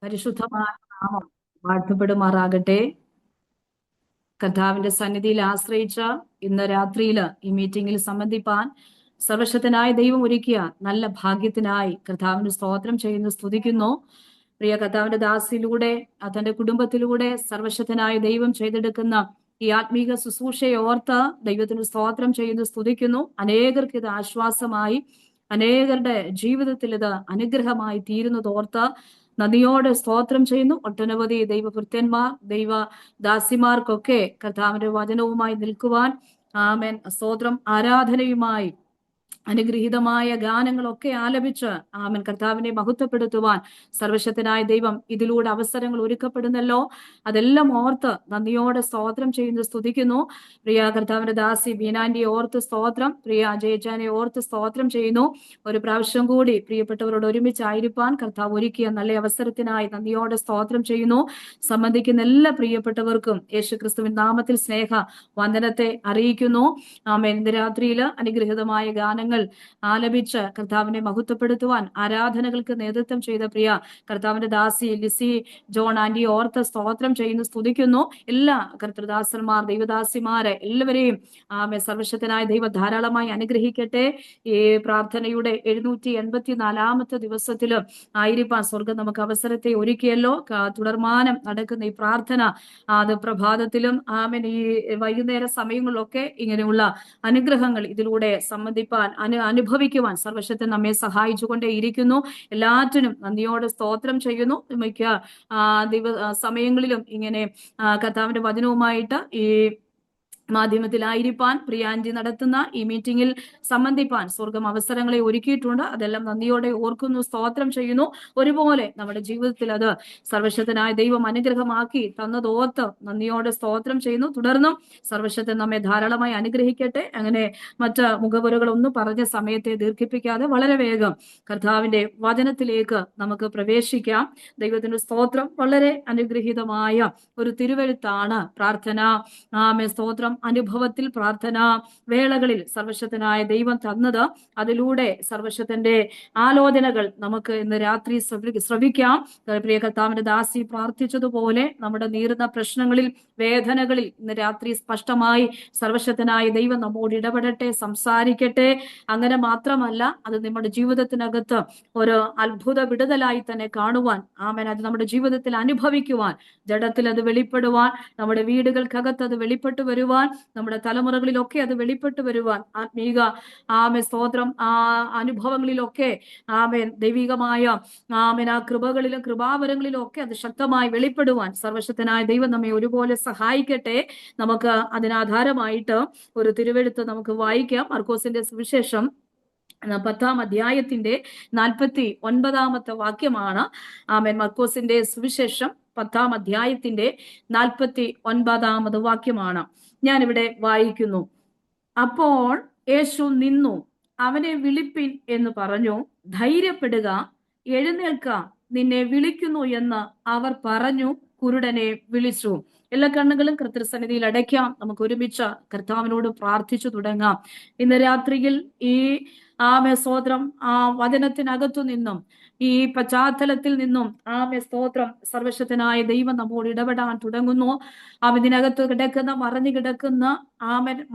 പരിശുദ്ധമായ നാമം വാഴ്ത്തപ്പെടുമാറാകട്ടെ. കർത്താവിന്റെ സന്നിധിയിൽ ആശ്രയിച്ച ഇന്ന് രാത്രിയിൽ ഈ മീറ്റിംഗിൽ സംബന്ധിപ്പാൻ സർവശക്തനായ ദൈവം ഒരുക്കിയ നല്ല ഭാഗ്യത്തിനായി കർത്താവിന് സ്തോത്രം ചെയ്യുന്നു, സ്തുതിക്കുന്നു. പ്രിയ കർത്താവിന്റെ ദാസിയിലൂടെ തന്റെ കുടുംബത്തിലൂടെ സർവശക്തനായ ദൈവം ചെയ്തെടുക്കുന്ന ഈ ആത്മീക ശുശ്രൂഷയെ ഓർത്ത് ദൈവത്തിന് സ്തോത്രം ചെയ്യുന്നു, സ്തുതിക്കുന്നു. അനേകർക്ക് ഇത് ആശ്വാസമായി, അനേകരുടെ ജീവിതത്തിൽ ഇത് അനുഗ്രഹമായി തീരുന്നതോർത്ത് നദിയോടെ സ്തോത്രം ചെയ്യുന്നു. ഒട്ടനവധി ദൈവഭൃത്യന്മാർ, ദൈവ ദാസിമാർക്കൊക്കെ കർത്താവിന്റെ വചനവുമായി നിൽക്കുവാൻ ആമേൻ സ്തോത്രം ആരാധനയുമായി അനുഗ്രഹീതമായ ഗാനങ്ങളൊക്കെ ആലപിച്ച് ആമൻ കർത്താവിനെ മഹത്വപ്പെടുത്തുവാൻ സർവശക്തനായ ദൈവം ഇതിലൂടെ അവസരങ്ങൾ ഒരുക്കപ്പെടുന്നല്ലോ. അതെല്ലാം ഓർത്ത് നന്ദിയോടെ സ്തോത്രം ചെയ്യുന്നു, സ്തുതിക്കുന്നു. പ്രിയ കർത്താവിന്റെ ദാസി ബീനാന്റിയെ ഓർത്ത് സ്തോത്രം, പ്രിയ അജയജാനെ ഓർത്ത് സ്തോത്രം ചെയ്യുന്നു. ഒരു പ്രാവശ്യം കൂടി പ്രിയപ്പെട്ടവരോട് ഒരുമിച്ചായിരിക്കാൻ കർത്താവ് ഒരുക്കിയ നല്ല അവസരത്തിനായി നന്ദിയോടെ സ്തോത്രം ചെയ്യുന്നു. സംബന്ധിക്കുന്ന എല്ലാ പ്രിയപ്പെട്ടവർക്കും യേശുക്രിസ്തുവിൻ നാമത്തിൽ സ്നേഹ വന്ദനത്തെ അറിയിക്കുന്നു. ആമേൻ. ഇന്ന് രാത്രിയിൽ അനുഗ്രഹീതമായ ഗാനങ്ങൾ ആലപിച്ച് കർത്താവിനെ മഹത്വപ്പെടുത്തുവാൻ ആരാധനകൾക്ക് നേതൃത്വം ചെയ്ത പ്രിയ കർത്താവിന്റെ ദാസി ലിസി ജോൺ ആന്റി ഓർത്ത് സ്തോത്രം ചെയ്യുന്നു, സ്തുതിക്കുന്നു. എല്ലാ കർത്തൃദാസന്മാർ, ദൈവദാസിമാരെ എല്ലാവരെയും സർവശക്തനായ ദൈവം ധാരാളമായി അനുഗ്രഹിക്കട്ടെ. ഈ പ്രാർത്ഥനയുടെ 784 ദിവസത്തില് ആയിരിക്കാൻ സ്വർഗം നമുക്ക് അവസരത്തെ ഒരുക്കിയല്ലോ. തുടർമാനം നടക്കുന്ന ഈ പ്രാർത്ഥന അത് പ്രഭാതത്തിലും ഈ വൈകുന്നേര സമയങ്ങളിലൊക്കെ ഇങ്ങനെയുള്ള അനുഗ്രഹങ്ങൾ ഇതിലൂടെ സംബന്ധിപ്പാൻ അനുഭവിക്കുവാൻ സർവശക്തൻ നമ്മെ സഹായിച്ചുകൊണ്ടേയിരിക്കുന്നു. എല്ലാറ്റിനും നന്ദിയോടെ സ്തോത്രം ചെയ്യുന്നു. മിക്ക സമയങ്ങളിലും ഇങ്ങനെ കർത്താവിന്റെ വചനവുമായിട്ട് ഈ മാധ്യമത്തിലായിരിക്കാൻ പ്രിയാൻജി നടത്തുന്ന ഈ മീറ്റിംഗിൽ സംബന്ധിപ്പാൻ സ്വർഗം അവസരങ്ങളെ ഒരുക്കിയിട്ടുണ്ട്. അതെല്ലാം നന്ദിയോടെ ഓർക്കുന്നു, സ്തോത്രം ചെയ്യുന്നു. ഒരുപോലെ നമ്മുടെ ജീവിതത്തിൽ അത് സർവശക്തനായ ദൈവം അനുഗ്രഹമാക്കി തന്നതോർത്ത് നന്ദിയോടെ സ്തോത്രം ചെയ്യുന്നു. തുടർന്നും സർവശക്തൻ നമ്മെ ധാരാളമായി അനുഗ്രഹിക്കട്ടെ. അങ്ങനെ മറ്റ് മുഖവുരകളൊന്നും പറഞ്ഞ സമയത്തെ ദീർഘിപ്പിക്കാതെ വളരെ വേഗം കർത്താവിന്റെ വചനത്തിലേക്ക് നമുക്ക് പ്രവേശിക്കാം. ദൈവത്തിന്റെ സ്തോത്രം. വളരെ അനുഗ്രഹീതമായ ഒരു തിരുവെഴുത്താണ് പ്രാർത്ഥന സ്തോത്രം അനുഭവത്തിൽ പ്രാർത്ഥനാ വേളകളിൽ സർവശക്തനായ ദൈവം തന്നത്. അതിലൂടെ സർവശക്തന്റെ ആലോചനകൾ നമുക്ക് ഇന്ന് രാത്രി ശ്രവിക്കാം. പ്രിയ കർത്താവിന്റെ ദാസി പ്രാർത്ഥിച്ചതുപോലെ നമ്മുടെ നീറുന്ന പ്രശ്നങ്ങളിൽ, വേദനകളിൽ ഇന്ന് രാത്രി സ്പഷ്ടമായി സർവശക്തനായ ദൈവം നമ്മോട് ഇടപെടട്ടെ, സംസാരിക്കട്ടെ. അങ്ങനെ മാത്രമല്ല, അത് നമ്മുടെ ജീവിതത്തിനകത്ത് ഒരു അത്ഭുത വിടുതലായി തന്നെ കാണുവാൻ, ആമേൻ, അത് നമ്മുടെ ജീവിതത്തിൽ അനുഭവിക്കുവാൻ, ജഡത്തിൽ അത് വെളിപ്പെടുവാൻ, നമ്മുടെ വീടുകൾക്കകത്ത് അത് വെളിപ്പെട്ടു വരുവാൻ, നമ്മുടെ തലമുറകളിലൊക്കെ അത് വെളിപ്പെട്ടു വരുവാൻ, ആത്മീക സ്തോത്രം അനുഭവങ്ങളിലൊക്കെ ദൈവികമായ ആ കൃപകളിലും കൃപാവരങ്ങളിലും ഒക്കെ അത് ശക്തമായി വെളിപ്പെടുവാൻ സർവശക്തനായ ദൈവം നമ്മെ ഒരുപോലെ സഹായിക്കട്ടെ. നമുക്ക് അതിനാധാരമായിട്ട് ഒരു തിരുവെഴുത്ത് നമുക്ക് വായിക്കാം. മർക്കോസിന്റെ സുവിശേഷം 10-ാം അധ്യായത്തിന്റെ 49-ാമത്തെ വാക്യമാണ്. മർക്കോസിന്റെ സുവിശേഷം 10-ാം അധ്യായത്തിന്റെ 49-ാമത് വാക്യമാണ് ഞാനിവിടെ വായിക്കുന്നു. അപ്പോൾ യേശു നിന്നു, അവനെ വിളിപ്പിൻ എന്ന് പറഞ്ഞു. ധൈര്യപ്പെടുക, എഴുന്നേൽക്ക, നിന്നെ വിളിക്കുന്നു എന്ന് അവർ പറഞ്ഞു. കുരുടനെ വിളിച്ചു. എല്ലാ കണ്ണുകളും കർത്തൃസന്നിധിയിൽ അടയ്ക്കാം. നമുക്ക് ഒരുമിച്ച് കർത്താവിനോട് പ്രാർത്ഥിച്ചു തുടങ്ങാം. ഇന്ന് രാത്രിയിൽ ഈ സ്തോത്രം വചനത്തിനകത്തു നിന്നും, ഈ പശ്ചാത്തലത്തിൽ നിന്നും സ്തോത്രം സർവശക്തനായ ദൈവം നമ്മോട് ഇടപെടാൻ തുടങ്ങുന്നു. ഇതിനകത്ത് കിടക്കുന്ന, മറഞ്ഞു കിടക്കുന്ന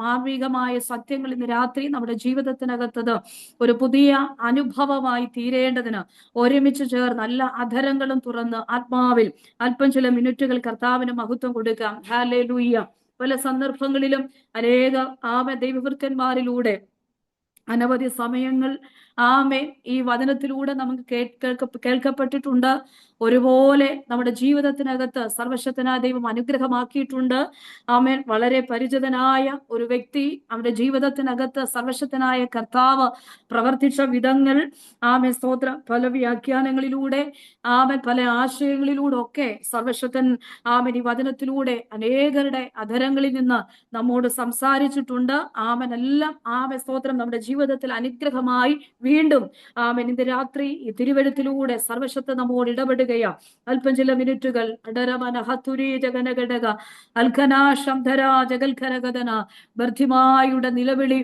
മാർമികമായ സത്യങ്ങൾ ഇന്ന് രാത്രി നമ്മുടെ ജീവിതത്തിനകത്തത് ഒരു പുതിയ അനുഭവമായി തീരേണ്ടതിന് ഒരുമിച്ച് ചേർന്ന് നല്ല അധരങ്ങളും തുറന്ന് ആത്മാവിൽ അല്പം ചില മിനിറ്റുകൾ കർത്താവിന് മഹത്വം കൊടുക്കാം. ഹല്ലേലൂയ. പല സന്ദർഭങ്ങളിലും അനേക ദൈവഭൃത്യന്മാരിലൂടെ അനവധി സമയങ്ങൾ ഈ വചനത്തിലൂടെ നമുക്ക് കേൾക്കപ്പെട്ടിട്ടുണ്ട്. ഒരുപോലെ നമ്മുടെ ജീവിതത്തിനകത്ത് സർവശക്തനായ ദൈവം അനുഗ്രഹമാക്കിയിട്ടുണ്ട്. ആമേൻ. വളരെ പരിചിതനായ ഒരു വ്യക്തി, അവന്റെ ജീവിതത്തിനകത്ത് സർവശക്തനായ കർത്താവ് പ്രവർത്തിച്ച വിധങ്ങൾ സ്തോത്രം പല വ്യാഖ്യാനങ്ങളിലൂടെ പല ആശയങ്ങളിലൂടെ ഒക്കെ സർവശക്തൻ ഈ വചനത്തിലൂടെ അനേകരുടെ അധരങ്ങളിൽ നിന്ന് നമ്മോട് സംസാരിച്ചിട്ടുണ്ട്. എല്ലാം സ്തോത്രം നമ്മുടെ ജീവിതത്തിൽ അനുഗ്രഹമായി വീണ്ടും ആമേൻ ഇന്ന് രാത്രി ഈ തിരുവഴുത്തിലൂടെ സർവശക്തൻ നമ്മോട് ഇടപെടുകയാ. അല്പം ചില മിനിറ്റുകൾ ബർത്തിമായുടെ നിലവിളി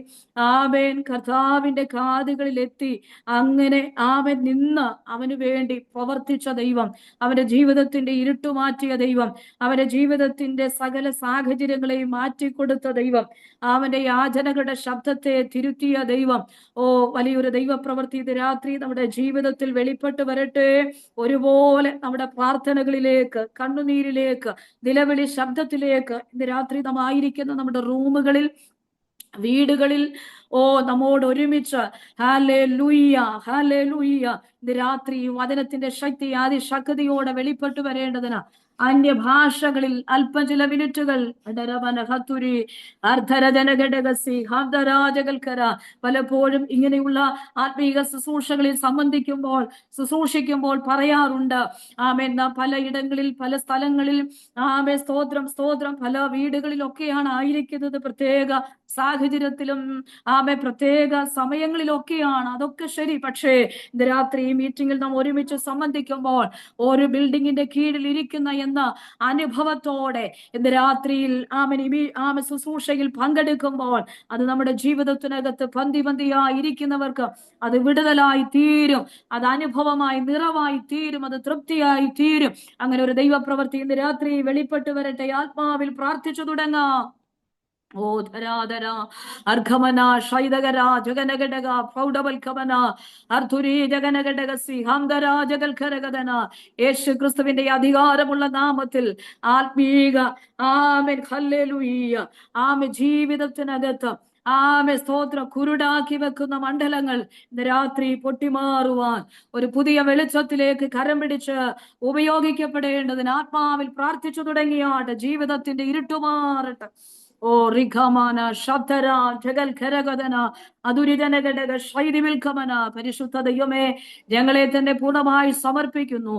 ആമേൻ കർത്താവിന്റെ കാതുകളിൽ എത്തി. അങ്ങനെ ആമേൻ നിന്ന് അവന് വേണ്ടി പ്രവർത്തിച്ച ദൈവം, അവന്റെ ജീവിതത്തിന്റെ ഇരുട്ടു മാറ്റിയ ദൈവം, അവന്റെ ജീവിതത്തിന്റെ സകല സാഹചര്യങ്ങളെയും മാറ്റിക്കൊടുത്ത ദൈവം, അവന്റെ യാചനകളുടെ ശബ്ദത്തെ തിരുത്തിയ ദൈവം. ഓ, വലിയൊരു ദൈവപ്രവൃത്തി ഇത് രാത്രി നമ്മുടെ ജീവിതത്തിൽ വെളിപ്പെട്ട് വരട്ടെ. ഒരുപോലെ നമ്മുടെ പ്രാർത്ഥനകളിലേക്ക്, കണ്ണുനീരിലേക്ക്, നിലവിളി ശബ്ദത്തിലേക്ക് ഇന്ന് രാത്രി നാം ആയിരിക്കുന്ന നമ്മുടെ റൂമുകളിൽ, വീടുകളിൽ നമ്മോട് ഒരുമിച്ച് ഹല്ലേലൂയ ഹല്ലേലൂയ ഇന്ന് രാത്രി വചനത്തിന്റെ ശക്തി അതിശക്തിയോടെ വെളിപ്പെട്ടു വരേണ്ടതിന് അന്യഭാഷകളിൽ അല്പം ചില മിനിറ്റുകൾ പലപ്പോഴും ഇങ്ങനെയുള്ള ആത്മീക ശുശ്രൂഷിക്കുമ്പോൾ പറയാറുണ്ട് ആമേൻ, പലയിടങ്ങളിൽ പല സ്ഥലങ്ങളിൽ ആമേ സ്തോത്രം സ്തോത്രം പല വീടുകളിലൊക്കെയാണ് ആയിരിക്കുന്നത്, പ്രത്യേക സാഹചര്യത്തിലും ആമേ പ്രത്യേക സമയങ്ങളിലൊക്കെയാണ്. അതൊക്കെ ശരി. പക്ഷേ ഇന്ന് രാത്രി ഈ മീറ്റിംഗിൽ നാം ഒരുമിച്ച് സംബന്ധിക്കുമ്പോൾ ഒരു ബിൽഡിങ്ങിന്റെ കീഴിൽ ഇരിക്കുന്ന എന്ന അനുഭവത്തോടെ ഇന്ന് രാത്രിയിൽ ആമൻ ശുശ്രൂഷയിൽ പങ്കെടുക്കുമ്പോൾ അത് നമ്മുടെ ജീവിതത്തിനകത്ത് പന്തിയായി ഇരിക്കുന്നവർക്ക് അത് വിടുതലായി തീരും, അത് അനുഭവമായി നിറവായി തീരും, അത് തൃപ്തിയായി തീരും. അങ്ങനെ ഒരു ദൈവപ്രവൃത്തി ഇന്ന് രാത്രി വെളിപ്പെട്ട് വരട്ടെ. ആത്മാവിൽ പ്രാർത്ഥിച്ചു തുടങ്ങാം. ഓ ധരാധര അർഘമന ശൈതകര ജഗനഘടക പ്രൗഢവൽക്കമന അർധുരീ ജഗനഘടക സിഹാന്തര ജഗൽഖരകഥന യേശു ക്രിസ്തുവിന്റെ അധികാരമുള്ള നാമത്തിൽ ആത്മീക ആമേൻ ഹല്ലേലൂയ ആമേ ജീവിതത്തിനകത്ത് ആമേ സ്തോത്ര കുരുടാക്കി വെക്കുന്ന മണ്ഡലങ്ങൾ ഇന്ന് രാത്രി പൊട്ടിമാറുവാൻ ഒരു പുതിയ വെളിച്ചത്തിലേക്ക് കരം പിടിച്ച് ഉപയോഗിക്കപ്പെടേണ്ടതിന് ആത്മാവിൽ പ്രാർത്ഥിച്ചു തുടങ്ങിയാട്ട് ജീവിതത്തിന്റെ ഇരുട്ടുമാറട്ടെ. ഓ റിഖമാന ശബ്ദര ജഗൽ ഖരകഥന അതുരിജനഘടക ശൈതി വിൽക്കമന. പരിശുദ്ധ ദൈവമേ, ഞങ്ങളെ തന്നെ പൂർണ്ണമായി സമർപ്പിക്കുന്നു.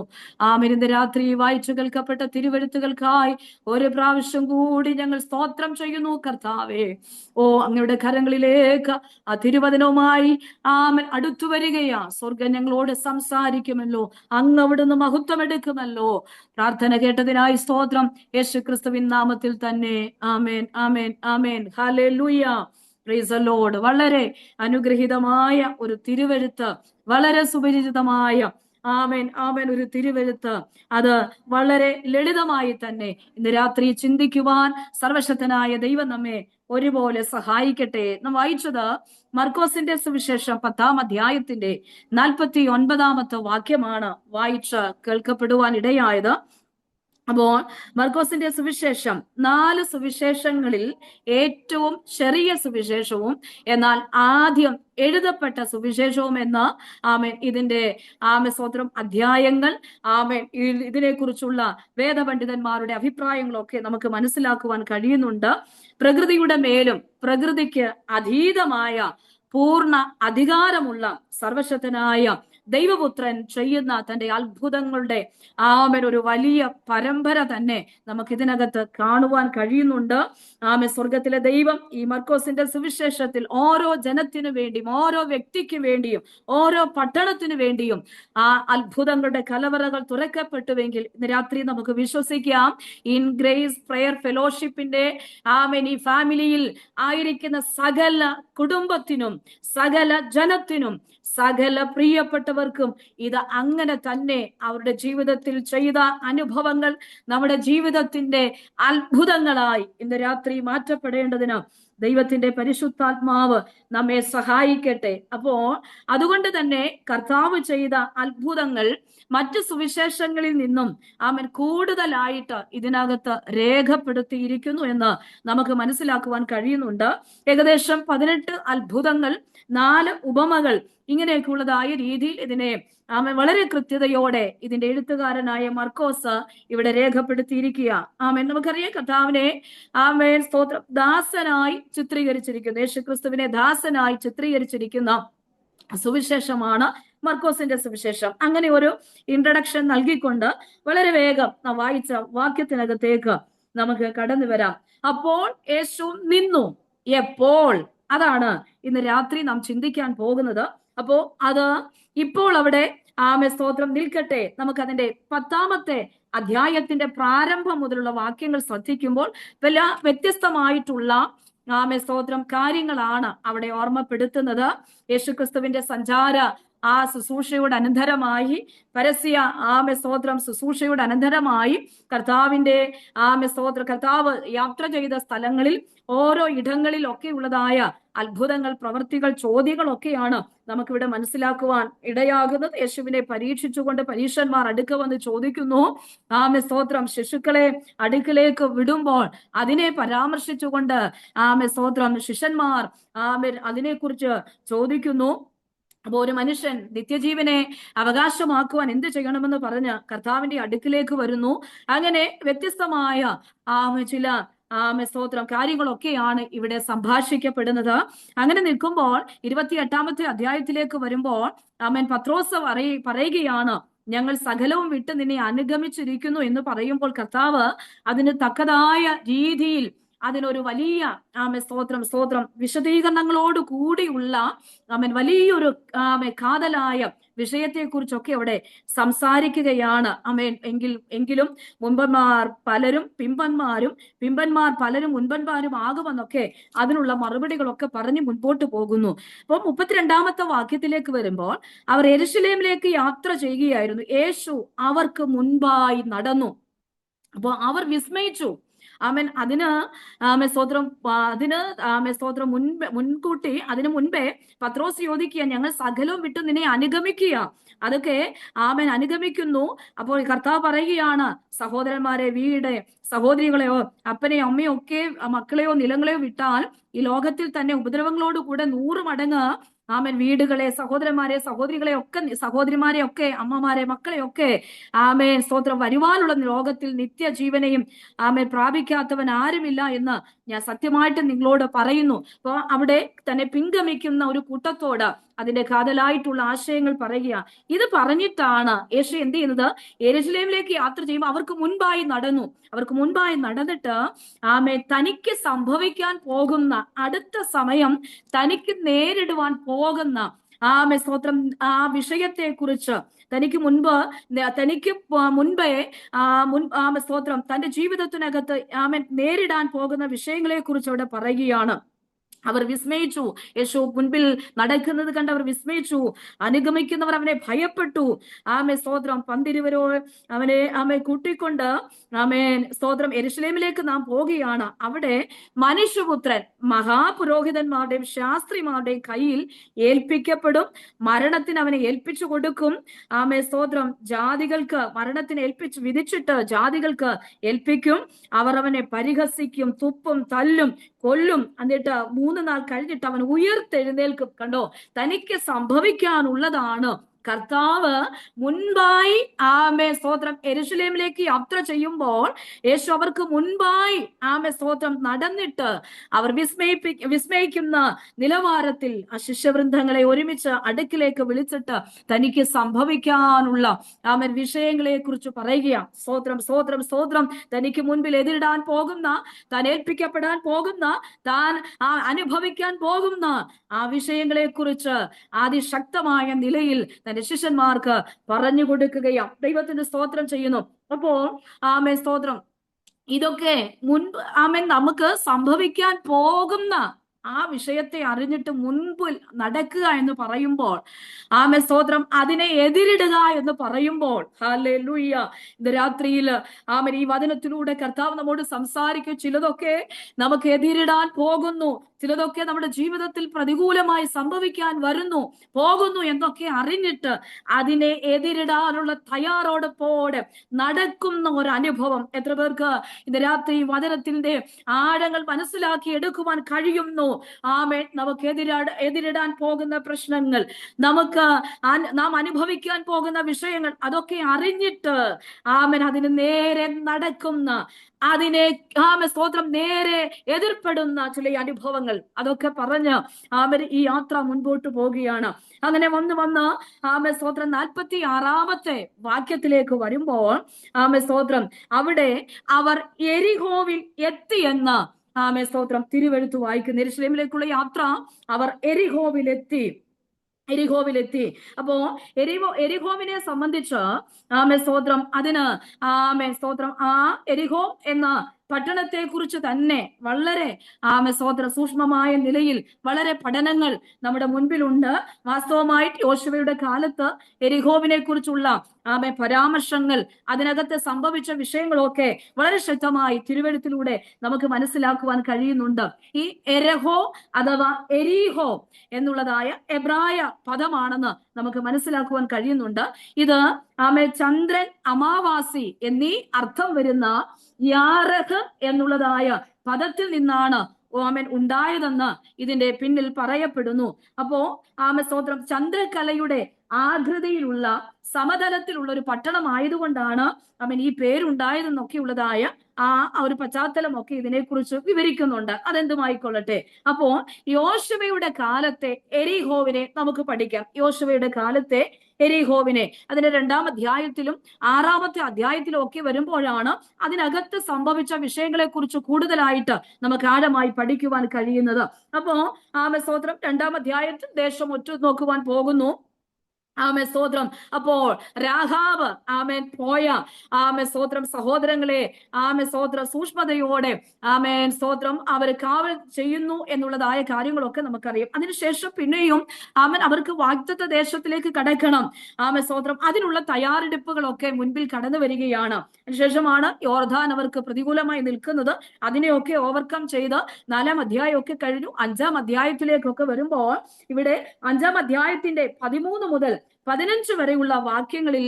ആമേൻ ഇന്ന് രാത്രി വായിച്ചു കേൾക്കപ്പെട്ട തിരുവെഴുത്തുകൾക്കായി ഒരു പ്രാവശ്യം കൂടി ഞങ്ങൾ സ്തോത്രം ചെയ്യുന്നു കർത്താവേ. ഓ, അങ്ങയുടെ കരങ്ങളിലേക്ക് ആ തിരുവചനവുമായി ആമേൻ അടുത്തു വരികയാ. സ്വർഗം ഞങ്ങളോട് സംസാരിക്കുമല്ലോ, അങ്ങ് അവിടുന്ന് മഹത്വം എടുക്കുമല്ലോ. പ്രാർത്ഥന കേട്ടതിനായി സ്തോത്രം, യേശു ക്രിസ്തുവിൻ നാമത്തിൽ തന്നെ. ആമേൻ ആമേൻ ആമേൻ ഹല്ലേലൂയ. Praise the Lord. വളരെ അനുഗ്രഹീതമായ ഒരു തിരുവെഴുത്ത്, വളരെ സുപരിചിതമായ ആമേൻ ആമേൻ ഒരു തിരുവെഴുത്ത്. അത് വളരെ ലളിതമായി തന്നെ ഇന്ന് രാത്രി ചിന്തിക്കുവാൻ സർവശക്തനായ ദൈവം നമ്മെ ഒരുപോലെ സഹായിക്കട്ടെ. നാം വായിച്ചത് മർക്കോസിന്റെ സുവിശേഷം 10-ാം അധ്യായത്തിന്റെ 49-ാമത്തെ വാക്യമാണ് വായിച്ച് കേൾക്കപ്പെടുവാൻ ഇടയായത്. അപ്പോൾ മർക്കോസിന്റെ സുവിശേഷം 4 സുവിശേഷങ്ങളിൽ ഏറ്റവും ചെറിയ സുവിശേഷവും എന്നാൽ ആദ്യം എഴുതപ്പെട്ട സുവിശേഷവും എന്ന ആമേൻ ഇതിന്റെ സ്തോത്രം അധ്യായങ്ങൾ ആമേൻ ഇതിനെക്കുറിച്ചുള്ള വേദപണ്ഡിതന്മാരുടെ അഭിപ്രായങ്ങളൊക്കെ നമുക്ക് മനസ്സിലാക്കുവാൻ കഴിയുന്നുണ്ട്. പ്രകൃതിയുടെ മേലും പ്രകൃതിക്ക് അതീതമായ പൂർണ്ണ അധികാരമുള്ള സർവശക്തനായ ദൈവപുത്രൻ ചെയ്യുന്ന തന്റെ അത്ഭുതങ്ങളുടെ ആമേൻ ഒരു വലിയ പരമ്പര തന്നെ നമുക്ക് ഇതിനകത്ത് കാണുവാൻ കഴിയുന്നുണ്ട്. ആമേൻ സ്വർഗത്തിലെ ദൈവം ഈ മർക്കോസിന്റെ സുവിശേഷത്തിൽ ഓരോ ജനത്തിനു വേണ്ടിയും ഓരോ വ്യക്തിക്ക് വേണ്ടിയും ഓരോ പട്ടണത്തിനു വേണ്ടിയും ആ അത്ഭുതങ്ങളുടെ കലവറകൾ തുറക്കപ്പെട്ടുവെങ്കിൽ ഇന്ന് രാത്രി നമുക്ക് വിശ്വസിക്കാം ഇൻ ഗ്രേസ് പ്രെയർ ഫെലോഷിപ്പിന്റെ ആമേൻ ഈ ഫാമിലിയിൽ ആയിരിക്കുന്ന സകല കുടുംബത്തിനും സകല ജനത്തിനും സകല പ്രിയപ്പെട്ടവർക്കും ഇത് അങ്ങനെ തന്നെ അവരുടെ ജീവിതത്തിൽ ചെയ്ത അനുഭവങ്ങൾ നമ്മുടെ ജീവിതത്തിന്റെ അത്ഭുതങ്ങളായി ഇന്ന് രാത്രി മാറ്റപ്പെടേണ്ടതിന് ദൈവത്തിന്റെ പരിശുദ്ധാത്മാവ് നമ്മെ സഹായിക്കട്ടെ. അപ്പോ അതുകൊണ്ട് തന്നെ കർത്താവ് ചെയ്ത അത്ഭുതങ്ങൾ മറ്റു സുവിശേഷങ്ങളിൽ നിന്നും ആമേൻ കൂടുതലായിട്ട് ഇതിനകത്ത് രേഖപ്പെടുത്തിയിരിക്കുന്നു എന്ന് നമുക്ക് മനസ്സിലാക്കുവാൻ കഴിയുന്നുണ്ട്. ഏകദേശം 18 അത്ഭുതങ്ങൾ, 4 ഉപമകൾ, ഇങ്ങനെയൊക്കെയുള്ളതായ രീതിയിൽ ഇതിനെ ആമേൻ വളരെ കൃത്യതയോടെ ഇതിന്റെ എഴുത്തുകാരനായ മർക്കോസ് ഇവിടെ രേഖപ്പെടുത്തിയിരിക്കുക. ആമേൻ നമുക്കറിയാം കർത്താവിനെ ആമേൻ സ്തോത്രം ദാസനായി ചിത്രീകരിച്ചിരിക്കുന്നു. യേശുക്രിസ്തുവിനെ ദാസനായി ചിത്രീകരിച്ചിരിക്കുന്ന സുവിശേഷമാണ് മർക്കോസിന്റെ സുവിശേഷം. അങ്ങനെ ഒരു ഇൻട്രഡക്ഷൻ നൽകിക്കൊണ്ട് വളരെ വേഗം നാം വായിച്ച വാക്യത്തിനകത്തേക്ക് നമുക്ക് കടന്നു വരാം. അപ്പോൾ യേശു നിന്നു. എപ്പോൾ? അതാണ് ഇന്ന് രാത്രി നാം ചിന്തിക്കാൻ പോകുന്നത്. അപ്പോ അത് ഇപ്പോൾ അവിടെ സ്തോത്രം നിൽക്കട്ടെ. നമുക്ക് അതിന്റെ 10-ാമത്തെ അധ്യായത്തിന്റെ പ്രാരംഭം മുതലുള്ള വാക്യങ്ങൾ ശ്രദ്ധിക്കുമ്പോൾ വ്യത്യസ്തമായിട്ടുള്ള സ്തോത്രം കാര്യങ്ങളാണ് അവിടെ ഓർമ്മപ്പെടുത്തുന്നത്. യേശുക്രിസ്തുവിന്റെ സഞ്ചാര ശുശ്രൂഷയുടെ അനന്തരമായി, പരസ്യ സ്തോത്രം ശുശ്രൂഷയുടെ അനന്തരമായി കർത്താവിന്റെ കർത്താവ് യാത്ര ചെയ്ത സ്ഥലങ്ങളിൽ ഓരോ ഇടങ്ങളിലൊക്കെ ഉള്ളതായ അത്ഭുതങ്ങൾ, പ്രവൃത്തികൾ, ചോദ്യങ്ങളൊക്കെയാണ് നമുക്കിവിടെ മനസ്സിലാക്കുവാൻ ഇടയാകുന്നത്. യേശുവിനെ പരീക്ഷിച്ചുകൊണ്ട് പരീക്ഷന്മാർ അടുക്ക വന്ന് ചോദിക്കുന്നു. സ്തോത്രം ശിശുക്കളെ അടുക്കിലേക്ക് വിടുമ്പോൾ അതിനെ പരാമർശിച്ചുകൊണ്ട് സ്തോത്രം ശിഷ്യന്മാർ അതിനെക്കുറിച്ച് ചോദിക്കുന്നു. അപ്പൊ ഒരു മനുഷ്യൻ നിത്യജീവനെ അവകാശമാക്കുവാൻ എന്ത് ചെയ്യണമെന്ന് പറഞ്ഞ് കർത്താവിന്റെ അടുക്കിലേക്ക് വരുന്നു. അങ്ങനെ വ്യത്യസ്തമായ ചില സ്തോത്രം കാര്യങ്ങളൊക്കെയാണ് ഇവിടെ സംഭാഷിക്കപ്പെടുന്നത്. അങ്ങനെ നിൽക്കുമ്പോൾ 28-ാമത്തെ അധ്യായത്തിലേക്ക് വരുമ്പോൾ പത്രോസ് പറയുകയാണ്, ഞങ്ങൾ സകലവും വിട്ട് നിന്നെ അനുഗമിച്ചിരിക്കുന്നു എന്ന് പറയുമ്പോൾ കർത്താവ് അതിന് തക്കതായ രീതിയിൽ അതിനൊരു വലിയ സ്തോത്രം വിശദീകരണങ്ങളോട് കൂടിയുള്ള വലിയൊരു കാതലായ വിഷയത്തെക്കുറിച്ചൊക്കെ അവിടെ സംസാരിക്കുകയാണ്. എങ്കിലും മുൻപന്മാർ പലരും പിമ്പന്മാരും, പിമ്പന്മാർ പലരും മുൻപന്മാരും ആകുമെന്നൊക്കെ അതിനുള്ള മറുപടികളൊക്കെ പറഞ്ഞ് മുൻപോട്ട് പോകുന്നു. അപ്പോൾ 32-ാമത്തെ വാക്യത്തിലേക്ക് വരുമ്പോൾ അവർ യെരുശലേമിലേക്ക് യാത്ര ചെയ്യുകയായിരുന്നു. യേശു അവർക്ക് മുൻപായി നടന്നു. അപ്പോൾ അവർ വിസ്മയിച്ചു. അതിന് സ്തോത്രം മുൻകൂട്ടി അതിനു മുൻപേ പത്രോസ് ചോദിക്കുക, ഞങ്ങൾ സകലവും വിട്ട് നിന്നെ അനുഗമിക്കുക. അതൊക്കെ അനുഗമിക്കുന്നു. അപ്പോൾ കർത്താവ് പറയുകയാണ്, സഹോദരന്മാരെ, വീട്, സഹോദരികളെയോ അപ്പനെയോ അമ്മയോ ഒക്കെ മക്കളെയോ നിലങ്ങളെയോ വിട്ടാൽ ഈ ലോകത്തിൽ തന്നെ ഉപദ്രവങ്ങളോട് കൂടെ 100 മടങ്ങ് വീടുകളെ, സഹോദരന്മാരെ, സഹോദരികളെ ഒക്കെ, സഹോദരിമാരെ ഒക്കെ, അമ്മമാരെ, മക്കളെ ഒക്കെ സ്തോത്രം വരുവാനുള്ള ലോകത്തിൽ നിത്യജീവനെയും പ്രാപിക്കാത്തവൻ ആരുമില്ല എന്ന് ഞാൻ സത്യമായിട്ട് നിങ്ങളോട് പറയുന്നു. അപ്പൊ അവിടെ തന്നെ പിൻഗമിക്കുന്ന ഒരു കൂട്ടത്തോട് അതിന്റെ കാതലായിട്ടുള്ള ആശയങ്ങൾ പറയുക. ഇത് പറഞ്ഞിട്ടാണ് യേശു എന്ത് ചെയ്യുന്നത്? യെരുശലേമിലേക്ക് യാത്ര ചെയ്യുമ്പോൾ അവർക്ക് മുൻപായി നടന്നു. അവർക്ക് മുൻപായി നടന്നിട്ട് തനിക്ക് സംഭവിക്കാൻ പോകുന്ന അടുത്ത സമയം, തനിക്ക് നേരിടുവാൻ പോകുന്ന സ്തോത്രം വിഷയത്തെ കുറിച്ച് തനിക്ക് മുൻപേ സ്തോത്രം തന്റെ ജീവിതത്തിനകത്ത് നേരിടാൻ പോകുന്ന വിഷയങ്ങളെ കുറിച്ച് അവിടെ പറയുകയാണ്. അവർ വിസ്മയിച്ചു. യേശു മുൻപിൽ നടക്കുന്നത് കണ്ട് അവർ വിസ്മയിച്ചു. അനുഗമിക്കുന്നവർ അവനെ ഭയപ്പെട്ടു. സ്തോത്രം 12 അവനെ കൂട്ടിക്കൊണ്ട് സ്തോത്രം യെരുശലേമിലേക്ക് നാം പോകുകയാണ്. അവിടെ മനുഷ്യപുത്രൻ മഹാപുരോഹിതന്മാരുടെയും ശാസ്ത്രിമാരുടെയും കയ്യിൽ ഏൽപ്പിക്കപ്പെടും. മരണത്തിന് അവനെ ഏൽപ്പിച്ചു കൊടുക്കും. സ്തോത്രം ജാതികൾക്ക് മരണത്തിന് വിധിച്ചിട്ട് ജാതികൾക്ക് ഏൽപ്പിക്കും. അവർ അവനെ പരിഹസിക്കും, തുപ്പും, തല്ലും, കൊല്ലും. എന്നിട്ട് 3 നാൾ കഴിഞ്ഞിട്ട് അവൻ ഉയർത്തെഴുന്നേൽക്കും. കണ്ടോ, തനിക്ക് സംഭവിക്കാനുള്ളതാണ്. കർത്താവ് മുൻപായി സ്തോത്രം യെരുശലേമിലേക്ക് യാത്ര ചെയ്യുമ്പോൾ യേശു അവർക്ക് മുൻപായി സ്തോത്രം നടന്നിട്ട് അവർ വിസ്മയിക്കുന്ന നിലവാരത്തിൽ ആ ശിഷ്യവൃന്ദങ്ങളെ ഒരുമിച്ച് അടുക്കിലേക്ക് വിളിച്ചിട്ട് തനിക്ക് സംഭവിക്കാനുള്ള വിഷയങ്ങളെ കുറിച്ച് പറയുക. സ്തോത്രം തനിക്ക് മുൻപിൽ എതിരിടാൻ പോകുന്ന, താൻ ഏൽപ്പിക്കപ്പെടാൻ പോകുന്ന, താൻ അനുഭവിക്കാൻ പോകുന്ന ആ വിഷയങ്ങളെ കുറിച്ച് അതിശക്തമായ നിലയിൽ തന്റെ ശിഷ്യന്മാർക്ക് പറഞ്ഞു കൊടുക്കുകയാണ്. ദൈവത്തിന്റെ സ്തോത്രം ചെയ്യുന്നു. അപ്പോൾ സ്തോത്രം ഇതൊക്കെ മുൻപ് നമുക്ക് സംഭവിക്കാൻ പോകുന്ന ആ വിഷയത്തെ അറിഞ്ഞിട്ട് മുൻപിൽ നടക്കുക എന്ന് പറയുമ്പോൾ സ്തോത്രം അതിനെ എതിരിടുക എന്ന് പറയുമ്പോൾ ഹല്ലേലൂയ, ഇന്ന് രാത്രിയിൽ ഈ വചനത്തിലൂടെ കർത്താവ് നമ്മോട് സംസാരിക്കും. ചിലതൊക്കെ നമുക്ക് എതിരിടാൻ പോകുന്നു, ചിലതൊക്കെ നമ്മുടെ ജീവിതത്തിൽ പ്രതികൂലമായി സംഭവിക്കാൻ പോകുന്നു എന്നൊക്കെ അറിഞ്ഞിട്ട് അതിനെ എതിരിടാനുള്ള തയ്യാറെടുപ്പോടെ നടക്കുന്ന ഒരു അനുഭവം എത്ര പേർക്ക് ഇന്ന് രാത്രി വചനത്തിന്റെ ആഴങ്ങൾ മനസ്സിലാക്കി എടുക്കുവാൻ കഴിയുന്നു? നമുക്ക് എതിരിടാൻ പോകുന്ന പ്രശ്നങ്ങൾ, നാം അനുഭവിക്കാൻ പോകുന്ന വിഷയങ്ങൾ, അതൊക്കെ അറിഞ്ഞിട്ട് അതിന് നേരെ നടക്കുന്ന, അതിനെ സ്തോത്രം നേരെ എതിർപ്പെടുന്ന ചില അനുഭവങ്ങൾ, അതൊക്കെ പറഞ്ഞ് ഈ യാത്ര മുൻപോട്ട് പോവുകയാണ്. അങ്ങനെ വന്ന് സ്തോത്രം 46-ാമത്തെ വാക്യത്തിലേക്ക് വരുമ്പോൾ സ്തോത്രം അവിടെ അവർ യെരിഹോവിൽ എത്തിയെന്ന് സ്തോത്രം തിരുവെഴുത്ത് വായിക്കുന്നു. യെരുശലേമിലേക്കുള്ള യാത്ര അവർ യെരിഹോവിൽ എത്തി. എരിഹോവിലെത്തി. അപ്പോ എരിഹോവിനെ സംബന്ധിച്ച് സ്തോത്രം, അതിന് സ്തോത്രം, ആ എരിഹോ എന്ന പട്ടണത്തെ കുറിച്ച് തന്നെ വളരെ സ്തോത്രം സൂക്ഷ്മമായ നിലയിൽ വളരെ പഠനങ്ങൾ നമ്മുടെ മുൻപിലുണ്ട്. വാസ്തവമായിട്ട് യോശുവയുടെ കാലത്ത് എരിഹോവിനെ കുറിച്ചുള്ള പരാമർശങ്ങൾ, അതിനകത്ത് സംഭവിച്ച വിഷയങ്ങളൊക്കെ വളരെ ശക്തമായി തിരുവെഴുത്തിലൂടെ നമുക്ക് മനസ്സിലാക്കുവാൻ കഴിയുന്നുണ്ട്. ഈ എരഹോ അഥവാ എരീഹോ എന്നുള്ളതായ എബ്രായ പദമാണെന്ന് നമുക്ക് മനസ്സിലാക്കുവാൻ കഴിയുന്നുണ്ട്. ഇത് ചന്ദ്രൻ, അമാവാസി എന്നീ അർത്ഥം വരുന്ന യാറഹ് എന്നുള്ളതായ പദത്തിൽ നിന്നാണ് ഉണ്ടായതെന്ന് ഇതിന്റെ പിന്നിൽ പറയപ്പെടുന്നു. അപ്പോ സ്തോത്രം, ചന്ദ്രകലയുടെ ആകൃതിയിലുള്ള സമതലത്തിലുള്ള ഒരു പട്ടണമായതുകൊണ്ടാണ് ഈ പേരുണ്ടായതെന്നൊക്കെയുള്ളതായ ആ ഒരു പശ്ചാത്തലമൊക്കെ ഇതിനെക്കുറിച്ച് വിവരിക്കുന്നുണ്ട്. അതെന്തുമായിക്കൊള്ളട്ടെ. അപ്പോ യോശുവയുടെ കാലത്തെ എരിഹോവിനെ നമുക്ക് പഠിക്കാം. യോശുവയുടെ കാലത്തെ എരിഹോവിനെ അതിന്റെ 2-ാം അധ്യായത്തിലും 6-ാമത്തെ അധ്യായത്തിലും ഒക്കെ വരുമ്പോഴാണ് അതിനകത്ത് സംഭവിച്ച വിഷയങ്ങളെ കുറിച്ച് കൂടുതലായിട്ട് നമുക്ക് ആഴമായി പഠിക്കുവാൻ കഴിയുന്നത്. അപ്പോ സ്തോത്രം, 2-ാം അധ്യായത്തിൽ ദേശം ഒറ്റുനോക്കുവാൻ പോകുന്നു. സ്തോത്രം. അപ്പോൾ രാഹാബ് പോയ സ്തോത്രം സഹോദരങ്ങളെ സ്തോത്രം സൂക്ഷ്മതയോടെ സ്തോത്രം അവർ കാവൽ ചെയ്യുന്നു എന്നുള്ളതായ കാര്യങ്ങളൊക്കെ നമുക്കറിയാം. അതിനുശേഷം പിന്നെയും അവർക്ക് വാഗ്ദത്ത ദേശത്തിലേക്ക് കടക്കണം. സ്തോത്രം, അതിനുള്ള തയ്യാറെടുപ്പുകളൊക്കെ മുൻപിൽ കടന്നു വരികയാണ്. അതിനുശേഷമാണ് യോർദാൻ അവർക്ക് പ്രതികൂലമായി നിൽക്കുന്നത്. അതിനെയൊക്കെ ഓവർകം ചെയ്ത് 4-ാം അധ്യായമൊക്കെ കഴിഞ്ഞു 5-ാം അധ്യായത്തിലേക്കൊക്കെ വരുമ്പോൾ ഇവിടെ 5-ാം അധ്യായത്തിന്റെ 13 മുതൽ 15 വരെയുള്ള വാക്യങ്ങളിൽ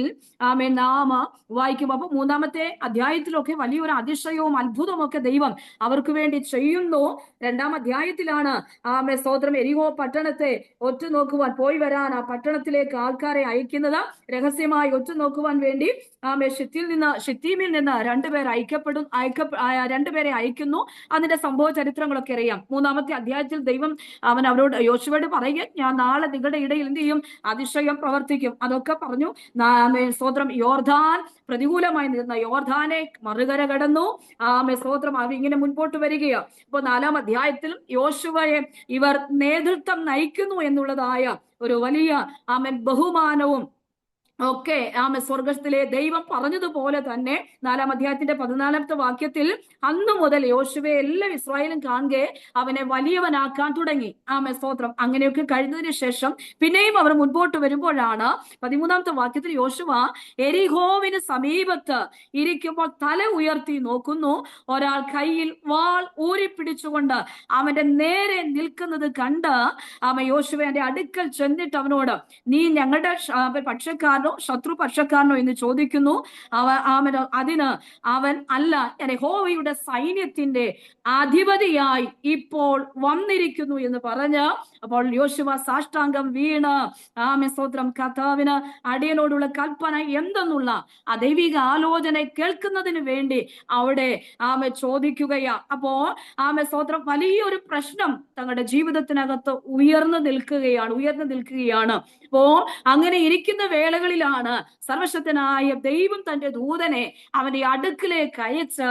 നാം വായിക്കും. അപ്പൊ 3-ാമത്തെ അധ്യായത്തിലൊക്കെ വലിയൊരു അതിശയവും അത്ഭുതവും ഒക്കെ ദൈവം അവർക്ക് വേണ്ടി ചെയ്യുന്നു. 2-ാം അധ്യായത്തിലാണ് സ്തോത്രം എരിഹോ പട്ടണത്തെ ഒറ്റുനോക്കുവാൻ പോയി വരാൻ ആ പട്ടണത്തിലേക്ക് ആൾക്കാരെ അയക്കുന്നത്. രഹസ്യമായി ഒറ്റുനോക്കുവാൻ വേണ്ടി ഷിത്തീമിൽ നിന്ന് 2 പേർ രണ്ടുപേരെ അയക്കുന്നു. അതിന്റെ സംഭവ ചരിത്രങ്ങളൊക്കെ അറിയാം. 3-ാമത്തെ അധ്യായത്തിൽ ദൈവം അവരോട് യോശുവയോട് പറയുക, ഞാൻ നാളെ നിങ്ങളുടെ ഇടയിൽ എന്ത് ചെയ്യും, അതിശയം പ്രവർത്തിക്കും. അതൊക്കെ പറഞ്ഞു. സ്തോത്രം, യോർദാൻ പ്രതികൂലമായി നിന്ന യോർദാനെ മറുകര കടന്നു. സ്തോത്രം, ഇങ്ങനെ മുൻപോട്ട് വരികയാണ്. ഇപ്പൊ 4-ാം അധ്യായത്തിലും യോശുവയെ ഇവർ നേതൃത്വം നയിക്കുന്നു എന്നുള്ളതായ ഒരു വലിയ ബഹുമാനവും ഒക്കെ സ്വർഗത്തിലെ ദൈവം പറഞ്ഞതുപോലെ തന്നെ 4-ാം അധ്യായത്തിന്റെ 14-ാമത്തെ വാക്യത്തിൽ അന്നു മുതൽ യോശുവയെ എല്ലാ ഇസ്രായേലും കാണുകെ അവനെ വലിയവനാക്കാൻ തുടങ്ങി. സ്തോത്രം. അങ്ങനെയൊക്കെ കഴിഞ്ഞതിന് ശേഷം പിന്നെയും അവർ മുൻപോട്ട് വരുമ്പോഴാണ് 13-ാമത്തെ വാക്യത്തിൽ യോശുവ എരിഹോവിന് സമീപത്ത് ഇരിക്കുമ്പോൾ തല ഉയർത്തി നോക്കുന്നു. ഒരാൾ കയ്യിൽ വാൾ ഊരിപ്പിടിച്ചുകൊണ്ട് അവന്റെ നേരെ നിൽക്കുന്നത് കണ്ട് യോശുവയുടെ അടുക്കൽ ചെന്നിട്ട് അവനോട്, നീ ഞങ്ങളുടെ പക്ഷക്കാരനോ ശത്രുപക്ഷക്കാരനോ എന്ന് ചോദിക്കുന്നു. അതിന് അവൻ, അല്ല, യഹോവയുടെ സൈന്യത്തിന്റെ അധിപതിയായി ഇപ്പോൾ വന്നിരിക്കുന്നു എന്ന് പറഞ്ഞ് അപ്പോൾ യോശുവ സാഷ്ടാംഗം വീണ് സ്തോത്രം, കർത്താവിന് അടിയനോടുള്ള കൽപ്പന എന്തെന്നുള്ള ആ ദൈവിക ആലോചന കേൾക്കുന്നതിന് വേണ്ടി അവിടെ ചോദിക്കുകയാ. അപ്പോ സ്തോത്രം, വലിയൊരു പ്രശ്നം തങ്ങളുടെ ജീവിതത്തിനകത്ത് ഉയർന്നു നിൽക്കുകയാണ്. അപ്പോ അങ്ങനെ ഇരിക്കുന്ന വേളകളിലാണ് സർവശക്തനായ ദൈവം തന്റെ ദൂതനെ അവന്റെ അടുക്കിലേക്ക് അയച്ച്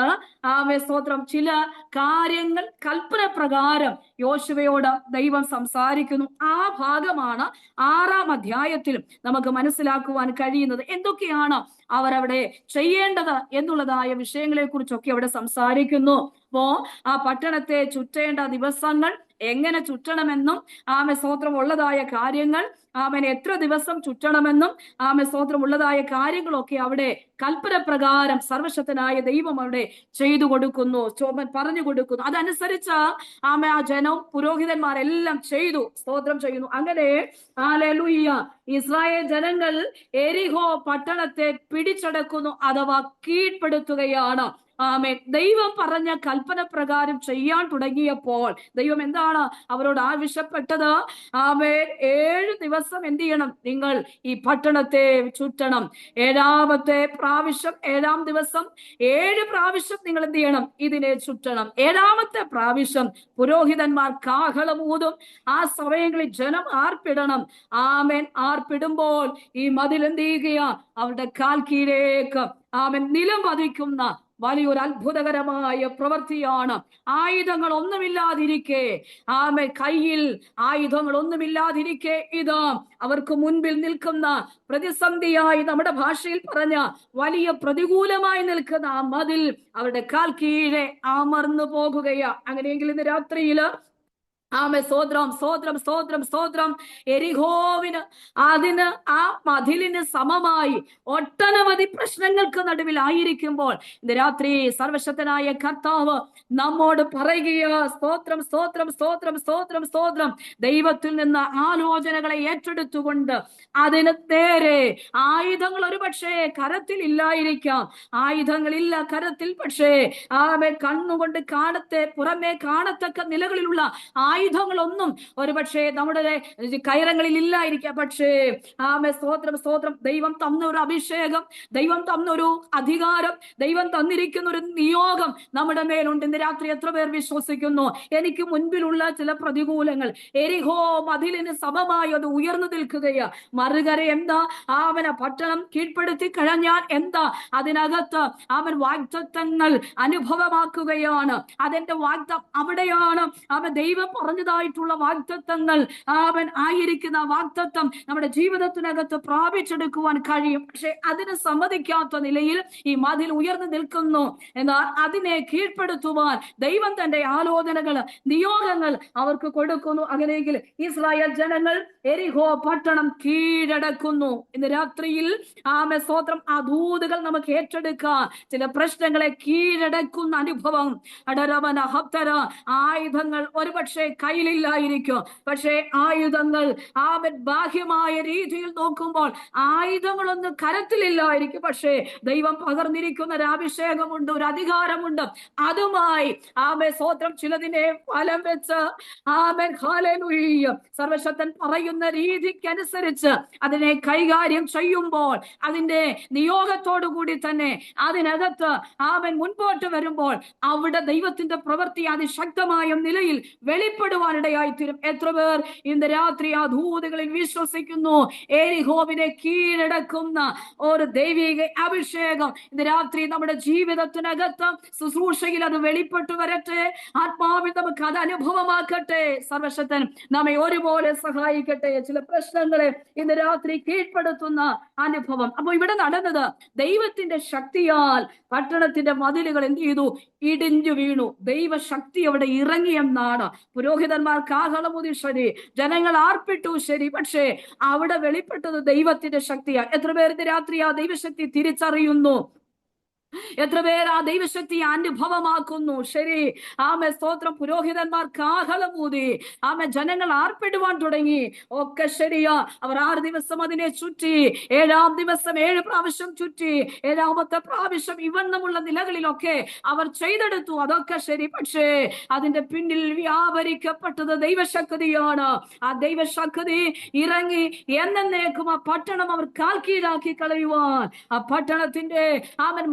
സ്തോത്രം ചില കാര്യങ്ങൾ കൽപ്പന പ്രകാരം യോശുവയോട് ദൈവം സംസാരിക്കുന്നു. ആ ഭാഗമാണ് 6-ാം അധ്യായത്തിൽ നമുക്ക് മനസ്സിലാക്കുവാൻ കഴിയുന്നത്. എന്തൊക്കെയാണ് അവർ അവിടെ ചെയ്യേണ്ടത് എന്നുള്ളതായ വിഷയങ്ങളെ കുറിച്ചൊക്കെ അവിടെ സംസാരിക്കുന്നു. അപ്പോ ആ പട്ടണത്തെ ചുറ്റേണ്ട ദിവസങ്ങൾ, എങ്ങനെ ചുറ്റണമെന്നും സ്തോത്രം ഉള്ളതായ കാര്യങ്ങൾ, എത്ര ദിവസം ചുറ്റണമെന്നും സ്തോത്രം ഉള്ളതായ കാര്യങ്ങളൊക്കെ അവിടെ കൽപ്പന പ്രകാരം സർവശക്തനായ ദൈവം അവിടെ ചെയ്തു കൊടുക്കുന്നു, പറഞ്ഞു കൊടുക്കുന്നു. അതനുസരിച്ച് ആ ജനവും പുരോഹിതന്മാരെല്ലാം ചെയ്തു, സ്തോത്രം ചെയ്യുന്നു. അങ്ങനെ ഹല്ലേലൂയ, ഇസ്രായേൽ ജനങ്ങൾ എരിഹോ പട്ടണത്തെ പിടിച്ചടക്കുന്നു അഥവാ കീഴ്പ്പെടുത്തുകയാണ്. ദൈവം പറഞ്ഞ കൽപ്പന പ്രകാരം ചെയ്യാൻ തുടങ്ങിയപ്പോൾ ദൈവം എന്താണ് അവരോട് ആവശ്യപ്പെട്ടത്? 7 ദിവസം എന്ത് ചെയ്യണം? നിങ്ങൾ ഈ പട്ടണത്തെ ചുറ്റണം. 7-ാം ദിവസം 7 പ്രാവശ്യം നിങ്ങൾ എന്ത് ചെയ്യണം? ഇതിനെ ചുറ്റണം. 7-ാമത്തെ പ്രാവശ്യം പുരോഹിതന്മാർ കാഹളമൂതും. ആ സമയങ്ങളിൽ ജനം ആർപ്പിടണം. ആർപ്പിടുമ്പോൾ ഈ മതിൽ എന്ത് ചെയ്യുക? അവരുടെ കാൽ കീഴേക്ക് നിലം പതിക്കുന്ന വലിയൊരു അത്ഭുതകരമായ പ്രവൃത്തിയാണ്. ആയുധങ്ങൾ ഒന്നുമില്ലാതിരിക്കെ, കയ്യിൽ ആയുധങ്ങൾ ഒന്നുമില്ലാതിരിക്കെ ഇത് അവർക്ക് മുൻപിൽ നിൽക്കുന്ന പ്രതിസന്ധിയായി, നമ്മുടെ ഭാഷയിൽ പറഞ്ഞ വലിയ പ്രതികൂലമായി നിൽക്കുന്ന ആ മതിൽ അവരുടെ കാൽ കീഴെ അമർന്നു പോകുകയാ. അങ്ങനെയെങ്കിൽ ഇന്ന് രാത്രിയില് സ്തോത്രം, സ്തോത്രം, സ്തോത്രം, സ്തോത്രം. എരിഹോവിന്, അതിന്, ആ മതിലിന് സമമായി ഒട്ടനവധി പ്രശ്നങ്ങൾക്ക് നടുവിലായിരിക്കുമ്പോൾ ഇന്ന് രാത്രി സർവശക്തനായ കർത്താവ് നമ്മോട് പറയുക, സ്തോത്രം, സ്തോത്രം, സ്തോത്രം, സ്തോത്രം, സ്തോത്രം. ദൈവത്തിൽ നിന്ന് ആലോചനകളെ ഏറ്റെടുത്തുകൊണ്ട് അതിന് നേരെ ആയുധങ്ങൾ ഒരുപക്ഷെ കരത്തിൽ ഇല്ലായിരിക്കാം, ആയുധങ്ങളില്ല കരത്തിൽ, പക്ഷേ കണ്ണുകൊണ്ട് പുറമേ കാണത്തക്ക നിലകളിലുള്ള ആയുധങ്ങളൊന്നും ഒരുപക്ഷെ നമ്മുടെ കയറങ്ങളിൽ ഇല്ലായിരിക്കാം. പക്ഷേ സ്തോത്രം, സ്തോത്രം. ദൈവം തന്ന ഒരു അഭിഷേകം, ദൈവം തന്ന ഒരു അധികാരം, ദൈവം തന്നിരിക്കുന്ന ഒരു നിയോഗം നമ്മുടെ മേലുണ്ട്. ഇന്ന് രാത്രി എത്ര പേർ വിശ്വസിക്കുന്നു? എനിക്ക് മുൻപിലുള്ള ചില പ്രതികൂലങ്ങൾ എരിഹോ മതിലിന് സമമായി അത് ഉയർന്നു നിൽക്കുകയാ. മറുകര എന്താ? പട്ടണം കീഴ്പ്പെടുത്തി കഴിഞ്ഞാൽ എന്താ? അതിനകത്ത് വാഗ്ദത്തങ്ങൾ അനുഭവമാക്കുകയാണ്. അതെന്റെ വാഗ്ദം അവിടെയാണ്. ദൈവം പറഞ്ഞതായിട്ടുള്ള വാഗ്ദത്തങ്ങൾ, ആയിരിക്കുന്ന വാഗ്ദത്തം നമ്മുടെ ജീവിതത്തിനകത്ത് പ്രാപിച്ചെടുക്കുവാൻ കഴിയും. പക്ഷെ അതിന് സമ്മതിക്കാത്ത നിലയിൽ ഈ മതിൽ ഉയർന്നു നിൽക്കുന്നു. എന്നാൽ അതിനെ കീഴ്പ്പെടുത്തുവാൻ ദൈവം തന്റെ ആലോചനകൾ, നിയോഗങ്ങൾ അവർക്ക് കൊടുക്കുന്നു. അങ്ങനെയെങ്കിൽ ഇസ്രായേൽ ജനങ്ങൾ എരിഹോ പട്ടണം കീഴടക്കുന്നു. ഇന്ന് രാത്രിയിൽ സ്തോത്രം, ആ ദൂതുകൾ നമുക്ക് ഏറ്റെടുക്കാം. ചില പ്രശ്നങ്ങളെ കീഴടക്കുന്ന അനുഭവം. ആയുധങ്ങൾ ഒരുപക്ഷെ കയ്യിലില്ലായിരിക്കും, പക്ഷേ ആയുധങ്ങൾ ബാഹ്യമായ രീതിയിൽ നോക്കുമ്പോൾ ആയുധങ്ങളൊന്നും കരത്തിലില്ലായിരിക്കും. പക്ഷേ ദൈവം പകർന്നിരിക്കുന്ന ഒരു അഭിഷേകമുണ്ട്, ഒരു അധികാരമുണ്ട്. അതുമായി സ്തോത്രം, ചിലതിനെ ഫലം വെച്ച് സർവശക്തൻ പറയുന്ന രീതിക്കനുസരിച്ച് അതിനെ കൈകാര്യം ചെയ്യുമ്പോൾ, അതിന്റെ നിയോഗത്തോടു കൂടി തന്നെ അതിനകത്ത് മുൻപോട്ട് വരുമ്പോൾ അവിടെ ദൈവത്തിന്റെ പ്രവൃത്തി അതിശക്തമായ നിലയിൽ വെളിപ്പെടുവാനിടയായിത്തീരും. എത്ര പേർ ഇന്ന് രാത്രി ആ ദൂതുകളിൽ വിശ്വസിക്കുന്നു? എരിഹോവിനെ കീഴടക്കുന്ന ഒരു ദൈവിക അഭിഷേകം ഇന്ന് രാത്രി നമ്മുടെ ജീവിതത്തിനകത്ത്, ശുശ്രൂഷയിൽ അത് വെളിപ്പെട്ടു വരട്ടെ. ആത്മാവിൽ നമുക്ക് അത് അനുഭവമാക്കട്ടെ. സർവശക്തൻ നമ്മെ ഒരുപോലെ സഹായിക്കട്ടെ. ചില പ്രശ്നങ്ങളെ ഇന്ന് രാത്രി കീഴ്പ്പെടുത്തുന്ന അനുഭവം. അപ്പൊ ഇവിടെ നടന്നത്, ദൈവത്തിന്റെ ശക്തിയാൽ പട്ടണത്തിന്റെ മതിലുകൾ എന്ത് ചെയ്തു? ഇടിഞ്ഞു വീണു. ദൈവശക്തി അവിടെ ഇറങ്ങിയെന്നാണ്. പുരോഹിതന്മാർ കാഹളമൂതി ശരി, ജനങ്ങൾ ആർപ്പിട്ടു ശരി, പക്ഷേ അവിടെ വെളിപ്പെട്ടത് ദൈവത്തിന്റെ ശക്തിയാണ്. എത്ര പേരുടെ രാത്രി ആ ദൈവശക്തി തിരിച്ചറിയുന്നു? എത്ര പേർ ആ ദൈവശക്തി അനുഭവമാക്കുന്നു? ശരി, സ്തോത്രം. പുരോഹിതന്മാർ കാഹളമൂതി, ജനങ്ങൾ ആർപ്പിടുവാൻ തുടങ്ങി. ഒക്കെ ശരിയാ. അവർ 6 ദിവസം അതിനെ ചുറ്റി, 7-ാം ദിവസം 7 പ്രാവശ്യം ചുറ്റി, 7-ാമത്തെ പ്രാവശ്യം ഇവണ്ണമുള്ള നിലകളിലൊക്കെ അവർ ചെയ്തെടുത്തു. അതൊക്കെ ശരി, പക്ഷേ അതിന്റെ പിന്നിൽ വ്യാപരിക്കപ്പെട്ടത് ദൈവശക്തിയാണ്. ആ ദൈവശക്തി ഇറങ്ങി എന്നേക്കും ആ പട്ടണം അവർ കാൽ കീഴാക്കി കളയുവാൻ, ആ പട്ടണത്തിന്റെ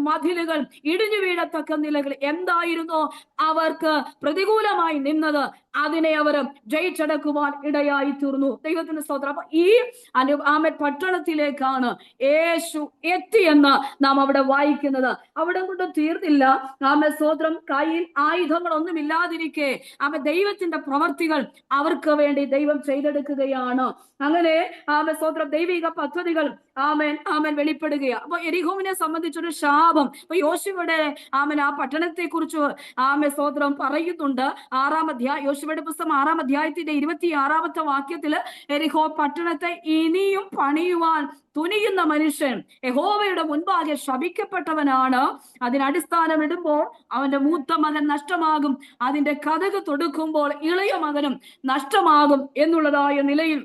മതിലുകൾ ഇടിഞ്ഞു വീഴത്തക്ക നിലകൾ എന്തായിരുന്നു അവർക്ക് പ്രതികൂലമായി നിന്നത്, അതിനെ അവർ ജയിച്ചടക്കുവാൻ ഇടയായി തീർന്നു. ദൈവത്തിന്റെ സ്തോത്രം. അപ്പൊ ഈ പട്ടണത്തിലേക്കാണ് യേശു എത്തിയെന്ന് നാം അവിടെ വായിക്കുന്നത്. അവിടെ കൊണ്ട് തീർന്നില്ല. സ്തോത്രം. കയ്യിൽ ആയുധങ്ങളൊന്നും ഇല്ലാതിരിക്കെ ദൈവത്തിന്റെ പ്രവർത്തികൾ അവർക്ക് വേണ്ടി ദൈവം ചെയ്തെടുക്കുകയാണ്. അങ്ങനെ സ്തോത്രം, ദൈവിക പദ്ധതികൾ വെളിപ്പെടുകയാണ്. അപ്പൊ എരിഹോവിനെ സംബന്ധിച്ചൊരു ശാപം യോശുവയുടെ ആ പട്ടണത്തെ കുറിച്ച് സ്തോത്രം പറയുന്നുണ്ട്. 6-ാം അധ്യായം, യോശുവയുടെ പുസ്തകം 6-ാം അധ്യായത്തിന്റെ 26-ാമത്തെ വാക്യത്തില്, എരിഹോ പട്ടണത്തെ ഇനിയും പണിയുവാൻ തുനിയുന്ന മനുഷ്യൻ യഹോവയുടെ മുൻപാകെ ശപിക്കപ്പെട്ടവനാണ്. അതിനടിസ്ഥാനം ഇടുമ്പോൾ അവന്റെ മൂത്ത മകൻ നഷ്ടമാകും, അതിന്റെ കതക് തൊടുക്കുമ്പോൾ ഇളയ മകനും നഷ്ടമാകും എന്നുള്ളതായ നിലയിൽ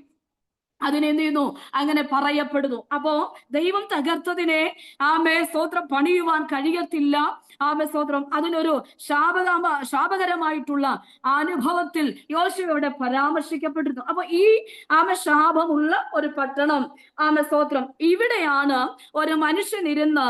അതിനെന്ത് ചെയ്യുന്നു? അങ്ങനെ പറയപ്പെടുന്നു. അപ്പോ ദൈവം തകർത്തതിനെ സ്തോത്രം പണിയുവാൻ കഴിയത്തില്ല. സ്തോത്രം. അതിനൊരു ശാപകരമായിട്ടുള്ള അനുഭവത്തിൽ യോശുവയുടെ പരാമർശിക്കപ്പെട്ടിരുന്നു. അപ്പൊ ഈ ശാപമുള്ള ഒരു പട്ടണം സ്തോത്രം, ഇവിടെയാണ് ഒരു മനുഷ്യൻ ഇരുന്ന്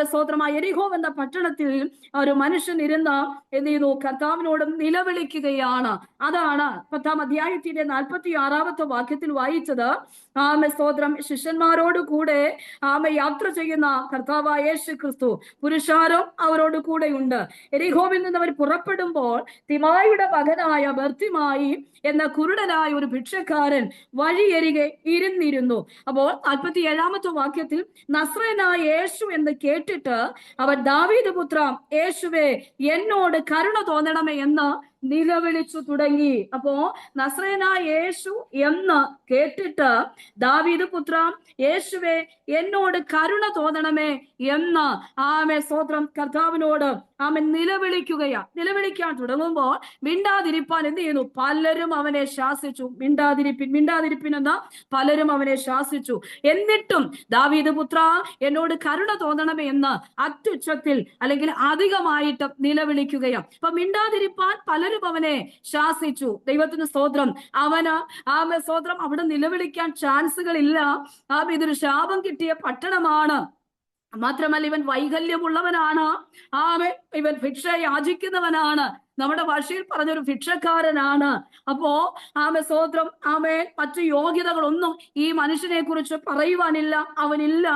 സ്തോത്രം, എരിഹോ എന്ന പട്ടണത്തിൽ ഒരു മനുഷ്യൻ ഇരുന്ന് എന്ത് ചെയ്തു? കർത്താവിനോട് നിലവിളിക്കുകയാണ്. അതാണ് 10-ാം അധ്യായത്തിന്റെ 46-ാമത്തെ വാക്യത്തിൽ വായിച്ചത്. വായിച്ചത്. സ്തോത്രം. ശിഷ്യന്മാരോട് കൂടെ യാത്ര ചെയ്യുന്ന കർത്താവായ യേശു ക്രിസ്തു, പുരുഷാരം അവരോട് കൂടെയുണ്ട്. എരിഹോവിൽ നിന്ന് അവർ പുറപ്പെടുമ്പോൾ തിമായിയുടെ മകനായ ബർത്തിമായി എന്ന കുരുടനായ ഒരു ഭിക്ഷക്കാരൻ വഴിയരികെ ഇരുന്നിരുന്നു. അപ്പോൾ 47-ാമത്തെ വാക്യത്തിൽ നസ്രയനായ യേശു എന്ന് കേട്ടിട്ട് അവൻ ദാവീദ് പുത്ര യേശുവേ എന്നോട് കരുണ തോന്നണമേ എന്ന് നിലവിളിച്ചു തുടങ്ങി. അപ്പോ നസ്രയനായ യേശു എന്ന് കേട്ടിട്ട് ദാവീദ് പുത്ര യേശുവേ എന്നോട് കരുണ തോന്നണമേ എന്ന് സ്തോത്രം കർത്താവിനോട് നിലവിളിക്കാൻ തുടങ്ങുമ്പോൾ മിണ്ടാതിരിപ്പാൻ എന്ത് ചെയ്യുന്നു? പലരും അവനെ ശാസിച്ചു. മിണ്ടാതിരിപ്പിൻ എന്ന് പലരും അവനെ ശാസിച്ചു. എന്നിട്ടും ദാവീദ് പുത്ര എന്നോട് കരുണ തോന്നണമേ എന്ന് അത്യുച്ചത്തിൽ അല്ലെങ്കിൽ അധികമായിട്ട് നിലവിളിക്കുകയാണ്. അപ്പൊ മിണ്ടാതിരിപ്പാൻ പലരും അവനെ ശാസിച്ചു. ദൈവത്തിന് സ്തോത്രം. സ്തോത്രം അവിടെ നിലവിളിക്കാൻ ചാൻസുകളില്ല. ഇതൊരു ശാപം കിട്ടിയ പട്ടണമാണ്. മാത്രമല്ല ഇവൻ വൈകല്യമുള്ളവനാണ്. ഇവൻ ഭിക്ഷ യാചിക്കുന്നവനാണ്. നമ്മുടെ ഭാഷയിൽ പറഞ്ഞൊരു ഭിക്ഷക്കാരനാണ്. അപ്പോ സ്തോത്രം മറ്റു യോഗ്യതകളൊന്നും ഈ മനുഷ്യനെ കുറിച്ച് പറയുവാനില്ല, അവനില്ല.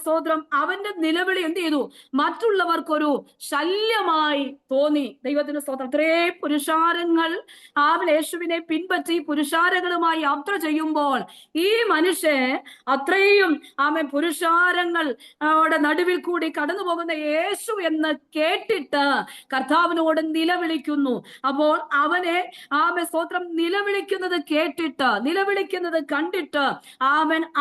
സ്തോത്രം. അവന്റെ നിലവിളി എന്ത് ചെയ്തു? മറ്റുള്ളവർക്കൊരു ശല്യമായി തോന്നി. ദൈവത്തിന്റെ സ്തോത്രം. അത്രേ പുരുഷാരങ്ങൾ യേശുവിനെ പിൻപറ്റി പുരുഷാരങ്ങളുമായി യാത്ര ചെയ്യുമ്പോൾ ഈ മനുഷ്യൻ അത്രയും പുരുഷാരങ്ങൾ നടുവിൽ കൂടി കടന്നു പോകുന്ന യേശു എന്ന് കേട്ടിട്ട് കർത്താവിനോട് നിലവിളിക്കുന്നു. അപ്പോൾ സ്തോത്രം നിലവിളിക്കുന്നത് കണ്ടിട്ട്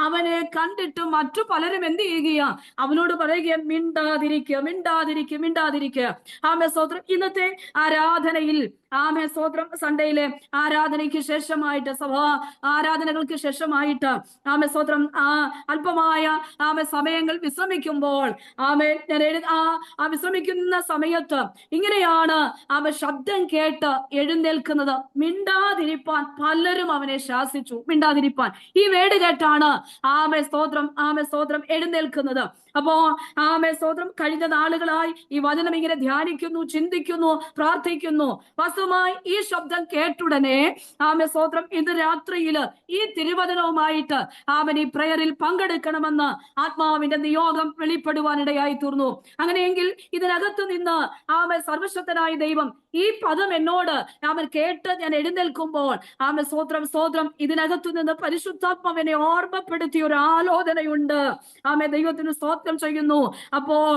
അവനെ കണ്ടിട്ട് മറ്റു പലരും എന്ത് ചെയ്യുക? അവനോട് പറയുക, മിണ്ടാതിരിക്കുക. സ്തോത്രം. ഇന്നത്തെ ആരാധനയിൽ സ്തോത്രം സൺഡേയിലെ ആരാധനയ്ക്ക് ശേഷമായിട്ട്, സഭാ ആരാധനകൾക്ക് ശേഷമായിട്ട് സ്തോത്രം അല്പമായ സമയങ്ങൾ വിശ്രമിക്കുമ്പോൾ വിശ്രമിക്കുന്ന സമയത്ത് ഇങ്ങനെയാണ് ശബ്ദം കേട്ട് എഴുന്നേൽക്കുന്നത്. മിണ്ടാതിരിപ്പാൻ പലരും അവനെ ശാസിച്ചു. മിണ്ടാതിരിപ്പാൻ ഈ വേട് കേട്ടാണ് സ്തോത്രം എഴുന്നേൽക്കുന്നത്. അപ്പോ സ്തോത്രം കഴിഞ്ഞ നാളുകളായി ഈ വചനം ഇങ്ങനെ ധ്യാനിക്കുന്നു, ചിന്തിക്കുന്നു, പ്രാർത്ഥിക്കുന്നു. വാസ്തവമായി ഈ ശബ്ദം കേട്ടുടനെ സ്തോത്രം ഇന്ന് രാത്രിയില് ഈ തിരുവചനവുമായിട്ട് ഈ പ്രയറിൽ പങ്കെടുക്കണമെന്ന് ആത്മാവിന്റെ നിയോഗം വെളിപ്പെടുവാനിടയായി തീർന്നു. അങ്ങനെയെങ്കിൽ ഇതിനകത്ത് നിന്ന് സർവശക്തനായ ദൈവം ഈ പദം എന്നോട് കേട്ട് ഞാൻ എഴുന്നേൽക്കുമ്പോൾ സ്തോത്രം ഇതിനകത്തു നിന്ന് പരിശുദ്ധാത്മാവിനെ ഓർമ്മപ്പെടുത്തിയ ഒരു ആലോചനയുണ്ട്. ദൈവത്തിന് സ്തോത്രം ചെയ്യുന്നു. അപ്പോൾ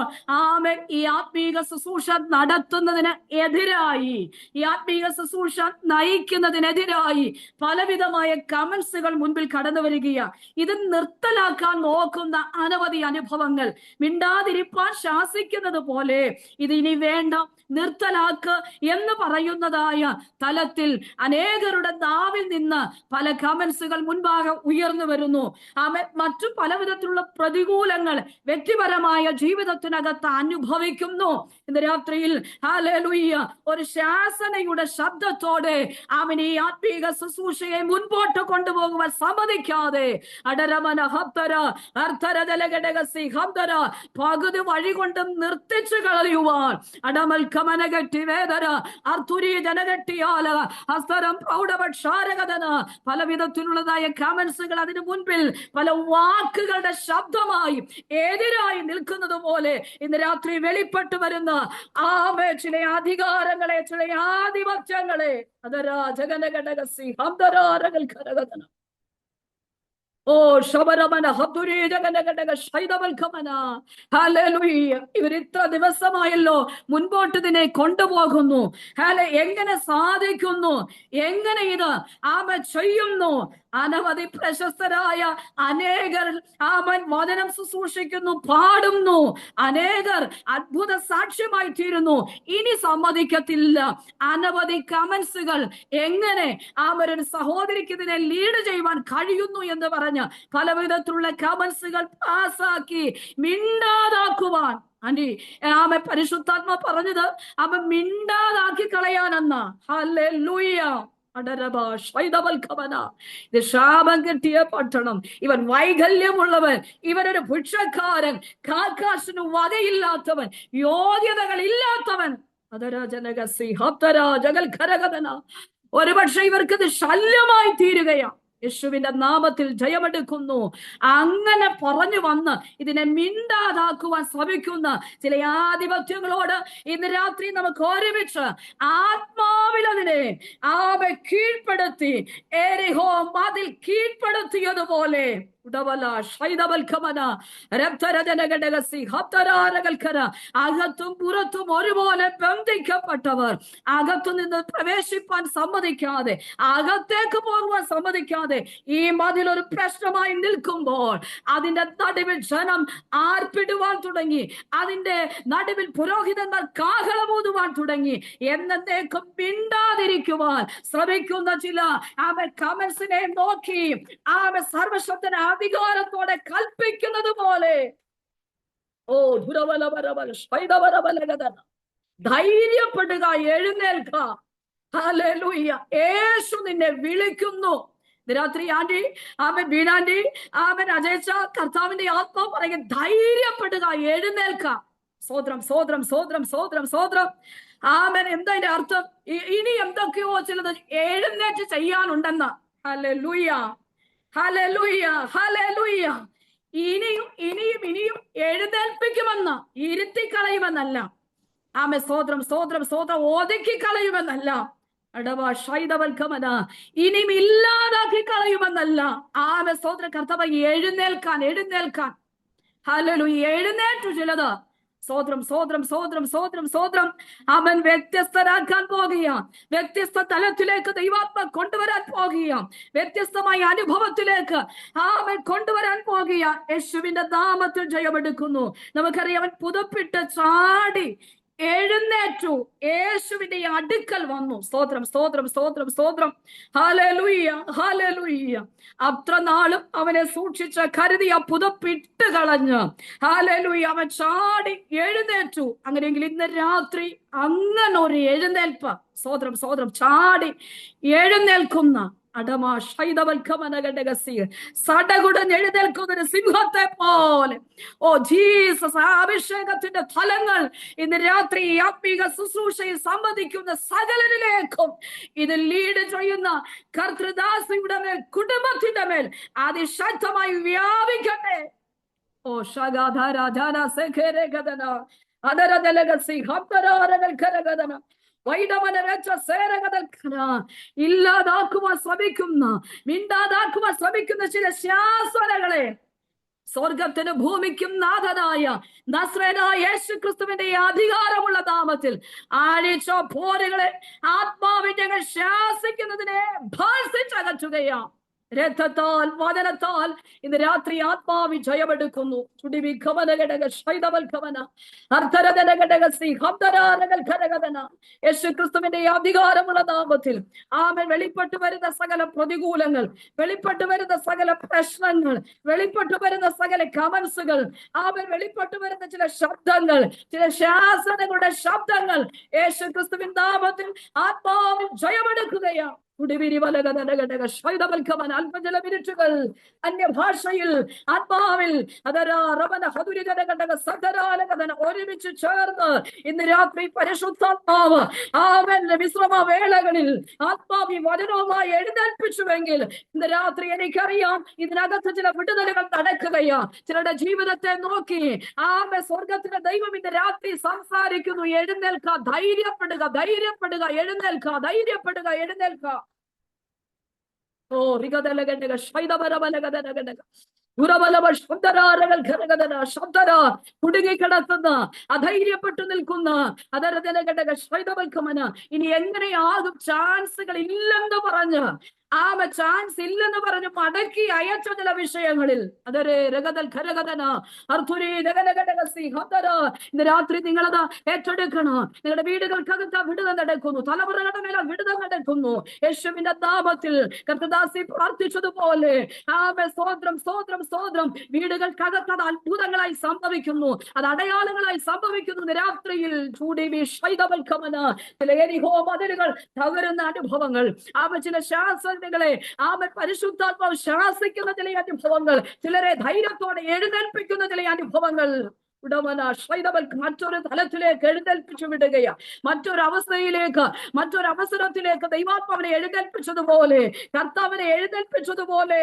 ഈ ആത്മീക ശുശ്രൂഷ നടത്തുന്നതിന് എതിരായി, ഈ ആത്മീക ശുശ്രൂഷ നയിക്കുന്നതിനെതിരായി പലവിധമായ കമന്റ്സുകൾ മുൻപിൽ കടന്നു വരികയാണ്. ഇത് നിർത്തലാക്കാൻ നോക്കുന്ന അനവധി അനുഭവങ്ങൾ. മിണ്ടാതിരിപ്പാൻ ശാസിക്കുന്നത് പോലെ ഇത് ഇനി വേണ്ട, നിർത്തലാക്ക് എന്ന് പറയുന്നതായ തലത്തിൽ അനേകരുടെ നാവിൽ നിന്ന് പല കമന്റ്സുകൾ മുൻപാകെ ഉയർന്നു വരുന്നു. മറ്റു പലവിധത്തിലുള്ള പ്രതികൂലങ്ങൾ വ്യക്തിപരമായ ജീവിതത്തിനകത്ത് അനുഭവിക്കുന്നു. ഇന്ന് രാത്രിയിൽ ഹല്ലേലൂയ ഒരു ശാസനയുടെ ശബ്ദത്തോടെ ഈ ആത്മീക ശുശ്രൂഷയെ മുൻപോട്ട് കൊണ്ടുപോകുവാൻ സമ്മതിക്കാതെ പകുതി വഴി കൊണ്ട് നിർത്തിച്ചു കളയുവാൻ പലവിധത്തിലുള്ളതായ കമന്റ്സുകൾ അതിനു മുൻപിൽ പല വാക്കുകളുടെ ശബ്ദമായി എതിരായി നിൽക്കുന്നത് പോലെ ഇന്ന് രാത്രി വെളിപ്പെട്ടു വരുന്ന ചില അധികാരങ്ങളെ, ചില ആധിപത്യങ്ങളെ ഇവരിത്ര ദിവസമായല്ലോ മുൻപോട്ട് ഇതിനെ കൊണ്ടുപോകുന്നു. എങ്ങനെ സാധിക്കുന്നു? എങ്ങനെ ഇത് ചെയ്യുന്നു? അനവധി പ്രശസ്തരായ അനേകർ വചനം ശുശ്രൂഷിക്കുന്നു, പാടുന്നു. അനേകർ അത്ഭുത സാക്ഷ്യമായി തീരുന്നു. ഇനി സമ്മതിക്കത്തില്ല. അനവധി കമന്റ്സുകൾ. എങ്ങനെ ഒരു സഹോദരിക്ക് ഇതിനെ ലീഡ് ചെയ്യുവാൻ കഴിയുന്നു എന്ന് പറഞ്ഞ് പലവിധത്തിലുള്ള കമന്റ്സുകൾ പാസാക്കി മിണ്ടാതാക്കുവാൻ പരിശുദ്ധാത്മ പറഞ്ഞത് മിണ്ടാതാക്കി കളയാനെന്ന. ഹല്ലേലൂയ. ഇത് ശാപം കിട്ടിയ പട്ടണം. ഇവൻ വൈകല്യമുള്ളവൻ, ഇവനൊരു ഭിക്ഷക്കാരൻ, കാക്കാശിന് വകയില്ലാത്തവൻ, യോഗ്യതകളില്ലാത്തവൻ. ഒരുപക്ഷെ ഇവർക്കിത് ശല്യമായി തീരുകയാണ്. യേശുവിന്റെ നാമത്തിൽ ജയമെടുക്കുന്നു. അങ്ങനെ പറഞ്ഞു വന്ന് ഇതിനെ മിണ്ടാതാക്കുവാൻ ശ്രമിക്കുന്ന ചില ആധിപത്യങ്ങളോട് ഇന്ന് രാത്രി നമുക്ക് ഒരുമിച്ച് ആത്മാവിൽ അതിനെ കീഴ്പ്പെടുത്തി എരിഹോ മതിൽ കീഴ്പ്പെടുത്തിയതുപോലെ അകത്തും പുറത്തും ഒരുപോലെ ബന്ധിക്കപ്പെട്ടവർ, അകത്തു നിന്ന് പ്രവേശിപ്പാൻ സമ്മതിക്കാതെ, അകത്തേക്ക് പോകുവാൻ സമ്മതിക്കാതെ ഈ മതിൽ ഒരു പ്രശ്നമായി നിൽക്കുമ്പോൾ അതിന്റെ നടുവിൽ ജനം ആർപ്പിടുവാൻ തുടങ്ങി. അതിന്റെ നടുവിൽ പുരോഹിതന്മാർ കാഹളമൂതുവാൻ തുടങ്ങി. എന്നേക്കും മിണ്ടാതിരിക്കുവാൻ ശ്രമിക്കുന്ന ചില കമൻസിനെ നോക്കി സർവശക്തന അധികാരത്തോടെ കൽപ്പിക്കുന്നത് പോലെ ധൈര്യപ്പെടുക, എഴുന്നേൽക്ക. ഹല്ലേലൂയ. യേശു നിന്നെ വിളിക്കുന്നു. രാത്രി ആന്റി ബീനാന്റി അജയിച്ച കർത്താവിന്റെ ആത്മാവ് പറയുക, ധൈര്യപ്പെടുക, എഴുന്നേൽക്ക. സ്വോത്രം സ്വോത്രം സ്വോത്രം സ്വോത്രം സ്വോത്രം. എന്താ അതിന്റെ അർത്ഥം? ഇനി എന്തൊക്കെയോ ചിലത് എഴുന്നേറ്റ് ചെയ്യാനുണ്ടെന്ന്. Hallelujah hallelujah hallelujah. ഇനിയും ഇനിയും ഇനിയും എഴുന്നേൽപ്പിക്കുമെന്ന്, ഇരുത്തിക്കളയുമെന്നല്ല. സ്തോത്രം സ്തോത്രം സ്തോത്രം. ഒതുക്കി കളയുമെന്നല്ല. ഇനിയും ഇല്ലാതാക്കി കളയുമെന്നല്ല. സ്തോത്രം. കർത്താവ് എഴുന്നേൽക്കാൻ എഴുന്നേൽക്കാൻ. ഹല്ലേലൂയ. എഴുന്നേറ്റു ചിലത്. സ്വോത്രം സ്വോത്രം സ്വോത്രം സ്വോത്രം സ്വോത്രം. അവൻ വ്യത്യസ്തരാക്കാൻ പോകുക, വ്യത്യസ്ത തലത്തിലേക്ക് ദൈവാത്മ കൊണ്ടുവരാൻ പോകുക, വ്യത്യസ്തമായ അനുഭവത്തിലേക്ക് അവൻ കൊണ്ടുവരാൻ പോകുക. യേശുവിന്റെ നാമത്തിൽ ജയമെടുക്കുന്നു. നമുക്കറിയാം, അവൻ പുതപ്പിട്ട് ചാടി എഴുന്നേറ്റു യേശുവിന്റെ അടുക്കൽ വന്നു. സ്തോത്രം സ്തോത്രം സ്തോത്രം സ്തോത്രം. Hallelujah hallelujah. അത്ര നാളും അവനെ സൂക്ഷിച്ച കരുതിയ പുതപ്പിട്ട് കളഞ്ഞ് ഹല്ലേലൂയ അവൻ ചാടി എഴുന്നേറ്റു. അങ്ങനെയെങ്കിൽ ഇന്ന് രാത്രി അങ്ങനെ ഒരു എഴുന്നേൽപ്പ്. സ്തോത്രം സ്തോത്രം. ചാടി എഴുന്നേൽക്കുന്ന സടകുടൻ എഴുന്നേൽക്കുന്നൊരു സിംഹത്തെ പോലെ. ജീസസ്. അഭിഷേകത്തിന്റെ ഫലങ്ങൾ ഇന്ന് രാത്രി ആത്മീക ശുശ്രൂഷയിൽ സംബന്ധിക്കുന്ന സകലരിലേക്കും ഇത് ലീഡ് ചെയ്യുന്ന കർത്തൃദാസിയുടെ മേൽ, കുടുംബത്തിന്റെ മേൽ അതിശക്തമായി വ്യാപിക്കട്ടെ. ഇല്ലാതാക്കുവാൻ ശ്രമിക്കുന്ന, മിണ്ടാതാക്കുവാൻ ശ്രമിക്കുന്ന ചില ശാസനകളെ സ്വർഗത്തിന് ഭൂമിക്കും നാഥനായ നസ്രേനായ യേശു ക്രിസ്തുവിന്റെ അധികാരമുള്ള നാമത്തിൽ ആഴിച്ച പോരുകളെ ആത്മാവിന്റെ ശാസിക്കുന്നതിനെ ഭർഷിച്ചകറ്റുകയാ. രക്തത്താൽ വചനത്താൽ ഇന്ന് രാത്രി ആത്മാവി ജയമെടുക്കുന്നു. യേശു ക്രിസ്തുവിന്റെ അധികാരമുള്ള നാമത്തിൽ വെളിപ്പെട്ടു വരുന്ന സകല പ്രതികൂലങ്ങൾ, വെളിപ്പെട്ടു വരുന്ന സകല പ്രശ്നങ്ങൾ, വെളിപ്പെട്ടു വരുന്ന സകല കമൻസുകൾ, വെളിപ്പെട്ടു വരുന്ന ചില ശബ്ദങ്ങൾ, ചില ശാസനങ്ങളുടെ ശബ്ദങ്ങൾ യേശു ക്രിസ്തുവിൻ നാമത്തിൽ ആത്മാവിൽ ജയമെടുക്കുകയാണ്. അല്പജല മിനിറ്റുകൾ അന്യഭാഷയിൽ ആത്മാവിൽ ഒരുമിച്ച് ചേർന്ന് ഇന്ന് രാത്രി പരിശുദ്ധാത്മാവ് വിശ്രമ വേളകളിൽ ആത്മാവി വചനവുമായി എഴുന്നേൽപ്പിച്ചുവെങ്കിൽ ഇന്ന് രാത്രി എനിക്കറിയാം ഇതിനകത്ത് ചില വിടുതലുകൾ നടക്കുകയാ. ചിലരുടെ ജീവിതത്തെ നോക്കി സ്വർഗത്തിന്റെ ദൈവം ഇന്ന് രാത്രി സംസാരിക്കുന്നു. എഴുന്നേൽക്ക, ധൈര്യപ്പെടുക, ധൈര്യപ്പെടുക, എഴുന്നേൽക്ക, ധൈര്യപ്പെടുക, എഴുന്നേൽക്ക. കുടുങ്ങിക്കിടക്കുന്ന, അധൈര്യപ്പെട്ടു നിൽക്കുന്ന ഇനി എങ്ങനെയാകും ചാൻസുകൾ ഇല്ലെന്ന് പറഞ്ഞ് ചാൻസ് ഇല്ലെന്ന് പറഞ്ഞ് മടക്കി അയച്ച ചില വിഷയങ്ങളിൽ ഇന്ന് രാത്രി നിങ്ങളത് ഏറ്റെടുക്കണം. നിങ്ങളുടെ വീടുകൾക്കകത്ത് വിടുതൽ നടക്കുന്നു, തലമുറകളുടെ മേലെ വിടുതൽ നടക്കുന്നു. യേശുവിന്റെ നാമത്തിൽ കർത്തദാസി പ്രാർത്ഥിച്ചതുപോലെ സ്തോത്രം സ്തോത്രം സ്തോത്രം. വീടുകൾക്കകത്ത് അത് അത്ഭുതങ്ങളായി സംഭവിക്കുന്നു, അത് അടയാളങ്ങളായി സംഭവിക്കുന്നു. രാത്രിയിൽ ചില എരിഹോ മതിലുകൾ തകരുന്ന അനുഭവങ്ങൾ, ചില ശാസനകളെ പരിശുദ്ധാത്മാവ് ശാസിക്കുന്ന ചില അനുഭവങ്ങൾ, ചിലരെ ധൈര്യത്തോടെ എഴുന്നേൽപ്പിക്കുന്ന ചില അനുഭവങ്ങൾ മറ്റൊരു തലത്തിലേക്ക് എഴുന്നേൽപ്പിച്ചു വിടുകയാ. മറ്റൊരു അവസരത്തിലേക്ക് ദൈവാത്മാവിനെ എഴുന്നേൽപ്പിച്ചതുപോലെ, കർത്താവിനെ എഴുന്നേൽപ്പിച്ചതുപോലെ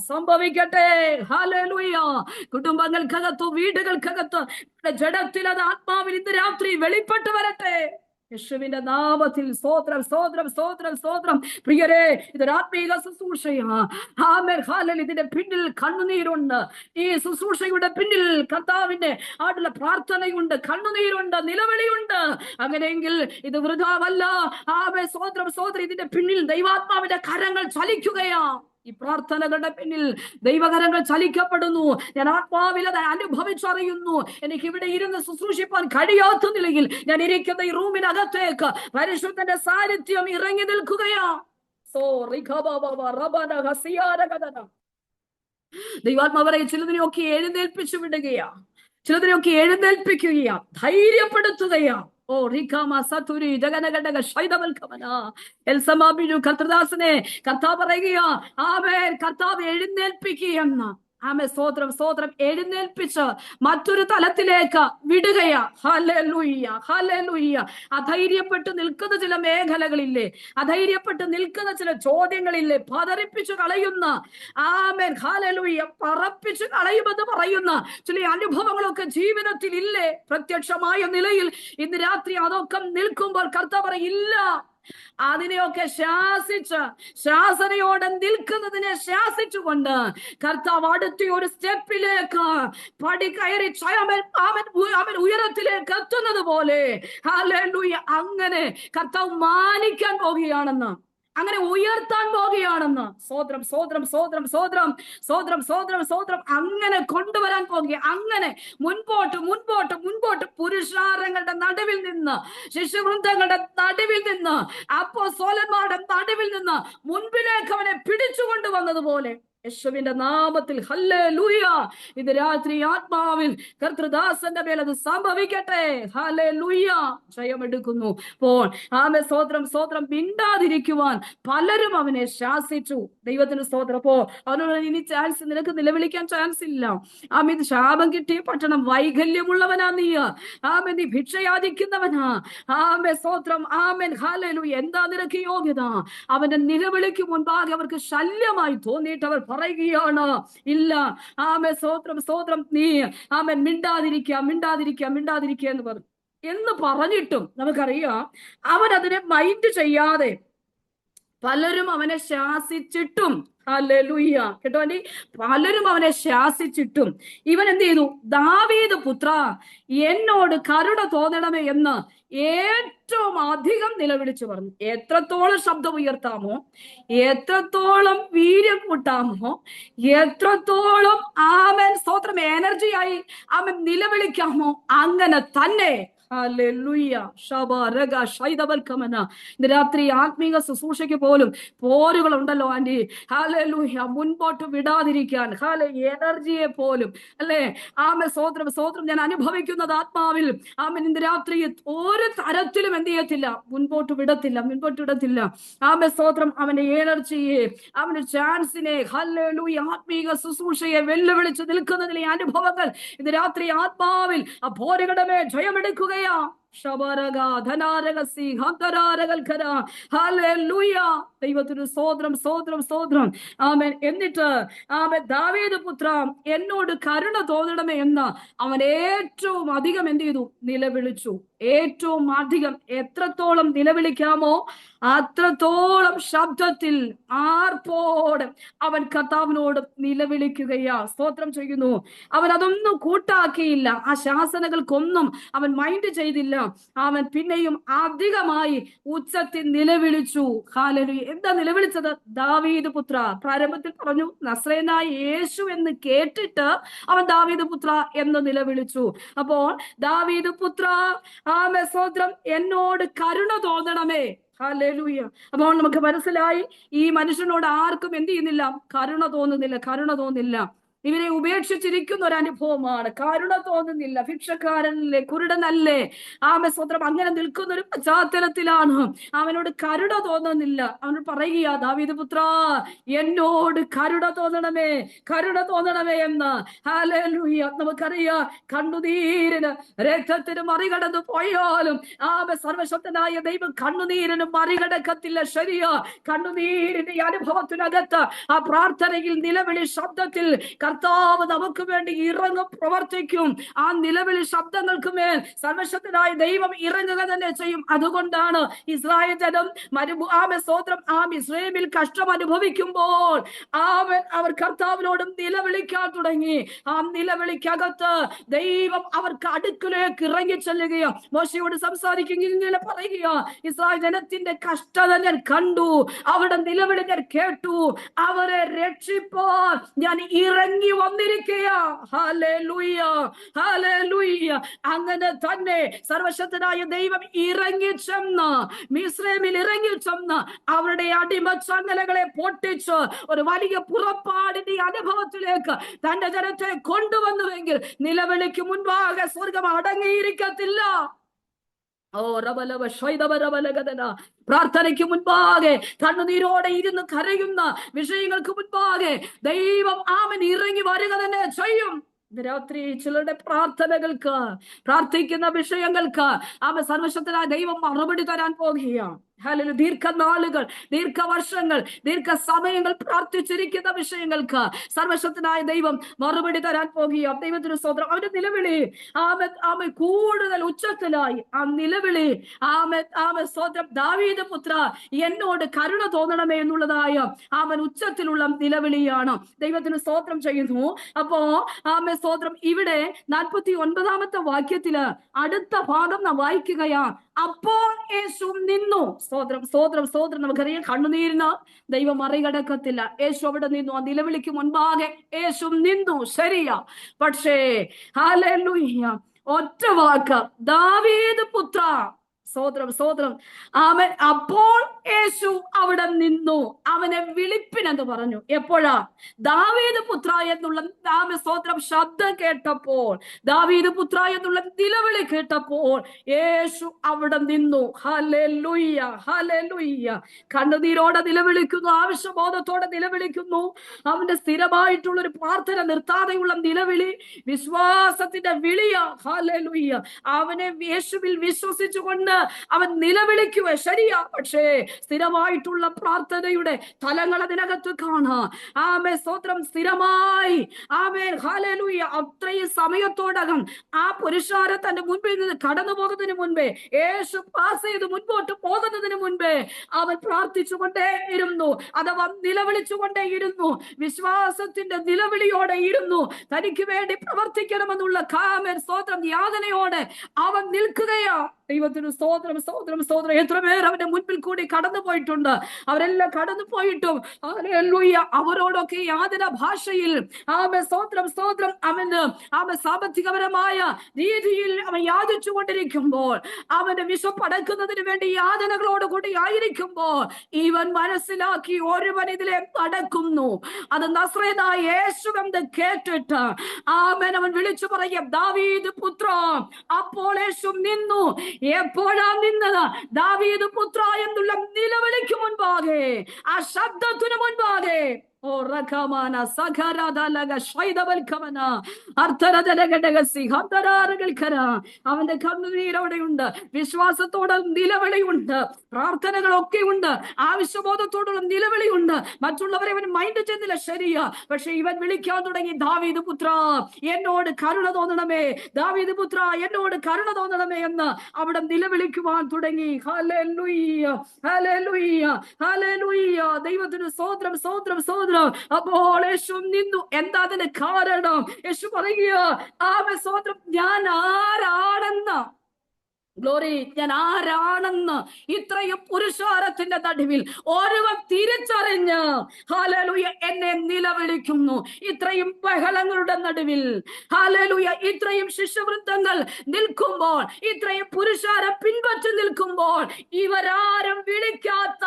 സംഭവിക്കട്ടെ. ഹല്ലേലൂയ. കുടുംബങ്ങൾക്കകത്തു, വീടുകൾക്കകത്ത്, ജഡത്തിൽ അത് ആത്മാവിൽ ഇന്ന് രാത്രി വെളിപ്പെട്ട് വരട്ടെ. യേശുവിന്റെ നാമത്തിൽ സ്തോത്രം, സ്തോത്രം, സ്തോത്രം, സ്തോത്രം. പ്രിയരെ, ഇതൊരു ആത്മീക ശുശ്രൂഷയാ. ആമേൻ, ഹല്ലേലൂയ. ഇതിന്റെ പിന്നിൽ കണ്ണുനീരുണ്ട്. ഈ ശുശ്രൂഷയുടെ പിന്നിൽ കർത്താവിന്റെ ആടുള്ള പ്രാർത്ഥനയുണ്ട്, കണ്ണുനീരുണ്ട്, നിലവിളിയുണ്ട്. അങ്ങനെയെങ്കിൽ ഇത് വൃഥാവല്ല. ആമേൻ, സ്തോത്രം, സ്തോത്രം. ഇതിന്റെ പിന്നിൽ ദൈവാത്മാവിന്റെ കരങ്ങൾ ചലിക്കുകയാ. ഈ പ്രാർത്ഥനകളുടെ പിന്നിൽ ദൈവകരങ്ങൾ ചലിക്കപ്പെടുന്നു. ഞാൻ ആത്മാവിൽ അത് അനുഭവിച്ചറിയുന്നു. എനിക്ക് ഇവിടെ ഇരുന്ന് ശുശ്രൂഷിപ്പാൻ കഴിയാത്ത നിലയിൽ ഞാൻ ഇരിക്കുന്ന ഈ റൂമിനകത്തേക്ക് പരിശുദ്ധന്റെ സാന്നിധ്യം ഇറങ്ങി നിൽക്കുകയാ. ദൈവാത്മാവരെ ചിലതിനെയൊക്കെ എഴുന്നേൽപ്പിച്ചു വിടുകയാ, ചിലതിനെയൊക്കെ എഴുന്നേൽപ്പിക്കുകയാ, ധൈര്യപ്പെടുത്തുകയാ. ഓ റിഖാമ സതുരി ജഗനഗടക ശൈതവൽക്കമന എൽസമാബിനു കർത്തദാസനെ കർത്താവ് പറയുകയാ. ആമേൻ, കർത്താവ് എഴുന്നേൽപ്പിക്കുകയെന്ന്. ആമേൻ, സ്തോത്രം, സ്തോത്രം. എഴുന്നേൽപ്പിച്ച് മറ്റൊരു തലത്തിലേക്ക് വിടുകയാ. Hallelujah, hallelujah. അധൈര്യപ്പെട്ട് നിൽക്കുന്ന ചില മേഖലകളില്ലേ, അധൈര്യപ്പെട്ട് നിൽക്കുന്ന ചില ചോദ്യങ്ങളില്ലേ, പതറിപ്പിച്ചു കളയുന്ന, ആമേൻ, ഹല്ലേലൂയ, പറപ്പിച്ചു കളയുമെന്ന് പറയുന്ന ചില അനുഭവങ്ങളൊക്കെ ജീവിതത്തിൽ ഇല്ലേ? പ്രത്യക്ഷമായ നിലയിൽ ഇന്ന് രാത്രി അതൊക്കെ നിൽക്കുമ്പോൾ കർത്താവ് പറയില്ല, അതിനെയൊക്കെ ശാസനയോടെ നിൽക്കുന്നതിനെ ശാസിച്ചുകൊണ്ട് കർത്താവ് അടുത്ത ഒരു സ്റ്റെപ്പിലേക്ക് പടി കയറി അവൻ ഉയരത്തിലേക്ക് എത്തുന്നത് പോലെ, ഹല്ലേലൂയ, അങ്ങനെ കർത്താവ് മാനിക്കാൻ പോകുകയാണെന്ന്, അങ്ങനെ ഉയർത്താൻ പോകുകയാണെന്ന്. സ്തോത്രം, സ്തോത്രം, സ്തോത്രം, സ്തോത്രം, സ്തോത്രം, സ്തോത്രം, സ്തോത്രം. അങ്ങനെ കൊണ്ടുവരാൻ പോകുക. അങ്ങനെ മുൻപോട്ട്, മുൻപോട്ട്, മുൻപോട്ട്, പുരുഷാരങ്ങളുടെ നടുവിൽ നിന്ന്, ശിശുവൃന്ദങ്ങളുടെ നടുവിൽ നിന്ന്, അപ്പോസ്തലന്മാരുടെ നടുവിൽ നിന്ന് മുൻപിലേക്ക് അവനെ പിടിച്ചുകൊണ്ടുവന്നതുപോലെ യേശുവിന്റെ നാമത്തിൽ ഹല്ലേലൂയ. ഇത് രാത്രി ആത്മാവിൽ കർത്തൃദാസന്റെ മേൽ അത് സംഭവിക്കട്ടെ. ഹല്ലേലൂയ. ജയമെടുക്കുന്നു. അപ്പോൾ ആമേൻ, സ്തോത്രം, സ്തോത്രം. മിണ്ടാതിരിക്കുവാൻ പലരും അവനെ ശാസിച്ചു. ദൈവത്തിന് സ്തോത്രം. അപ്പോ അവനോട് ഇനി ചാൻസ്, നിനക്ക് നിലവിളിക്കാൻ ചാൻസ് ഇല്ല. ആമേൻ, ശാപം കിട്ടിയ പട്ടണം, വൈകല്യമുള്ളവനാ നീ. ആമേൻ, നീ ഭിക്ഷയാദിക്കുന്നവനാ. ആമേൻ, സ്തോത്രം. ആമേൻ, ഹല്ലേലൂയ. എന്താ നിനക്ക് യോഗ്യത? അവന്റെ നിലവിളിക്ക് മുൻപാകെ അവർക്ക് ശല്യമായി തോന്നിയിട്ട് അവർ പറയുകയാണ്, ഇല്ല, ആമേൻ, സ്തോത്രം, സ്തോത്രം, നീ ആമേൻ മിണ്ടാതിരിക്കുക, മിണ്ടാതിരിക്കുക, മിണ്ടാതിരിക്കുക എന്ന് പറഞ്ഞിട്ടും നമുക്കറിയാം അവൻ അതിനെ മൈൻഡ് ചെയ്യാതെ പലരും അവനെ ശാസിച്ചിട്ടും, ഹല്ലേലൂയ, കേട്ടോ ആന്റി, പലരും അവനെ ശാസിച്ചിട്ടും ഇവൻ എന്ത് ചെയ്തു? ദാവീദ് പുത്ര, എന്നോട് കരുണ തോന്നണമേ എന്ന് ഏറ്റവും അധികം നിലവിളിച്ചു പറഞ്ഞു. എത്രത്തോളം ശബ്ദം ഉയർത്താമോ, എത്രത്തോളം വീര്യം കൂട്ടാമോ, എത്രത്തോളം ആമേൻ, സ്തോത്രം, എനർജിയായി ആമേൻ നിലവിളിക്കാമോ, അങ്ങനെ തന്നെ. ഹല്ലേലൂയ. ഇന്ന് രാത്രി ആത്മീക ശുശ്രൂഷയ്ക്ക് പോലും പോരുകൾ ഉണ്ടല്ലോ ആന്റി. ഹല്ലേലൂയ. മുൻപോട്ട് വിടാതിരിക്കാൻ എനർജിയെ പോലും, അല്ലേ? ആമേൻ, സ്തോത്രം, സ്തോത്രം. ഞാൻ അനുഭവിക്കുന്നത് ആത്മാവിൽ, ആമേൻ, ഇന്ന് രാത്രി ഒരു തരത്തിലും എന്ത് ചെയ്യത്തില്ല, മുൻപോട്ട് വിടത്തില്ല, മുൻപോട്ട് വിടത്തില്ല. ആമേൻ, സ്തോത്രം. അവന്റെ എനർജിയെ, അവന്റെ ചാൻസിനെ, ഹല്ലേലൂയ, ആത്മീക ശുശ്രൂഷയെ വെല്ലുവിളിച്ച് നിൽക്കുന്നതിലെ അനുഭവങ്ങൾ ഇന്ന് രാത്രി ആത്മാവിൽ ആ പോരുകളുടെ മേൽ ജയമെടുക്കുക. ദൈവത്തിന് സ്തോത്രം, സ്തോത്രം, സ്തോത്രം. ആമേൻ. എന്നിട്ട് ആമേൻ, ദാവീദ് പുത്ര, എന്നോട് കരുണ തോന്നണമേ എന്ന് അവൻ ഏറ്റവും അധികം എന്ത് ചെയ്തു? നിലവിളിച്ചു. ഏറ്റവും അധികം എത്രത്തോളം നിലവിളിക്കാമോ അത്രത്തോളം ശബ്ദത്തിൽ ആർപ്പോടെ അവൻ കർത്താവിനോട് നിലവിളിക്കുകയാ. സ്തോത്രം ചെയ്യുന്നു. അവൻ അതൊന്നും കൂട്ടാക്കിയില്ല. ആ ശാസനകൾക്കൊന്നും അവൻ മൈൻഡ് ചെയ്തില്ല. അവൻ പിന്നെയും അധികമായി ഉച്ചത്തിൽ നിലവിളിച്ചു. ഹല്ലേലൂയ. എന്താ നിലവിളിച്ചത്? ദാവീദ് പുത്ര. പ്രാരംഭത്തിൽ പറഞ്ഞു നസ്രയനായ യേശു എന്ന് കേട്ടിട്ട് അവൻ ദാവീദ് പുത്ര എന്ന് നിലവിളിച്ചു. അപ്പോൾ ദാവീദ് പുത്ര, ആമേൻ, സ്തോത്രം, എന്നോട് കരുണ തോന്നണമേ. ഹല്ലേലൂയ. അപ്പോൾ നമുക്ക് മനസ്സിലായി ഈ മനുഷ്യനോട് ആർക്കും എന്ത് ചെയ്യുന്നില്ല? കരുണ തോന്നുന്നില്ല, കരുണ തോന്നില്ല. ഇവരെ ഉപേക്ഷിച്ചിരിക്കുന്ന ഒരു അനുഭവമാണ്. കരുണ തോന്നുന്നില്ല. ഭിക്ഷക്കാരനല്ലേ, കുരുടനല്ലേ, സ്വത്രം അങ്ങനെ നിൽക്കുന്ന ഒരു പശ്ചാത്തലത്തിലാണ്. അവനോട് കരുണ തോന്നുന്നില്ല. അവനോട് പറയുക, ദാവീദ് പുത്ര, എന്നോട് കരുണ തോന്നണമേ, കരുണ തോന്നണമേ എന്ന്. ഹല്ലേലൂയ. നമുക്കറിയാം, കണ്ണുനീരിന് രക്തത്തിന് മറികടന്നു പോയാലും സർവശക്തനായ ദൈവം കണ്ണുനീരിന് മറികടക്കത്തില്ല. ശരിയാ, കണ്ണുനീരിന്റെ അനുഭവത്തിനകത്ത് ആ പ്രാർത്ഥനയിൽ നിലവിളി ശബ്ദത്തിൽ കർത്താവ് നമുക്ക് വേണ്ടി ഇറങ്ങും, പ്രവർത്തിക്കും. ആ നിലവിളി ശബ്ദങ്ങൾക്ക് മേൽ സർവശക്തനായ ദൈവം ഇറങ്ങുക തന്നെ ചെയ്യും. അതുകൊണ്ടാണ് ഇസ്രായേൽ ജനം സ്തോത്രം ഇസ്രായേലിൽ കഷ്ടം അനുഭവിക്കുമ്പോൾ അവർ കർത്താവിനോടും നിലവിളിക്കാൻ തുടങ്ങി. ആ നിലവിളിക്കകത്ത് ദൈവം അവർക്ക് അടുക്കിലേക്ക് ഇറങ്ങി ചെല്ലുകയോ മോശയോട് സംസാരിക്കുക, ഇങ്ങനെ പറയുക, ഇസ്രായേൽ ജനത്തിന്റെ കഷ്ടത ഞാൻ കണ്ടു, അവരുടെ നിലവിളി ഞാൻ കേട്ടു, അവരെ രക്ഷിപ്പാൻ ഞാൻ ഇറങ്ങി വന്നിരിക്കുക. Hallelujah, hallelujah. അങ്ങനെ തന്നെ സർവശക്തനായ ദൈവം ഇറങ്ങി ചെന്ന് മിസ്രൈമിൽ ഇറങ്ങി ചെന്ന് അവരുടെ അടിമച്ചങ്ങലകളെ പൊട്ടിച്ച് ഒരു വലിയ പുറപ്പാടിന്റെ അനുഭവത്തിലേക്ക് തന്റെ ജനത്തെ കൊണ്ടുവന്നുവെങ്കിൽ നിലവിളിക്ക് മുൻപാകെ സ്വർഗം അടങ്ങിയിരിക്കത്തില്ല. പ്രാർത്ഥനയ്ക്ക് മുൻപാകെ കണ്ണുനീരോടെ ഇരുന്ന് കരയുന്ന വിഷയങ്ങൾക്ക് മുൻപാകെ ദൈവം ഇറങ്ങി വരിക തന്നെ ചെയ്യും. രാത്രി ചിലരുടെ പ്രാർത്ഥനകൾക്ക്, പ്രാർത്ഥിക്കുന്ന വിഷയങ്ങൾക്ക് സർവശക്തനായ ദൈവം മറുപടി തരാൻ പോകുകയാണ്. ഹല്ലേലൂയ. ദീർഘനാളുകൾ, ദീർഘവർഷങ്ങൾ, ദീർഘസമയങ്ങൾ പ്രാർത്ഥിച്ചിരിക്കുന്ന വിഷയങ്ങൾക്ക് സർവശക്തനായ ദൈവം മറുപടി തരാൻ പോകുകയാണ്. ദൈവത്തിന് സ്തോത്രം. അവന്റെ നിലവിളി കൂടുതൽ ഉച്ചത്തിലായി. ആ നിലവിളി സ്തോത്രം, ദാവീദ് പുത്ര, എന്നോട് കരുണ തോന്നണമേ എന്നുള്ളതായ ഉച്ചത്തിലുള്ള നിലവിളിയാണ്. ദൈവത്തിന് സ്തോത്രം ചെയ്യുന്നു. അപ്പോ സ്തോത്രം, ഇവിടെ 49-ാമത്തെ വാക്യത്തില് അടുത്ത ഭാഗം നാം വായിക്കുകയാ. അപ്പോൾ യേശു നിന്നു. സ്തോത്രം, സ്തോത്രം, സ്തോത്രം. നമുക്കറിയാം, കണ്ണുനീരിന് ദൈവം മറികടക്കത്തില്ല. യേശു അവിടെ നിന്നു. ആ നിലവിളിക്ക് മുൻപാകെ യേശു നിന്നു. ശരിയാ. പക്ഷേ ഹല്ലേലൂയ, ഒറ്റ വാക്ക്, ദാവീദ് പുത്ര. സ്തോത്രം, സ്തോത്രം. അപ്പോൾ യേശു അവിടെ നിന്നു. അവനെ വിളിപ്പിനെന്ന് പറഞ്ഞു. എപ്പോഴാ? ദാവീദ് പുത്ര എന്നുള്ള സ്തോത്രം ശബ്ദം കേട്ടപ്പോൾ, ദാവീദ് പുത്ര എന്നുള്ള നിലവിളി കേട്ടപ്പോൾ യേശു അവിടെ നിന്നു. Hallelujah, hallelujah. കണ്ണുനീരോടെ നിലവിളിക്കുന്നു, ആവശ്യബോധത്തോടെ നിലവിളിക്കുന്നു. അവന്റെ സ്ഥിരമായിട്ടുള്ള ഒരു പ്രാർത്ഥന, നിർത്താതെയുള്ള നിലവിളി വിശ്വാസത്തിന്റെ വിളിയാ. ഹല്ലേലൂയ. അവനെ യേശുവിൽ വിശ്വസിച്ചുകൊണ്ട് അവൻ നിലവിളിക്കുക. ശരിയാ. പക്ഷേ സ്ഥിരമായിട്ടുള്ള പ്രാർത്ഥനയുടെ തലങ്ങൾ അതിനകത്ത് കാണാം. സ്തോത്രം. സ്ഥിരമായി ഹല്ലേലൂയ, അത്രയും സമയത്തോടകം ആ പുരുഷാരെ തന്റെ മുൻപിൽ നിന്ന് കടന്നു പോകുന്നതിന് മുൻപേ, യേശു പാസ് ചെയ്ത് മുൻപോട്ട് പോകുന്നതിന് മുൻപേ അവൻ പ്രാർത്ഥിച്ചുകൊണ്ടേ ഇരുന്നു. അഥവാ നിലവിളിച്ചുകൊണ്ടേ ഇരുന്നു. വിശ്വാസത്തിന്റെ നിലവിളിയോടെ ഇരുന്നു. തനിക്ക് വേണ്ടി പ്രവർത്തിക്കണമെന്നുള്ള സ്തോത്രം യാതനയോടെ അവൻ നിൽക്കുകയാ. ദൈവത്തിന് സ്തോത്രം, സ്തോത്രം, സ്തോത്രം. എത്ര പേർ അവന്റെ മുൻപിൽ കൂടി കടന്നു പോയിട്ടുണ്ട്. അവരെല്ലാം കടന്നു പോയിട്ടും അവരോടൊക്കെ യാതന ഭാഷയിൽ സ്തോത്രം, സ്തോത്രം, അവന് സാമ്പത്തികപരമായ രീതിയിൽ അവൻ യാചിച്ചു കൊണ്ടിരിക്കുമ്പോൾ, അവന്റെ വിശപ്പടക്കുന്നതിന് വേണ്ടി യാതനകളോട് കൂടി ആയിരിക്കുമ്പോൾ ഇവൻ മനസ്സിലാക്കി, ഒരുവൻ ഇതിലെ നടക്കുന്നു, അത് നസ്രേനായ യേശുവെന്ന് കേട്ടിട്ട് അവൻ വിളിച്ചു പറയും, ദാവീദ് പുത്ര. അപ്പോൾ യേശു നിന്നു. എപ്പോഴാ നിന്നത്? ദാവീദ് പുത്ര എന്നുള്ള നിലവിളിക്ക് മുൻപാകെ, ആ ശബ്ദത്തിന് മുൻപാകെ. അവന്റെ കണ്ണുനീരോടെയുണ്ട്, വിശ്വാസത്തോടെ നിലവിളിയുണ്ട്, പ്രാർത്ഥനകളൊക്കെ ഉണ്ട്, ആവശ്യബോധത്തോടുള്ള നിലവിളിയുണ്ട്. മറ്റുള്ളവരെ അവൻ മൈൻഡ് ചെയ്യുന്നില്ല. ശരിയാ. പക്ഷെ ഇവൻ വിളിക്കാൻ തുടങ്ങി, ദാവീദ് പുത്ര, എന്നോട് കരുണ തോന്നണമേ, ദാവീദ് പുത്ര, എന്നോട് കരുണ തോന്നണമേ എന്ന് അവിടെ നിലവിളിക്കുവാൻ തുടങ്ങി. Hallelujah, hallelujah, hallelujah. ദൈവത്തിന് സ്തോത്രം, സ്തോത്രം, സ്തോത്രം. അപ്പോൾ യേശു നിന്നു. എന്താ അതിന് കാരണം? യേശു പറയുക, സ്തോത്രം, ഞാൻ ആരാണെന്ന് ഗ്ലോറി, ഞാൻ ആരാണെന്ന് ഇത്രയും പുരുഷാരത്തിന്റെ നടുവിൽ ഒരുവൻ തിരിച്ചറിഞ്ഞ് ഹല്ലേലൂയ എന്നെ നിലവിളിക്കുന്നു. ഇത്രയും ബഹളങ്ങളുടെ നടുവിൽ ഹല്ലേലൂയ ഇത്രയും ശിഷ്യവൃത്തങ്ങൾ നിൽക്കുമ്പോൾ, ഇത്രയും പുരുഷാരം പിൻപറ്റി നിൽക്കുമ്പോൾ, ഇവരാരും വിളിക്കാത്ത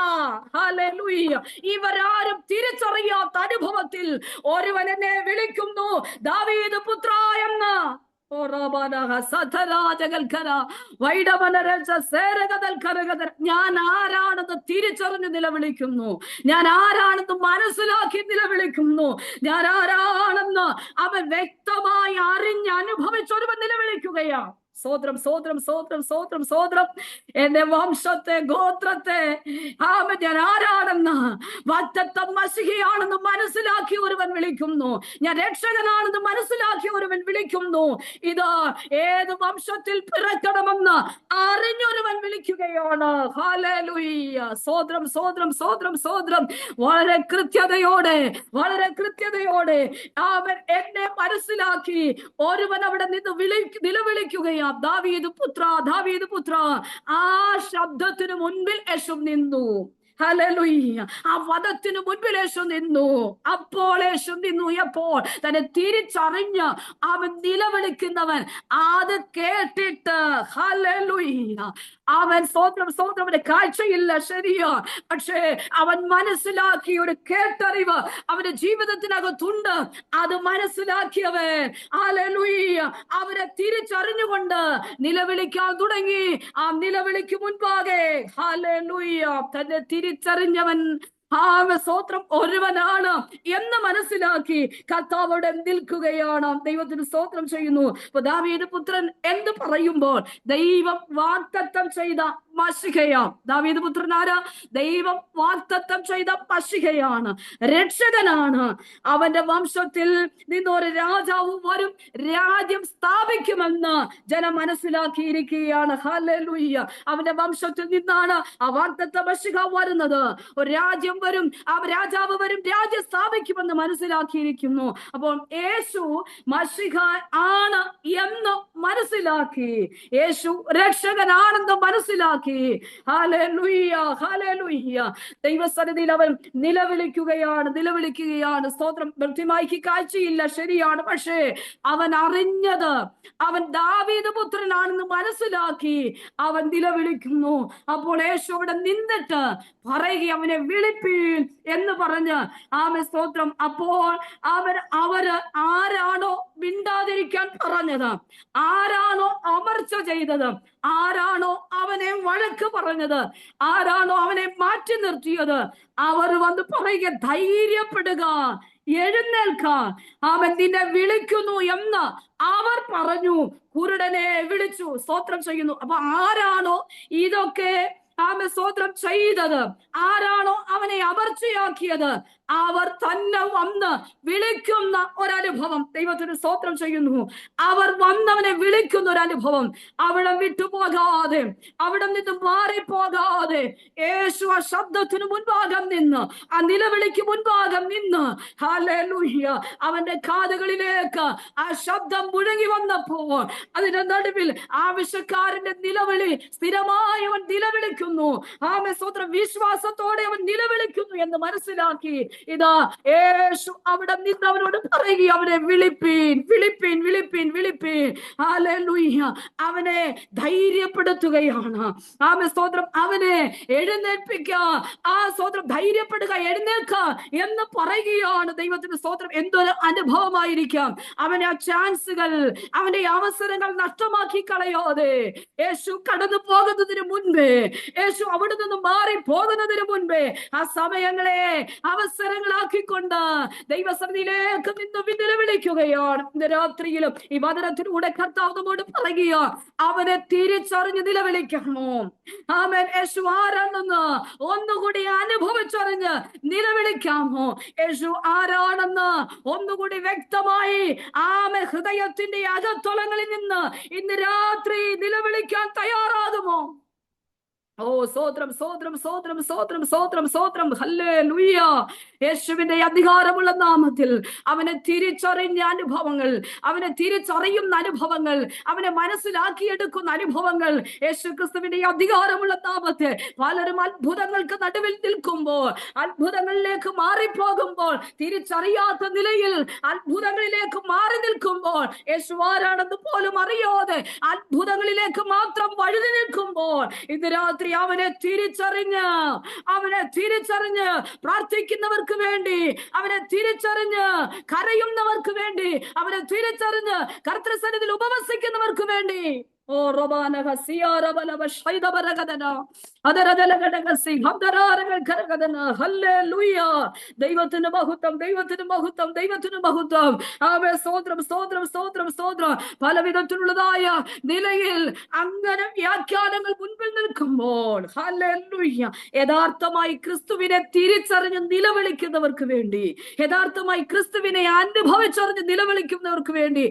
ഹല്ലേലൂയ ഇവരാരും തിരിച്ചറിയാത്ത അനുഭവത്തിൽ ഒരുവൻ എന്നെ വിളിക്കുന്നു, ദാവീദ് പുത്ര എന്ന്. ഞാൻ ആരാണെന്ന് തിരിച്ചറിഞ്ഞ് നിലവിളിക്കുന്നു. ഞാൻ ആരാണെന്ന് മനസ്സിലാക്കി നിലവിളിക്കുന്നു. ഞാൻ ആരാണെന്ന് അവൻ വ്യക്തമായി അറിഞ്ഞ് അനുഭവിച്ചൊരുവൻ നിലവിളിക്കുകയാണ്. സ്തോത്രം, സ്തോത്രം, സ്തോത്രം, സ്തോത്രം, സ്തോത്രം. എന്റെ വംശത്തെ, ഗോത്രത്തെ ഞാൻ ആരാണെന്ന്, വാഗ്ദത്തം മശിഹയാണെന്ന് മനസ്സിലാക്കി ഒരുവൻ വിളിക്കുന്നു. ഞാൻ രക്ഷകനാണെന്ന് മനസ്സിലാക്കി ഒരുവൻ വിളിക്കുന്നു. ഇത് ഏത് വംശത്തിൽ പിറക്കണമെന്ന് അറിഞ്ഞൊരുവൻ വിളിക്കുകയാണ്. ഹല്ലേലൂയ. സ്തോത്രം, സ്തോത്രം, സ്തോത്രം, സ്തോത്രം. വളരെ കൃത്യതയോടെ, വളരെ കൃത്യതയോടെ അവൻ എന്നെ മനസ്സിലാക്കി ഒരുവൻ അവിടെ നിന്ന് നിലവിളിക്കുകയാണ്. ദാവീദ് പുത്ര, ദാവീദ് പുത്ര. ആ ശബ്ദത്തിന് മുൻപിൽ യേശു നിന്നു. ഹല്ലേലൂയ. ആ വധത്തിന് മുൻപിൽ യേശു നിന്നു. അപ്പോൾ യേശു നിന്നു. എപ്പോൾ തന്നെ തിരിച്ചറിഞ്ഞ് അവൻ നിലവിളിക്കുന്നവൻ അത് കേട്ടിട്ട് ഹല്ലേലൂയ അവൻ സ്തോത്രം, സ്തോത്രം. അവന്റെ കാഴ്ചയില്ല, ശരിയോ, പക്ഷേ അവൻ മനസ്സിലാക്കി ഒരു കേട്ടറിവ് അവന്റെ ജീവിതത്തിനകത്തുണ്ട്. അത് മനസ്സിലാക്കിയവൻ ഹല്ലേലൂയ അവരെ തിരിച്ചറിഞ്ഞുകൊണ്ട് നിലവിളിക്കാൻ തുടങ്ങി. ആ നിലവിളിക്ക് മുൻപാകെ ഹല്ലേലൂയ തന്നെ തിരിച്ചറിഞ്ഞവൻ സ്തോത്രം ഒരുവനാണ് എന്ന് മനസ്സിലാക്കി കർത്താവോടെ നിൽക്കുകയാണ്. ദൈവത്തിന് സ്തോത്രം ചെയ്യുന്നു. ദാവീദ് പുത്രൻ എന്ന് പറയുമ്പോൾ ദൈവം വാഗ്ദത്തം ചെയ്ത മശിഹയാണ്. ദാവീദ് പുത്രൻ ആരാ? ദൈവം വാഗ്ദത്തം ചെയ്ത മശിഹയാണ്, രക്ഷകനാണ്. അവന്റെ വംശത്തിൽ നിന്നൊരു രാജാവ് വരും, രാജ്യം സ്ഥാപിക്കുമെന്ന് ജനം മനസ്സിലാക്കിയിരിക്കുകയാണ്. ഹല്ലേലൂയ. അവന്റെ വംശത്തിൽ നിന്നാണ് ആ വാഗ്ദത്ത മശിഹ വരുന്നത്. ഒരു രാജ്യം വരും, ആ രാജാവ് വരും, രാജ്യം സ്ഥാപിക്കുമെന്ന് മനസ്സിലാക്കിയിരിക്കുന്നു. അപ്പോൾ യേശു മശിഹ ആണ് എന്ന് മനസ്സിലാക്കി, യേശു രക്ഷകനാണെന്ന് മനസ്സിലാക്കി. Hallelujah, hallelujah. ദൈവസന്നിധിയിൽ അവൻ നിലവിളിക്കുകയാണ്. സ്തോത്രം. ബർത്തിമായിക്ക് കാഴ്ചയില്ല, ശരിയാണ്, പക്ഷേ അവൻ അറിഞ്ഞത് അവൻ ദാവീദ് പുത്രനാണെന്ന് മനസ്സിലാക്കി അവൻ നിലവിളിക്കുന്നു. അപ്പോൾ യേശു അവിടെ നിന്നിട്ട് പറയുക, അവനെ വിളിപ്പീൻ എന്ന് പറഞ്ഞ് സ്തോത്രം. അപ്പോൾ അവര് ആരാണോ മിണ്ടാതിരിക്കാൻ പറഞ്ഞത്, ആരാണോ അമർച്ച ചെയ്തത്, ആരാണോ അവനെ വഴക്ക് പറഞ്ഞത്, ആരാണോ അവനെ മാറ്റി നിർത്തിയത്, അവർ വന്ന് പറയുക, ധൈര്യപ്പെടുക, എഴുന്നേൽക്കാൻ, അവൻ നിന്നെ വിളിക്കുന്നു എന്ന് അവർ പറഞ്ഞു. കുരുടനെ വിളിച്ചു. സ്തോത്രം ചെയ്യുന്നു. അപ്പൊ ആരാണോ ഇതൊക്കെ സ്തോത്രം ചെയ്തത്, ആരാണോ അവനെ അമർച്ചയാക്കിയത്, അവർ തന്നെ വന്ന് വിളിക്കുന്ന ഒരനുഭവം. ദൈവത്തിന് സ്തോത്രം ചെയ്യുന്നു. അവർ വന്നവനെ വിളിക്കുന്ന ഒരനുഭവം. അവിടെ വിട്ടുപോകാതെ, അവിടെ നിന്ന് മാറിപ്പോകാതെ യേശു ആ ശബ്ദത്തിന് മുൻപാകം നിന്ന്, ആ നിലവിളിക്ക് മുൻപാകം നിന്ന് ഹല്ലേലൂയ അവന്റെ കാതുകളിലേക്ക് ആ ശബ്ദം മുഴങ്ങി വന്നപ്പോൾ അതിന്റെ നടുവിൽ ആവശ്യക്കാരന്റെ നിലവിളി സ്ഥിരമായി അവൻ നിലവിളിക്കുന്നു. സ്തോത്രം. വിശ്വാസത്തോടെ അവൻ നിലവിളിക്കുന്നു എന്ന് മനസ്സിലാക്കി ഇതാ യേശു അവിടെ നിന്ന് അവനോട് പറയുക, അവനെ വിളിപ്പീൻ, വിളിപ്പീൻ, വിളിപ്പീൻ, വിളിപ്പീൻ. ഹല്ലേലൂയ. അവനെ ധൈര്യപ്പെടുത്തുകയാണ്. സ്തോത്രം. അവനെ എഴുന്നേൽപ്പിക്കുക. സ്തോത്രം. ധൈര്യപ്പെടുക, എഴുന്നേൽക്ക എന്ന് പറയുകയാണ്. ദൈവത്തിന്റെ സ്തോത്രം. എന്തൊരു അനുഭവമായിരിക്കാം. അവന്റെ ആ ചാൻസുകൾ, അവന്റെ അവസരങ്ങൾ നഷ്ടമാക്കി കളയാതെ യേശു കടന്നു പോകുന്നതിന് മുൻപേ, യേശു അവിടെ നിന്ന് മാറി പോകുന്നതിന് മുൻപേ ആ സമയങ്ങളെ അവസരങ്ങളാക്കിക്കൊണ്ട് ദൈവസന്നിധിയിലേക്ക് നിന്ന് നിലവിളിക്കുകയാണ്. ഇന്ന് രാത്രിയിലും ഈ വചനത്തിലൂടെ കർത്താവ് നമ്മോട് പറയുക, അവനെ തിരിച്ചറിഞ്ഞ് നിലവിളിക്കണമോ? ആമേൻ. യേശു ആരാണെന്ന് ഒന്നുകൂടി അനുഭവിച്ചറിഞ്ഞ് നിലവിളിക്കാമോ? യേശു ആരാണെന്ന് ഒന്നുകൂടി വ്യക്തമായി ഹൃദയത്തിന്റെ അകത്തളങ്ങളിൽ നിന്ന് ഇന്ന് രാത്രി നിലവിളിക്കാൻ തയ്യാറാകുമോ? ഓ സ്തോത്രം സ്തോത്രം സ്തോത്രം സ്തോത്രം സ്തോത്രം സ്തോത്രം ഹല്ലേലൂയ. യേശുവിന്റെ അധികാരമുള്ള നാമത്തിൽ അവനെ തിരിച്ചറിഞ്ഞ അനുഭവങ്ങൾ, അവനെ തിരിച്ചറിയുന്ന അനുഭവങ്ങൾ, അവനെ മനസ്സിലാക്കിയെടുക്കുന്ന അനുഭവങ്ങൾ, യേശു ക്രിസ്തുവിന്റെ അധികാരമുള്ള നാമത്തിൽ പലരും അത്ഭുതങ്ങൾക്ക് നടുവിൽ നിൽക്കുമ്പോൾ, അത്ഭുതങ്ങളിലേക്ക് മാറിപ്പോകുമ്പോൾ, തിരിച്ചറിയാത്ത നിലയിൽ അത്ഭുതങ്ങളിലേക്ക് മാറി നിൽക്കുമ്പോൾ, യേശു ആരാണെന്ന് പോലും അറിയാതെ അത്ഭുതങ്ങളിലേക്ക് മാത്രം വഴുതി നിൽക്കുമ്പോൾ, ഇന്ന് രാത്രി അവനെ തിരിച്ചറിഞ്ഞ് പ്രാർത്ഥിക്കുന്നവർക്ക് വേണ്ടി, അവനെ തിരിച്ചറിഞ്ഞ് കരയുന്നവർക്ക് വേണ്ടി, അവനെ തിരിച്ചറിഞ്ഞ് കർത്തൃസന്നിധിയിൽ ഉപവസിക്കുന്നവർക്ക് വേണ്ടി, ഓ റോബാനക സിയാറബലബ ശൈദബരഗദന അതരദലഗദഗസി ഹംദരാരഗ ഖരഗദന ഹല്ലേലൂയ. ദൈവത്തിന് മഹത്വം, ദൈവത്തിന് മഹത്വം, ദൈവത്തിന് മഹത്വം. ആമേൻ. സ്തോത്രം സ്തോത്രം സ്തോത്രം സ്തോത്രം. പലവിധത്തിലുള്ളതായ നിലയിൽ അങ്ങനെ വ്യാഖ്യാനങ്ങൾ മുൻപിൽ നിൽക്കുമ്പോൾ ഹല്ലേലൂയ, യഥാർത്ഥമായി ക്രിസ്തുവിനെ തിരിച്ചറിഞ്ഞ് നിലവിളിക്കുന്നവർക്ക് വേണ്ടി, യഥാർത്ഥമായി ക്രിസ്തുവിനെ അനുഭവിച്ചറിഞ്ഞ് നിലവിളിക്കുന്നവർക്ക് വേണ്ടി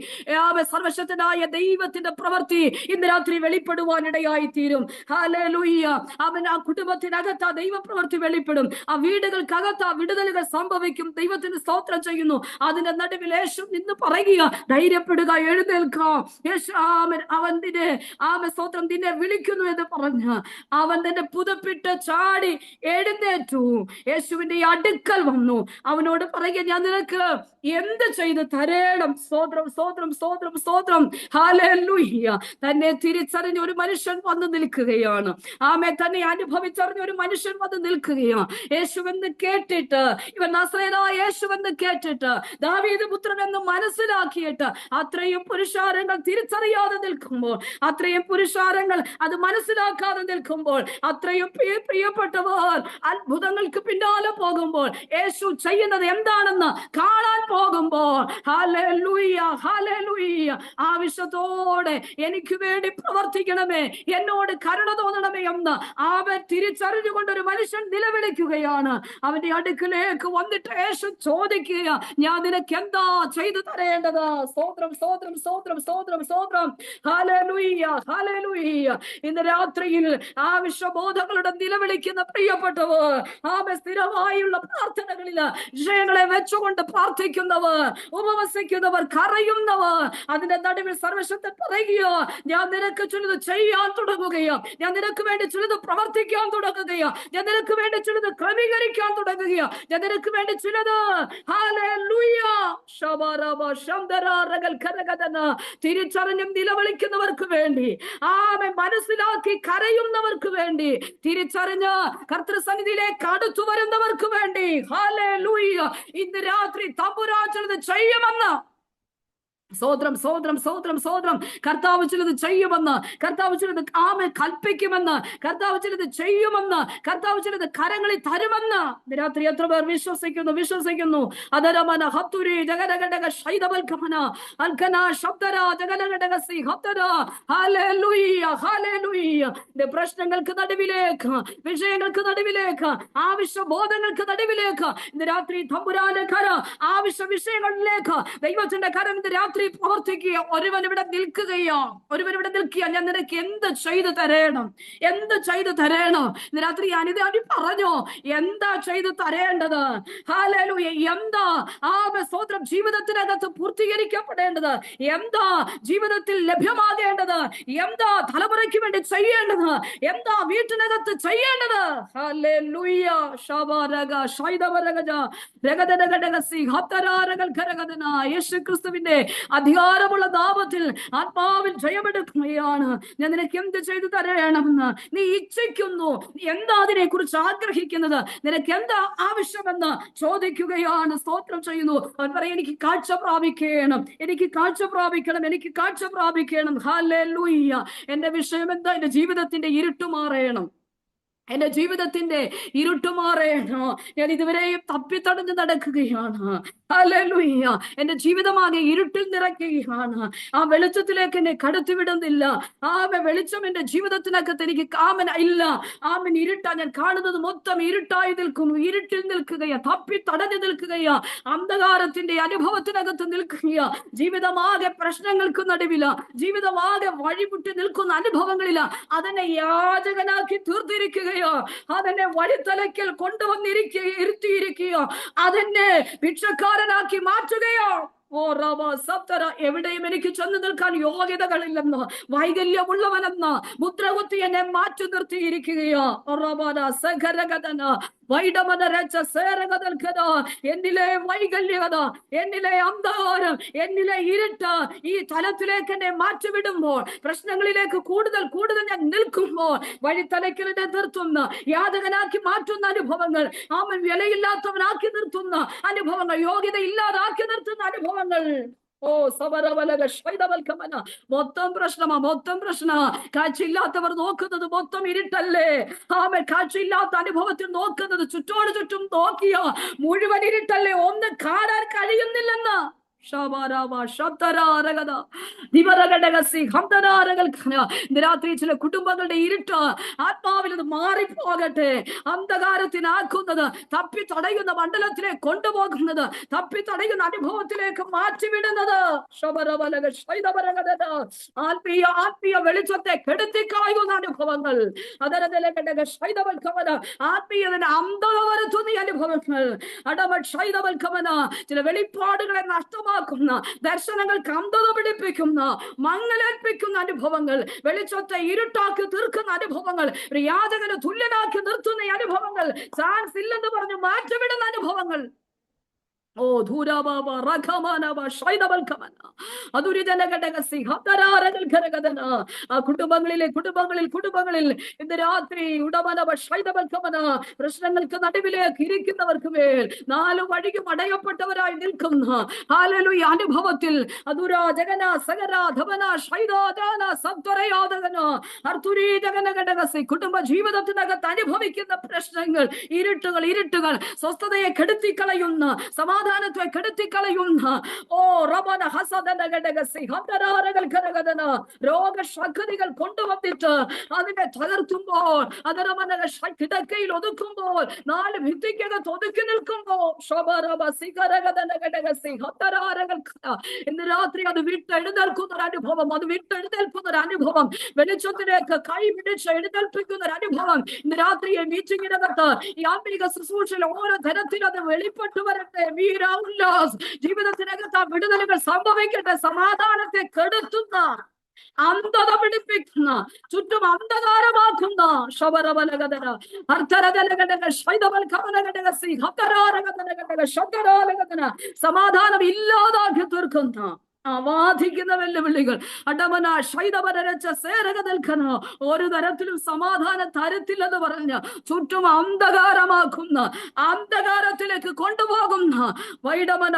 സർവശക്തനായ ദൈവത്തിന്റെ പ്രവൃത്തി ഇന്ന് രാത്രി വെളിപ്പെടുവാനിടയായി തീരും. ഹല്ലേലൂയ. അവൻ ആ കുടുംബത്തിനകത്ത് ആ ദൈവപ്രവൃത്തി വെളിപ്പെടും. ആ വീടുകൾക്കകത്ത് ആ വിടുതലുകൾ സംഭവിക്കും. ദൈവത്തിന് സ്തോത്രം ചെയ്യുന്നു. അതിന്റെ നടുവിൽ യേശു നിന്ന് പറയുക, ധൈര്യപ്പെടുക, എഴുന്നേൽക്കാം. യേശു അവൻ സ്തോത്രം നിന്നെ വിളിക്കുന്നു എന്ന് പറഞ്ഞ് അവൻ തന്റെ പുതപ്പിട്ട് ചാടി എഴുന്നേറ്റു. യേശുവിന്റെ അടുക്കൽ വന്നു. അവനോട് പറയുക, ഞാൻ നിനക്ക് എന്ത് ചെയ്ത് തരേണം? സ്തോത്രം സ്തോത്രം സ്തോത്രം സ്തോത്രം. ഹല്ലേലൂയ. തന്നെ തിരിച്ചറിഞ്ഞ ഒരു മനുഷ്യൻ വന്നു നിൽക്കുകയാണ്. ആമേ. തന്നെ അനുഭവിച്ചറിഞ്ഞ ഒരു മനുഷ്യൻ വന്ന് നിൽക്കുകയാണ്. യേശുവെന്ന് കേട്ടിട്ട്, ഇവൻ നസറേയനായ യേശുവെന്ന് കേട്ടിട്ട്, ദാവീദ് പുത്രനെന്ന് മനസ്സിലാക്കിയിട്ട്, അത്രയും പുരുഷാരങ്ങൾ തിരിച്ചറിയാതെ നിൽക്കുമ്പോൾ, അത്രയും പുരുഷാരങ്ങൾ അത് മനസ്സിലാക്കാതെ നിൽക്കുമ്പോൾ, അത്രയും പ്രിയപ്പെട്ടവർ അത്ഭുതങ്ങൾക്ക് പിന്നാലെ പോകുമ്പോൾ, യേശു ചെയ്യുന്നത് എന്താണെന്ന് കാണാൻ പോകുമ്പോൾ, ഹല്ലേലൂയ ഹല്ലേലൂയ, ആവശ്യത്തോടെ എനിക്ക് വേണ്ടി പ്രവർത്തിക്കണമേ, എന്നോട് കരുണ തോന്നണമേ എന്ന് അവൻ തിരിച്ചറിഞ്ഞുകൊണ്ട് ഒരു മനുഷ്യൻ നിലവിളിക്കുകയാണ്. അവന്റെ അടുക്കിലേക്ക് വന്നിട്ട് യേശു ചോദിക്കുക, ഞാൻ നിനക്ക് എന്താ ചെയ്തു തരേണ്ടത്? സ്തോത്രം സ്തോത്രം സ്തോത്രം സ്തോത്രം സ്തോത്രം. Hallelujah hallelujah. ഇന്ന് രാത്രിയിൽ ആവശ്യബോധങ്ങളുടെ നിലവിളിക്കുന്ന പ്രിയപ്പെട്ടവർ, സ്ഥിരമായുള്ള പ്രാർത്ഥനകളിൽ വിഷയങ്ങളെ വെച്ചുകൊണ്ട് പ്രാർത്ഥിക്കുന്നവർ, ഉപവസിക്കുന്നവർ, കരയുന്നവർ, അതിന്റെ നടുവിൽ സർവശക്തൻ പറയുകയോ, ഞാൻ നിനക്ക് ചിലത് ചെയ്യാൻ തുടങ്ങുകയോ, ഞാൻ നിനക്ക് വേണ്ടി ചിലത് പ്രവർത്തിക്കാൻ തുടങ്ങുകയോ, ഞാൻ നിനക്ക് വേണ്ടി ചിലത് ക്രമീകരിക്കാൻ തുടങ്ങുകയോ, ഞാൻ നിനക്ക് വേണ്ടി ചിലത് തിരിച്ചറിഞ്ഞും നിലവിളിക്കുന്നവർക്ക് വേണ്ടി, മനസ്സിലാക്കി കരയുന്നവർക്ക് വേണ്ടി, തിരിച്ചറിഞ്ഞ് കർത്തൃസന്നിധിയിലേക്ക് അടുത്തു വരുന്നവർക്ക് വേണ്ടി, ഹല്ലേലൂയ, ഇന്ന് രാത്രി തമ്പുരാൻ ചിലത് ചെയ്യുമെന്ന്. സ്തോത്രം സ്തോത്രം സ്തോത്രം സ്തോത്രം. കർത്താവ് ചിലത് ചെയ്യുമെന്ന്, കർത്താവ് ചിലത് കൽപ്പിക്കുമെന്ന്, കർത്താവ് ചിലത് ചെയ്യുമെന്ന്, കർത്താവ് ചിലത് കരങ്ങളിൽ തരുമെന്ന് രാത്രി എത്ര പേർ വിശ്വസിക്കുന്നു? അതരമന ഹത്തുരി ജഗരഘടക ശൈതവൽക്കമന അൽക്കന ശബ്ദര ജഗരഘടക സി ഹത്തര. ഹല്ലേലൂയ ഹല്ലേലൂയ. പ്രശ്നങ്ങൾക്ക് നടുവിലേക്ക്, വിഷയങ്ങൾക്ക് നടുവിലേക്ക്, ആവശ്യബോധങ്ങൾക്ക് നടുവിലേക്ക് ഇന്ന് രാത്രി തമ്പുരാന്റെ കരം ആവശ്യ വിഷയങ്ങളിലേക്ക് ദൈവത്തിന്റെ കരം ഇന്ന് രാത്രി പ്രവർത്തിക്കുക. ഒരുവൻ ഇവിടെ നിൽക്കുകയോ, ഞാൻ നിനക്ക് എന്ത് ചെയ്തു തരേണം? എന്ത് ചെയ്തു തരേണം? ഇന്ന് രാത്രി അനിത പറഞ്ഞോ, എന്താ ചെയ്തു തരേണ്ടത്? ഹല്ലേലൂയ. എന്താ സ്തോത്രം ജീവിതത്തിനകത്ത് പൂർത്തീകരിക്കപ്പെടേണ്ടത്? എന്താ ജീവിതത്തിൽ ലഭ്യമാകേണ്ടത്? എന്താ തലമുറയ്ക്ക് വേണ്ടി ചെയ്യേണ്ടത്? എന്താ വീട്ടിനകത്ത് ചെയ്യേണ്ടത്? ഹല്ലേലൂയ. ശബരഗ ശൈദവരഗജ രഗദരഗദഗസി ഹത്തരാരഗൽ ഖരഗദന. യേശുക്രിസ്തുവിന്റെ അധികാരമുള്ള നാമത്തിൽ ആത്മാവിൽ ജയമെടുക്കുകയാണ്. ഞാൻ നിനക്ക് എന്ത് ചെയ്തു തരണമെന്ന് നീ ഇച്ഛിക്കുന്നു? എന്താ അതിനെ കുറിച്ച് ആഗ്രഹിക്കുന്നത്? നിനക്ക് എന്താ ആവശ്യമെന്ന് ചോദിക്കുകയാണ്. സ്തോത്രം ചെയ്യുന്നു. അവൻ പറയും, എനിക്ക് കാഴ്ച പ്രാപിക്കണം, എനിക്ക് കാഴ്ച പ്രാപിക്കണം, എനിക്ക് കാഴ്ച പ്രാപിക്കണം. ഹല്ലേലൂയ. എന്റെ വിഷയം എന്താ? എന്റെ ജീവിതത്തിന്റെ ഇരുട്ട് മാറണം. എന്റെ ജീവിതത്തിന്റെ ഇരുട്ടുമാറേണോ, ഞാൻ ഇതുവരെയും തപ്പിത്തടഞ്ഞു നടക്കുകയാണ്. ഹല്ലേലൂയ. എന്റെ ജീവിതമാകെ ഇരുട്ടിൽ നിറയ്ക്കുകയാണ്. ആ വെളിച്ചത്തിലേക്ക് എന്നെ കടത്തിവിടുന്നില്ല. വെളിച്ചം എന്റെ ജീവിതത്തിനകത്ത് എനിക്ക് ഇല്ല. ഇരുട്ടാ, ഞാൻ കാണുന്നത് മൊത്തം ഇരുട്ടായി നിൽക്കുന്നു. ഇരുട്ടിൽ നിൽക്കുകയാ, തപ്പി തടഞ്ഞു നിൽക്കുകയാ, അന്ധകാരത്തിന്റെ അനുഭവത്തിനകത്ത് നിൽക്കുകയാ. ജീവിതമാകെ പ്രശ്നങ്ങൾക്ക് നടുവില, ജീവിതമാകെ വഴിമുട്ടി നിൽക്കുന്ന അനുഭവങ്ങളില അതെന്നെ യാചകനാക്കി തീർത്തിരിക്കുകയോ, അതെന്നെ വഴിത്തലയ്ക്കൽ ഇരുത്തിയിരിക്കുകയോ, അതെന്നെ ഭിക്ഷക്കാരനാക്കി മാറ്റുകയോ. ഓ റബ സപ്തര, എവിടെയും എനിക്ക് ചെന്ന് നിൽക്കാൻ യോഗ്യതകളില്ലെന്ന്, വൈകല്യമുള്ളവനെന്ന് മുദ്രകുത്തി എന്നെ മാറ്റി നിർത്തിയിരിക്കുകയോ. എന്നിലെ വൈകല്യത, എന്നിലെ അന്ധകാരം, എന്നിലെ ഇരുട്ട് ഈ തലത്തിലേക്ക് എന്നെ മാറ്റിവിടുമ്പോൾ, പ്രശ്നങ്ങളിലേക്ക് കൂടുതൽ കൂടുതൽ ഞാൻ നിൽക്കുമ്പോൾ, വഴിത്തലയ്ക്കൽ എന്നെ നിർത്തുന്ന, യാതകനാക്കി മാറ്റുന്ന അനുഭവങ്ങൾ, വിലയില്ലാത്തവനാക്കി നിർത്തുന്ന അനുഭവങ്ങൾ, യോഗ്യത ഇല്ലാതാക്കി നിർത്തുന്ന അനുഭവങ്ങൾ. ഓ സബരവലക ശൈതവൽക്കമന, മൊത്തം പ്രശ്നമാ, മൊത്തം പ്രശ്നമാ. കാഴ്ചയില്ലാത്തവർ നോക്കുന്നത് മൊത്തം ഇരുട്ടല്ലേ. കാഴ്ചയില്ലാത്ത അനുഭവത്തിൽ നോക്കുന്നത്, ചുറ്റോട് ചുറ്റും നോക്കിയ മുഴുവൻ ഇരുട്ടല്ലേ, ഒന്നും കാണാൻ കഴിയുന്നില്ലെന്ന്. രാത്രി ചില കുടുംബങ്ങളുടെ ഇരുട്ട് ആത്മാവിൽ അത് മാറിപ്പോകട്ടെ. അന്ധകാരത്തിനാക്കുന്നത്, തപ്പി തടയുന്ന മണ്ഡലത്തിലേക്ക് കൊണ്ടുപോകുന്നത്, തപ്പി തടയുന്ന അനുഭവത്തിലേക്ക് മാറ്റിവിടുന്നത്. ആത്മീയ വെളിച്ചത്തെ കെടുത്തിക്കളയുന്ന അനുഭവങ്ങൾ, ആത്മീയതയുടെ അന്ധത വരുത്തുന്ന അനുഭവങ്ങൾ, ചില വെളിപ്പാടുകളെ നഷ്ടമാക്കുന്ന, ദർശനങ്ങൾക്ക് അന്ധത പിടിപ്പിക്കുന്ന, മങ്ങലേൽപ്പിക്കുന്ന അനുഭവങ്ങൾ, വെളിച്ചത്തെ ഇരുട്ടാക്കി തീർക്കുന്ന അനുഭവങ്ങൾ, യാചകന് തുല്യനാക്കി നിർത്തുന്ന അനുഭവങ്ങൾ, ചാൻസ് ഇല്ലെന്ന് പറഞ്ഞ് മാറ്റിവിടുന്ന അനുഭവങ്ങൾ. ഓ ധൂരാബാബ റഖമാനബ ശൈദബൽകമന അതുരിജനഗടഗസി ഹതരാരഗൽഖരഗദന. ആ കുടുംബങ്ങളിൽ ഇന്ന് രാത്രി ഉടമനബ ശൈദബൽകമന, പ്രശ്നങ്ങൾക്ക് നടുവിലേക്ക് ഇരിക്കുന്നവർക്ക് മേൽ നാല് വഴിയും അടയപ്പെട്ടവരായി നിൽക്കുന്ന ഹല്ലേലൂയ അനുഭവത്തിൽ അതുരാ ജഗന സഗര ധവന ശൈദാദാന സത്വരയാദന അർത്തുരീ ജഗനഗടഗസി, കുടുംബ ജീവിതത്തിനകത്ത് അനുഭവിക്കുന്ന പ്രശ്നങ്ങൾ, ഇരുട്ടുകൾ സ്വസ്ഥതയെ കെടുത്തിക്കളയുന്ന, സമാധാനത്തെ കെടുത്തിക്കളയുന്ന, ഓ റബന ഹസദനഗടഗസി ഹതരാരഗൽഖരഗദന, രോഗശക്തികൾ കൊണ്ടുവന്നിട്ട് അതിനെ തകർത്തുമ്പോൾ, കിടക്കയിൽ ഒതുക്കുമ്പോൾ, നാല് ഭിത്തിക്കകത്ത് ഒതുക്കി നിൽക്കുമ്പോൾ, ഇന്ന് രാത്രി അത് വിട്ടെഴുന്നേൽക്കുന്ന ഒരു അനുഭവം, വെളിച്ചത്തിലേക്ക് കൈ പിടിച്ച് എഴുന്നേൽപ്പിക്കുന്ന ഒരു അനുഭവം ഇന്ന് രാത്രി മീറ്റിംഗിനകത്ത്, ഈ ആത്മീക ശുശ്രൂഷയിൽ ഓരോ തരത്തിൽ അത് വെളിപ്പെട്ടു വരട്ടെ. വീരാഉല്ലാസ് ജീവിതത്തിനകത്ത് ആ വിടുതലുകൾ സംഭവിക്കട്ടെ. സമാധാനത്തെ കെടുത്തുന്ന, അന്ധത പിടിപ്പിക്കുന്ന, ചുറ്റും അന്ധകാരമാക്കുന്ന സമാധാനം ഇല്ലാതാക്കി തീർക്കുന്ന, അവാധിക്കുന്ന വെല്ലുവിളികൾ, അടമന ശൈതപരച്ച സേരക നിൽക്കുന്ന, ഒരു തരത്തിലും സമാധാനം തരത്തില്ലെന്ന് പറഞ്ഞ് ചുറ്റും അന്ധകാരമാക്കുന്ന, അന്ധകാരത്തിലേക്ക് കൊണ്ടുപോകുന്ന വൈഡമന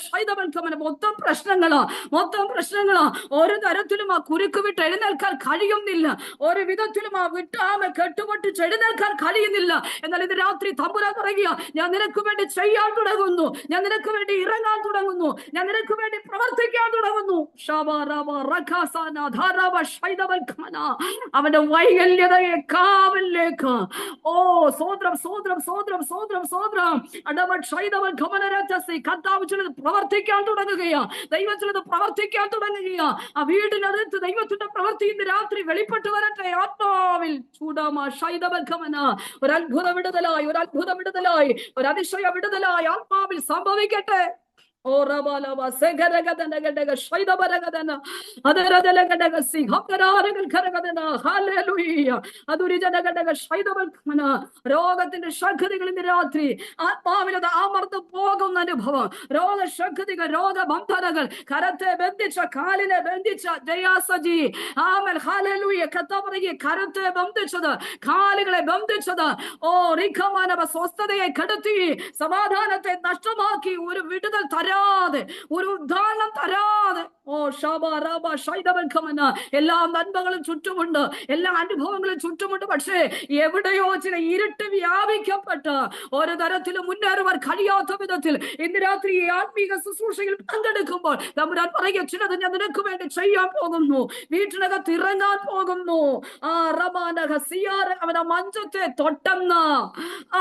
ശൈതവൽക്കമന മൊത്തം പ്രശ്നങ്ങളാ. ഒരു തരത്തിലും ആ കുരുക്ക് വിട്ട് എഴുന്നേൽക്കാൻ കഴിയുന്നില്ല. ഒരു വിധത്തിലും ആ കെട്ടുപൊട്ടിച്ച് എഴുന്നേൽക്കാൻ കഴിയുന്നില്ല. എന്നാൽ ഇത് രാത്രി തമ്പുരാൻ പറയുക, ഞാൻ നിനക്ക് വേണ്ടി ചെയ്യാൻ തുടങ്ങുന്നു, ഞാൻ നിനക്ക് വേണ്ടി ഇറങ്ങാൻ തുടങ്ങുന്നു, ഞാൻ നിനക്ക് വേണ്ടി പ്രവർത്തിക്കാൻ തുടങ്ങുന്നു. അവന്റെ വൈകല്യതയെ കാവലിലേക്ക്, ഓ സ്വോത്രം കർത്താവ് ചിലത് പ്രവർത്തിക്കാൻ തുടങ്ങുകയാ, ദൈവം ചിലത് പ്രവർത്തിക്കാൻ തുടങ്ങുകയാ. ആ വീടിനകത്ത് ദൈവത്തിന്റെ പ്രവൃത്തി ഇന്ന് രാത്രി വെളിപ്പെട്ടു വരട്ടെ. ആത്മാവിൽ ചൂടാമ ശൈതവൽക്കമന, ഒരു അത്ഭുത വിടുതലായി, ഒരു അതിശയ വിടുതലായി ആത്മാവിൽ സംഭവിക്കട്ടെ. ഓ റബലവ സഗരഗദനഗദഗ ശൈദബരഗദന അതരദലഗദഗ സിഹകരാരഗൽഖരഗദന ഹല്ലേലൂയ അതുരിജനഗദഗ ശൈദബൽഖന. രോഗത്തിന്റെ ശക്തികൾ ഇന്ന് രാത്രി ആത്മാവിൽ അത് അമർന്നു പോകുന്ന അനുഭവം. രോഗശക്തികൾ, രോഗബന്ധനങ്ങൾ, കരത്തെ ബന്ധിച്ച, കാലിനെ ബന്ധിച്ച ജയാസജി ആമേൻ ഹല്ലേലൂയ. കർത്താവേ, കരത്തെ ബന്ധിച്ചത്, കാലുകളെ ബന്ധിച്ചത്, ഓ റിഖമാനവ സ്വസ്ഥതയെ കെടുത്തി, സമാധാനത്തെ നഷ്ടമാക്കി, ഒരു വിടുതൽ തരാതെ, ഒരു ഉദ്ധാരണം തരാതെ ഓ ഷാബ റാബ ഷൈദവൽക്കമന. എല്ലാ നന്മകളും ചുറ്റുമുണ്ട്, എല്ലാ അനുഭവങ്ങളും ചുറ്റുമുണ്ട്. പക്ഷേ എവിടെയോ ചില ഇരുട്ട് വ്യാപിക്കപ്പെട്ട് ഒരു തരത്തിലും മുന്നേറുവാൻ കഴിയാത്ത വിധത്തിൽ ഇന്ന് രാത്രി ഈ ആത്മീക ശുശ്രൂഷയിൽ പങ്കെടുക്കുമ്പോൾ തമ്പുരാൻ പറയുക, ചിലത് ഞാൻ നിനക്ക് വേണ്ടി ചെയ്യാൻ പോകുന്നു, വീട്ടിനകത്ത് ഇറങ്ങാൻ പോകുന്നു. ആ റമാനഹ സിയാര അവൻ ആ മഞ്ചത്തെ തൊട്ടെന്ന്.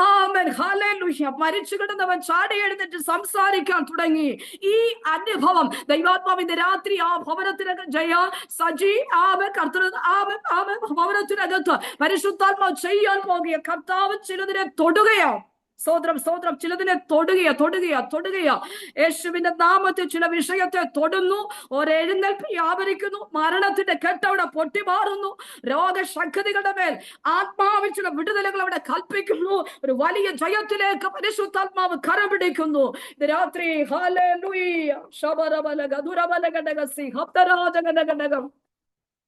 Amen hallelujah. മരിച്ചു കിടന്നവൻ ചാടി എഴുന്നേറ്റ് സംസാരിക്കാൻ തുടങ്ങി. ഈ അനുഭവം ദൈവാത്മാവിന്റെ രാത്രി ആ ഭവനത്തിനകത്ത് ജയ സജി ആമേൻ കർത്തൃ ആമേൻ ആമേൻ ഭവനത്തിനകത്ത് പരിശുദ്ധാത്മാവ് ചെയ്യാൻ പോകുക. കർത്താവ് ചിലതിനെ തൊടുകയോ, സ്തോത്രം സ്തോത്രം, ചിലതിനെ തൊടുകയാ. യേശുവിന്റെ നാമത്തിൽ ചില വിഷയത്തെ തൊടുന്നു. ഒരെഴുന്നേൽപ്പ് വ്യാപരിക്കുന്നു. മരണത്തിന്റെ കെട്ടവിടെ പൊട്ടിമാറുന്നു. രോഗശക്തികളുടെ മേൽ ആത്മാവിൽ ചില വിടുതലുകൾ അവിടെ കൽപ്പിക്കുന്നു. ഒരു വലിയ ജയത്തിലേക്ക് പരിശുദ്ധാത്മാവ് കരപിടിക്കുന്നു. ഇത് രാത്രി ഹല്ലേലൂയ ശബരബലഗ ദുരബലഗടഗസി ഹബ്ദരാജഗടഗടകം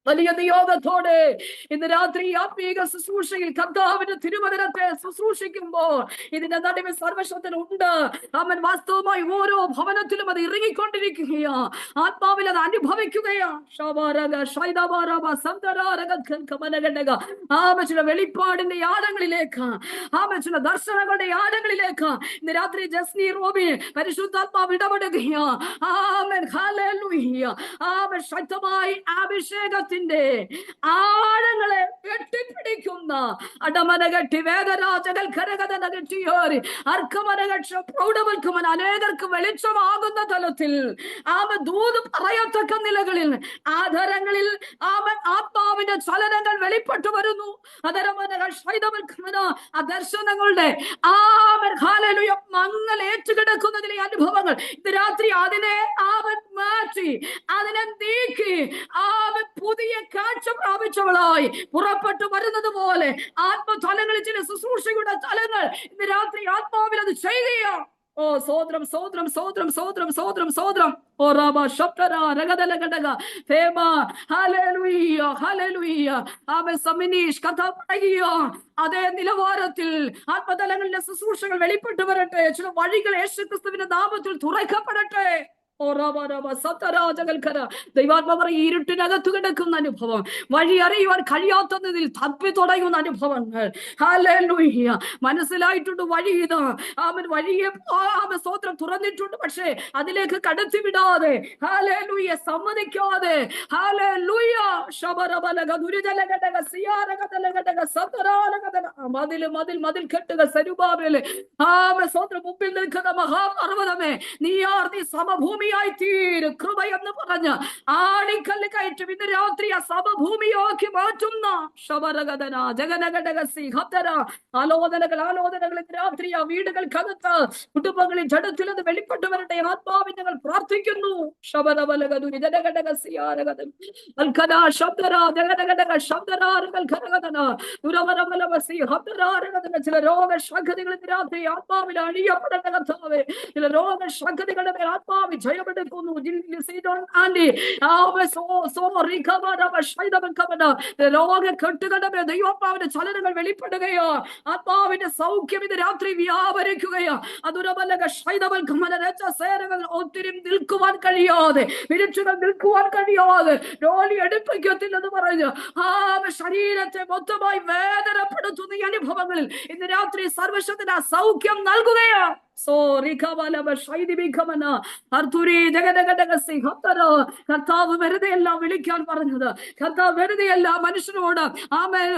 വലിയ നിയോഗത്തോടെ ഇന്ന് രാത്രി ആത്മീക ശുശ്രൂഷയിൽ കർത്താവിന്റെ തിരുവചനത്തെ ശുശ്രൂഷിക്കുമ്പോൾ ഇതിന്റെ നടുവിൽ സർവശക്തനുണ്ട്. അവൻ വാസ്തവമായി ഓരോ ഭവനത്തിലും അത് ഇറങ്ങിക്കൊണ്ടിരിക്കുകയാ. ആത്മാവിൽ അത് അനുഭവിക്കുകയാ. ചില വെളിപ്പാടിന്റെ ആഴങ്ങളിലേക്ക്, ചില ദർശനങ്ങളുടെ ആഴങ്ങളിലേക്ക് ഇന്ന് രാത്രി ജസ്നി റോബി പരിശുദ്ധാത്മാവ് ഇടപെടുകയാ. ശക്തമായി അഭിഷേകത്തിൽ ആഴങ്ങളെ വെട്ടിപ്പിടിക്കുന്ന അടമനകട്ടി വേദരാജകൾ കരകഥനകട്ടിയോറി അർക്കമനകക്ഷ പ്രൗഢവൽക്കമൻ അനേകർക്ക് വെളിച്ചമാകുന്ന തലത്തിൽ ദൂത് പറയത്തക്ക നിലകളിൽ ആധാരങ്ങളിൽ ആത്മാവിന്റെ ചലനങ്ങൾ വെളിപ്പെട്ടു വരുന്നു. ആ ദർശനങ്ങളുടെ മങ്ങൽ ഏറ്റുകിടക്കുന്നതിലെ അനുഭവങ്ങൾ ഇത് രാത്രി അതിനെ മാറ്റി, അതിനെ നീക്കി പുതിയ കാഴ്ച പ്രാപിച്ചവളായി പുറപ്പെട്ടു വരുന്നത് പോലെ ആത്മതലങ്ങളിൽ ചില ശുശ്രൂഷയുടെ തലങ്ങൾ ഇന്ന് രാത്രി ആത്മാവിൽ അത് ചെയ്യുക. ഓ സോദ്രം സോദ്രം സോദ്രം സോദ്രം സോദ്രം സോദ്രം ഓ റാബ ശബ്ദര രഗദലഗടക ഫേമ ഹല്ലേലൂയ ഹല്ലേലൂയ. ആമേൻ. സമനീഷ് കഥ പറയുക. അതേ നിലവാരത്തിൽ ആത്മതലങ്ങളിലെ ശുശ്രൂഷകൾ വെളിപ്പെട്ടു വരട്ടെ. ചില വഴികൾ യേശുക്രിസ്തുവിന്റെ നാമത്തിൽ തുറക്കപ്പെടട്ടെ. ദൈവാത്മാവ് ഇരുട്ടിനകത്ത് കിടക്കുന്ന അനുഭവം, വഴി അറിയുവാൻ കഴിയാത്തതിൽ തപ്പി തുടങ്ങുന്ന അനുഭവങ്ങൾ. ഹല്ലേലൂയ. മനസ്സിലായിട്ടുണ്ട് വഴി ഇത്. അവൻ വഴിയെ സ്തോത്രം തുറന്നിട്ടുണ്ട്. പക്ഷേ അതിലേക്ക് കടത്തി വിടാതെ, ഹല്ലേലൂയ, സമ്മതിക്കാതെ, ഹല്ലേലൂയ ശബരബലഗ ദുരിതലഗടക സിയാരഗദലഗടക സതരാരഗദന മതിൽ മതിൽ മതിൽ കെട്ടുക സരുബാബേലെ സ്തോത്രം മുമ്പിൽ നിൽക്കുന്ന മഹാപർവ്വതമേ, നീ സമഭൂമി തീരും കൃപ എന്ന് പറഞ്ഞ് ആണിക്കല്ല് കയറ്റും ഇന്ന് രാത്രി ആ സമഭൂമിയാക്കി മാറ്റുന്ന ശബരഗദന ജഗനഗടകസി ഹത്തര ആലോചനകൾ ഇന്ന് രാത്രി ആ വീടുകൾക്കകത്ത് കുടുംബങ്ങളിൽ ജഡത്തിൽ അത് വെളിപ്പെട്ടു വരട്ടെ. ആത്മാവിൽ ഞങ്ങൾ പ്രാർത്ഥിക്കുന്നു. ശബരബലഗദുരി ജനഗടകസിയാരഗദൻ അൽഖദ ശബ്ദര ജഗനഗടക ശബ്ദരാരകൾ ഖരഗദന ദുരവരബലവസി ഹത്തരാരഗദന. ചില രോഗശക്തികൾ ഇന്ന് രാത്രി ആത്മാവിൽ അണിയപ്പെടേണ്ട കർത്താവേ. ചില രോഗശക്തികളുടെ മേൽ ആത്മാവിൽ ജയമെടുക്കുന്നു. രോഗക്കെട്ടുകളുടെ മേൽ ദൈവാത്മാവിന്റെ ചലനങ്ങൾ വെളിപ്പെടുകയോ, ആത്മാവിന്റെ സൗഖ്യം ഇത് രാത്രി വ്യാപരിക്കുകയോ. ഒത്തിരി നിൽക്കുവാൻ കഴിയാതെ, വിരക്ഷകൾ നിൽക്കുവാൻ കഴിയാതെ ജോലി എടുപ്പിക്കത്തില്ലെന്ന് പറഞ്ഞു ശരീരത്തെ മൊത്തമായി വേദനപ്പെടുത്തുന്ന ഈ അനുഭവങ്ങളിൽ ഇന്ന് രാത്രി സർവശക്തന് സൗഖ്യം നൽകുകയോ. കർത്താവ് വെറുതെയല്ല വിളിക്കാൻ പറഞ്ഞത്. കർത്താവ് വെറുതെയല്ല മനുഷ്യനോട്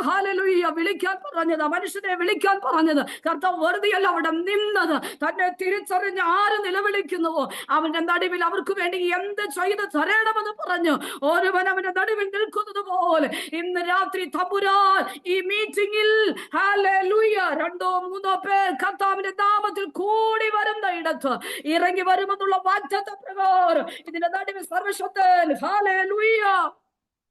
ഹല്ലേലൂയ വിളിക്കാൻ പറഞ്ഞത്, മനുഷ്യനെ വിളിക്കാൻ പറഞ്ഞത്. കർത്താവ് വെറുതെയല്ല അവിടെ നിന്നത്. തന്നെ തിരിച്ചറിഞ്ഞ് ആര് നിലവിളിക്കുന്നുവോ അവന്റെ നടുവിൽ അവർക്ക് വേണ്ടി എന്ത് ചെയ്ത് തരണമെന്ന് പറഞ്ഞു ഒരുവൻ അവന്റെ നടുവിൽ നിൽക്കുന്നത് പോലെ ഇന്ന് രാത്രി തമ്പുരാൻ ഈ മീറ്റിംഗിൽ ഹല്ലേലൂയ 2-3 പേർ കർത്താവിന്റെ നാമത്തിൽ കൂടി വരുന്ന ഇടത്ത് ഇറങ്ങി വരുമെന്നുള്ള വാഗ്ദത്ത പ്രകാരം ഇതിന്റെ നടുവിൽ സർവശക്തൻ hallelujah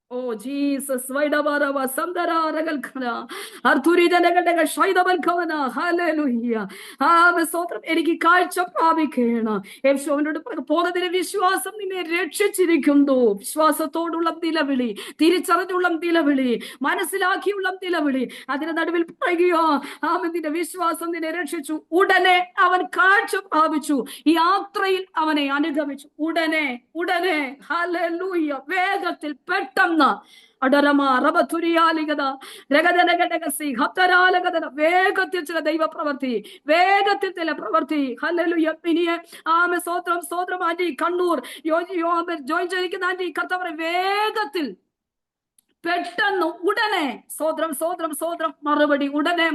Oh Jesus, Vaidavarava, Sandara, Ragalkana, Arturi Danagadega, Shaidabalkana, Hallelujah. Sotram, Eriki Kalcha Pabikena, if shown to Pola de Vishwasam in a Rechirikundu, Swasatodulam Dilavili, Tiricharadulam Dilavili, Manasilakiulam Dilavili, and that will Pagio, Amin the Vishwasam in a Rechichu, Udane, our Kalcha Pabichu, Yatrail Avane, Anigavich, Udane, Hallelujah, Vegatil Petam. അടരമ റബതുരിയാലിഗത രഗദനഗദഗസി ഹത്തരാലഗദന വേഗത്തിൽ ചില ദൈവ പ്രവൃത്തി വേഗത്തിൽ ചില പ്രവൃത്തി hallelujah ഇനിയെ ആമേ സ്തോത്രം സ്തോത്രം ആന്റി കണ്ണൂർ ജോയിൻ ചെയ്തിരിക്കുന്ന ആന്റി കർത്താവേ വേഗത്തിൽ പെട്ടെന്ന് ഉടനെ സ്തോത്രം സ്തോത്രം സ്തോത്രം മറുപടി ഉടനെ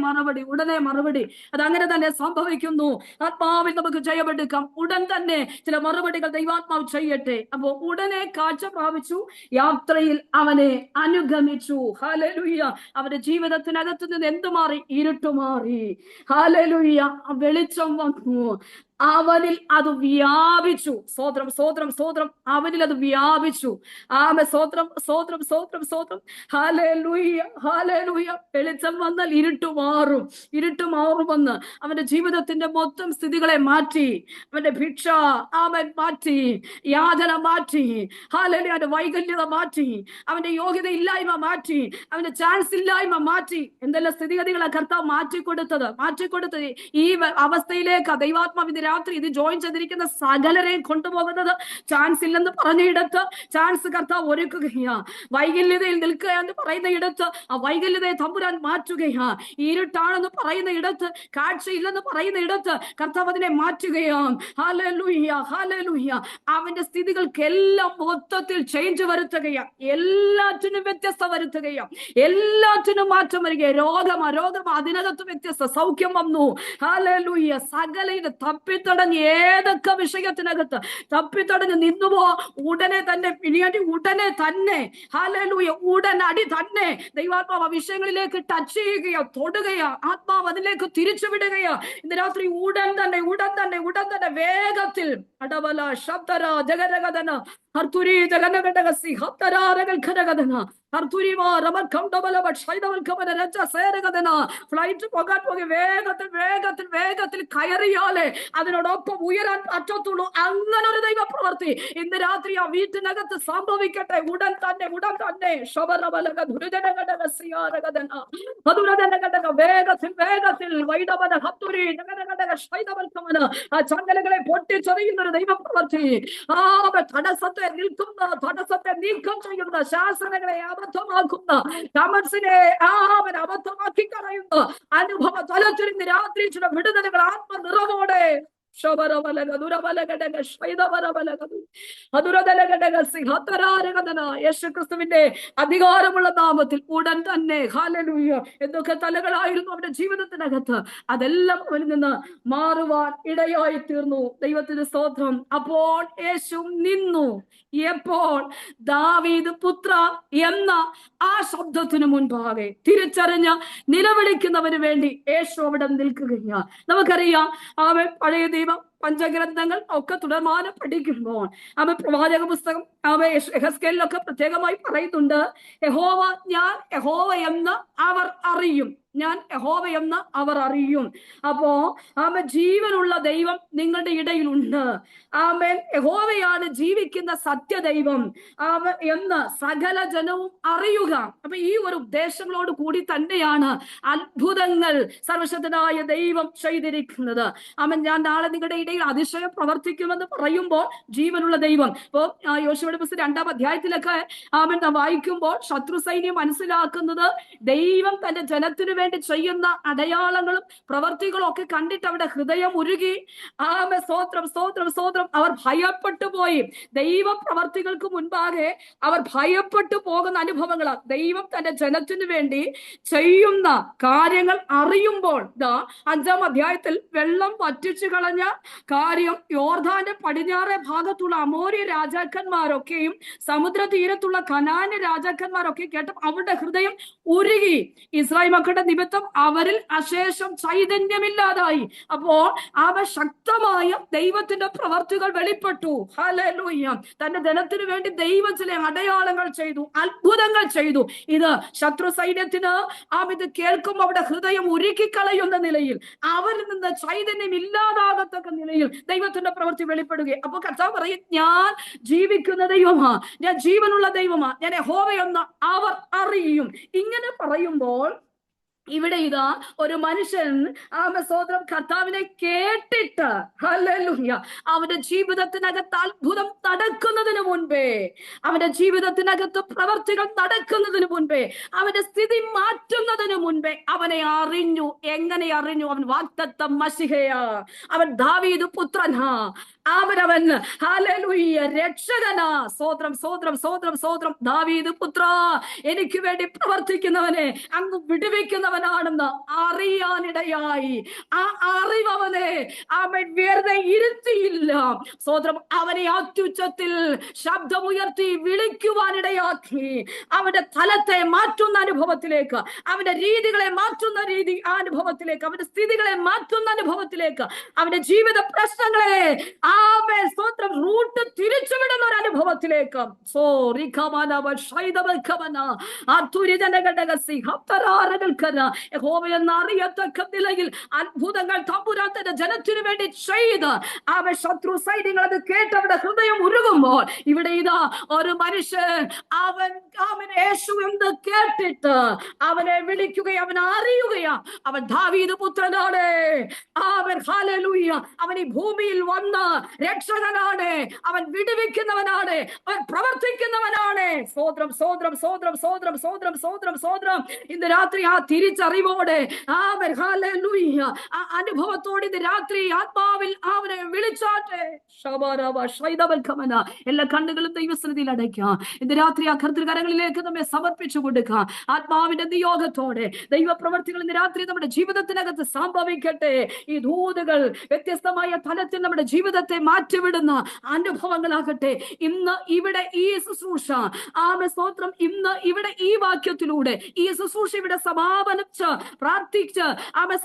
മറുപടി അതങ്ങനെ തന്നെ സംഭവിക്കുന്നു. ആത്മാവിൽ നമുക്ക് ജയമെടുക്കാം. ഉടൻ തന്നെ ചില മറുപടികൾ ദൈവാത്മാവ് ചെയ്യട്ടെ. അപ്പോ ഉടനെ കാഴ്ച പ്രാപിച്ചു, യാത്രയിൽ അവനെ അനുഗമിച്ചു. ഹല്ലേലൂയ. അവന്റെ ജീവിതത്തിനകത്ത് നിന്ന് എന്ത് മാറി? ഇരുട്ട് മാറി. ഹല്ലേലൂയ. വെളിച്ചം വന്നു, അവനിൽ അത് വ്യാപിച്ചു. സ്തോത്രം സ്തോത്രം സ്തോത്രം. അവനിൽ അത് വ്യാപിച്ചു. ആമേ സ്തോത്രം സ്തോത്രം സ്തോത്രം സ്തോത്രം. Hallelujah hallelujah. വെളിച്ചം വന്നാൽ ഇരുട്ട് മാറുമെന്ന് അവന്റെ ജീവിതത്തിന്റെ മൊത്തം സ്ഥിതികളെ മാറ്റി. അവന്റെ ഭിക്ഷ അവൻ മാറ്റി, യാതന മാറ്റി, ഹല്ലേലൂയ. അവന്റെ വൈകല്യത മാറ്റി, അവന്റെ യോഗ്യത ഇല്ലായ്മ മാറ്റി, അവന്റെ ചാൻസ് ഇല്ലായ്മ മാറ്റി. എന്തെല്ലാം സ്ഥിതിഗതികളെ കർത്താവ് മാറ്റിക്കൊടുത്തത് ഈ അവസ്ഥയിലേക്ക് ദൈവാത്മാവിന്റെ രാത്രി ഇത് ജോയിൻ ചെയ്തിരിക്കുന്ന സകലരെയും കൊണ്ടുപോകുന്നത് ചാൻസ് ഇല്ലെന്ന് പറഞ്ഞ ഇടത്ത് ചാൻസ് കർത്താവ് ഒരുക്കുകയാ. വൈകല്യതയിൽ നിൽക്കുക എന്ന് പറയുന്ന ഇടത്ത് ആ വൈകല്യതയെ തമ്പുരാൻ മാറ്റുകയാ. ഇരുട്ടാണെന്ന് പറയുന്ന ഇടത്ത്, കാഴ്ചയില്ലെന്ന് പറയുന്ന ഇടത്ത് കർത്താവ് അതിനെ മാറ്റുകയാണ്. Hallelujah hallelujah. അവന്റെ സ്ഥിതികൾക്കെല്ലാം മൊത്തത്തിൽ ചേഞ്ച് വരുത്തുകയാ. എല്ലാറ്റിനും വ്യത്യസ്ത വരുത്തുകയാ. എല്ലാറ്റിനും മാറ്റം വരിക. രോഗം അതിനകത്ത് വ്യത്യസ്ത സൗഖ്യം വന്നു. ഹല്ലേലൂയ. സകലയുടെ തപ്പിത്തടഞ്ഞ് ഏതൊക്കെ വിഷയത്തിനകത്ത് തപ്പിത്തടഞ്ഞ് നിന്നുപോ ഉടനെ തന്നെ ഹല്ലേലൂയ ഉടനടി തന്നെ ദൈവാത്മാവ് വിഷയങ്ങളിലേക്ക് ടച്ച് ചെയ്യുകയോ തൊടുകയോ ആത്മാവ് അതിലേക്ക് തിരിച്ചുവിടുകയോ ഇന്ന് രാത്രി ഉടൻ തന്നെ വേഗത്തിൽ അടവല ശബ്ദര ജഗരഗദന ഹർതുരി ജഗനഗടഗസി ഹത്തരാരകൾ ഖരഗദന ഹർതുരിവാ റമഖംഡബല ബഷൈദവൽകമന രജ സേരഗദന ഫ്ലൈറ്റ് പോകാൻ വേഗത്തിൽ കയറിയാലേ അതിനോടൊപ്പം ഉയരാൻ പറ്റത്തുള്ളൂ. അങ്ങനെ ഒരു ദൈവ പ്രവൃത്തി ഇന്ന് രാത്രി ആ വീട്ടിനകത്ത് സംഭവിക്കട്ടെ. ഉടൻ തന്നെ വേഗത്തിൽ വൈഡവന ഹത്തുരി ജഗനഗടക ആ ചങ്ങലകളെ പൊട്ടിച്ചെറിയുന്ന ഒരു ദൈവ പ്രവൃത്തി. തടസ്സത്തെ നീക്കം ചെയ്യുന്ന, ശാസനകളെ അബദ്ധമാക്കുന്ന, കമൻസിനെ അവൻ അബദ്ധമാക്കി കളയുന്ന അനുഭവ തലത്തിരുന്ന് രാത്രി ചില വിടുതലുകൾ ആത്മനിറവോടെ യേശുക്രിസ്തുവിന്റെ അധികാരമുള്ള നാമത്തിൽ ഉടൻ തന്നെ ഹല്ലേലൂയ. എന്തൊക്കെ തലകളായിരുന്നു അവന്റെ ജീവിതത്തിനകത്ത്, അതെല്ലാം അവനിൽ നിന്ന് മാറുവാൻ ഇടയായി തീർന്നു. ദൈവത്തിന് സ്തോത്രം. അപ്പോൾ യേശു നിന്നു. എപ്പോൾ? ദാവീദ് പുത്ര എന്ന ആ ശബ്ദത്തിനു മുൻപാകെ തിരിച്ചറിഞ്ഞ് നിലവിളിക്കുന്നവന് വേണ്ടി യേശു അവിടെ നിൽക്കുകയാണ്. നമുക്കറിയാം അവൻ പഴയ ദൈവം പഞ്ചഗ്രന്ഥങ്ങൾ ഒക്കെ തുടർമാനം പഠിക്കുമ്പോൾ അവൻ പ്രവാചക പുസ്തകം യെഹെസ്കേലിലൊക്കെ പ്രത്യേകമായി പറയുന്നുണ്ട്, ഞാൻ യഹോവ എന്ന് അവർ അറിയും. അപ്പോ ആമേൻ, ജീവനുള്ള ദൈവം നിങ്ങളുടെ ഇടയിലുണ്ട്. ആമേൻ, യഹോവയാണ് ജീവിക്കുന്ന സത്യദൈവം എന്ന് സകല ജനവും അറിയുക. അപ്പൊ ഈ ഒരു ഉദ്ദേശങ്ങളോട് കൂടി തന്നെയാണ് അത്ഭുതങ്ങൾ സർവശക്തനായ ദൈവം ചെയ്തിരിക്കുന്നത്. ആമേൻ, ഞാൻ നാളെ നിങ്ങളുടെ ഇടയിൽ അതിശയം പ്രവർത്തിക്കുമെന്ന് പറയുമ്പോൾ ജീവനുള്ള ദൈവം. ഇപ്പോ യോശുവയുടെ പുസ്തകം 2-ാം അധ്യായത്തിലൊക്കെ ആമേൻ നാം വായിക്കുമ്പോൾ ശത്രു സൈന്യം മനസ്സിലാക്കുന്നത് ദൈവം തന്റെ ജനത്തിനു വേണ്ടി ചെയ്യുന്ന അടയാളങ്ങളും പ്രവർത്തികളും ഒക്കെ കണ്ടിട്ട് അവിടെ ഹൃദയം ഉരുകി. ആമേൻ, സ്തോത്രം. അവർ ഭയപ്പെട്ടു പോയി. ദൈവ പ്രവർത്തികൾക്ക് മുൻപാകെ അവർ ഭയപ്പെട്ടു പോകുന്ന അനുഭവങ്ങളാണ്. ദൈവം തന്റെ ജനത്തിനു വേണ്ടി ചെയ്യുന്ന കാര്യങ്ങൾ അറിയുമ്പോൾ 5-ാം അധ്യായത്തിൽ വെള്ളം വറ്റിച്ചു കളഞ്ഞ കാര്യം യോർദാന്റെ പടിഞ്ഞാറേ ഭാഗത്തുള്ള അമോര്യ രാജാക്കന്മാരൊക്കെയും സമുദ്ര തീരത്തുള്ള കനാന്യ രാജാക്കന്മാരൊക്കെ കേട്ടപ്പോൾ അവരുടെ ഹൃദയം ഉരുകി. ഇസ്രായേൽ മക്കളുടെ നിമിത്തം അവരിൽ അശേഷം ചൈതന്യമില്ലാതായി. അപ്പോൾ ശക്തമായ ദൈവത്തിന്റെ പ്രവർത്തികൾ വെളിപ്പെട്ടു. ഹല്ലേലൂയ. തന്റെ ജനത്തിനു വേണ്ടി ദൈവം ചില അടയാളങ്ങൾ ചെയ്തു, അത്ഭുതങ്ങൾ ചെയ്തു. ഇത് ശത്രു സൈന്യത്തിന് ഇത് കേൾക്കുമ്പോൾ അവിടെ ഹൃദയം ഉരുക്കിക്കളയുന്ന നിലയിൽ, അവരിൽ നിന്ന് ചൈതന്യം ഇല്ലാതാകത്തക്ക നിലയിൽ ദൈവത്തിന്റെ പ്രവൃത്തി വെളിപ്പെടുകയും. അപ്പൊ കർത്താവ് പറയും, ഞാൻ ജീവിക്കുന്ന ദൈവമാ, ഞാൻ ജീവനുള്ള ദൈവമാ, ഞാൻ യഹോവയെന്ന് അവർ അറിയും. ഇങ്ങനെ പറയുമ്പോൾ ഇവിടെ ഇതാ ഒരു മനുഷ്യൻ സ്വതന്ത്രം കർത്താവിനെ കേട്ടിട്ട്, ഹല്ലേലൂയ, അവന്റെ ജീവിതത്തിനകത്ത് അത്ഭുതം നടക്കുന്നതിന് മുൻപേ, അവന്റെ ജീവിതത്തിനകത്ത് പ്രവർത്തികൾ നടക്കുന്നതിന് മുൻപേ, അവന്റെ സ്ഥിതി മാറ്റുന്നതിന് മുൻപേ അവനെ അറിഞ്ഞു. എങ്ങനെ അറിഞ്ഞു? അവൻ വാഗ്ദത്തം മശിഹയാ, അവൻ ദാവീദ് പുത്രനാ, അവൻ ഹല്ലേലൂയ രക്ഷകനാ. സ്തോത്രം സ്തോത്രം സ്തോത്രം സ്തോത്രം. ദാവീദ് പുത്ര, എനിക്ക് വേണ്ടി പ്രവർത്തിക്കുന്നവനെ അങ്ങ് വിടുവിക്കുന്നവനാണെന്ന് അറിയാനിടയായി. ആ അറിവ് അവൻ വെറുതെ ഇരുത്തിയില്ല. സ്തോത്രം. അവനെ അത്യുച്ചത്തിൽ ശബ്ദമുയർത്തി വിളിക്കുവാനിടയാക്കി. അവന്റെ തലത്തെ മാറ്റുന്ന അനുഭവത്തിലേക്ക്, അവന്റെ രീതികളെ മാറ്റുന്ന അനുഭവത്തിലേക്ക്, അവന്റെ സ്ഥിതികളെ മാറ്റുന്ന അനുഭവത്തിലേക്ക്, അവന്റെ ജീവിത പ്രശ്നങ്ങളെ സ്തോത്രം റൂട്ട് തിരിച്ചുവിടുന്ന ഒരു അനുഭവത്തിലേക്ക് അറിയത്തക്ക നിലയിൽ അത്ഭുതങ്ങൾ തമ്പുരാന്റെ ജനത്തിനു വേണ്ടി ചെയ്ത് ശത്രു സൈന്യങ്ങൾ അത് കേട്ട് അവിടെ ഹൃദയം ഉരുകുമ്പോൾ, ഇവിടെ ഇതാ ഒരു മനുഷ്യൻ അവൻ യേശു എന്ന് കേട്ടിട്ട് അവനെ വിളിക്കുകയും അവൻ അറിയുകയാ, അവൻ ദാവീദ് പുത്രനാണ്, അവൻ ഹല്ലേലൂയ, അവൻ ഈ ഭൂമിയിൽ വന്ന് രക്ഷകനാണ്, അവൻ വിടുവിക്കുന്നവനാണ്, അവൻ പ്രവർത്തിക്കുന്നവനാണ്. സ്തോത്രം സ്തോത്രം സ്തോത്രം സ്തോത്രം സ്തോത്രം സ്തോത്രം സ്തോത്രം. ഇന്ന് രാത്രി ആ തിരിച്ചറിവോടെ, ഹല്ലേലൂയ, ആ അനുഭവത്തോടെ ഇന്ന് രാത്രി ആത്മാവിൽ അവനെ വിളിച്ചാട്ടെ. എല്ലാ കണ്ണുകളും ദൈവസന്നിധിയിൽ അടയ്ക്കാം. ഇന്ന് രാത്രി ആ കർത്തൃകരങ്ങളിലേക്ക് നമ്മെ സമർപ്പിച്ചു കൊടുക്കാം. ആത്മാവിന്റെ നിയോഗത്തോടെ ദൈവപ്രവർത്തികൾ ഇന്ന് രാത്രി നമ്മുടെ ജീവിതത്തിനകത്ത് സംഭവിക്കട്ടെ. ഈ ദൂതുകൾ വ്യത്യസ്തമായ തലത്തിൽ നമ്മുടെ ജീവിതത്തെ മാറ്റിവിടുന്ന അനുഭവങ്ങളാകട്ടെ. ഇന്ന് ഇവിടെ ഈ ശുശ്രൂഷ, സ്തോത്രം, ഇന്ന് ഇവിടെ ഈ വാക്യത്തിലൂടെ ഈ ശുശ്രൂഷ ഇവിടെ സമാപനിച്ച് പ്രാർത്ഥിച്ച്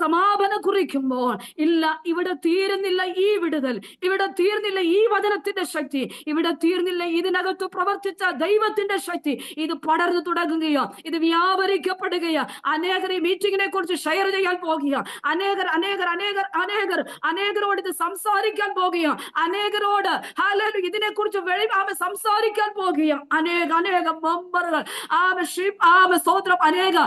സമാപനം കുറിക്കുമ്പോൾ, ഇല്ല, ഇവിടെ തീരുന്നില്ല ഈ വിടുതൽ, ഇവിടെ തീർന്നില്ല ഈ വചനത്തിന്റെ ശക്തി, ഇവിടെ തീർന്നില്ല ഇതിനകത്ത് പ്രവർത്തിച്ച ദൈവത്തിന്റെ ശക്തി. ഇത് പടർന്നു തുടങ്ങുകയോ, ഇത് വ്യാപരിക്കപ്പെടുകയോ, അനേകർ ഈ മീറ്റിങ്ങിനെ കുറിച്ച് ഷെയർ ചെയ്യാൻ പോകുക, അനേകരോട് ഇത് സംസാരിക്കാൻ പോകുക, അനേകരോട് ഇതിനെ കുറിച്ച് സംസാരിക്കാൻ പോകുക, അനേക മെമ്പറുകൾ സ്തോത്രം, അനേക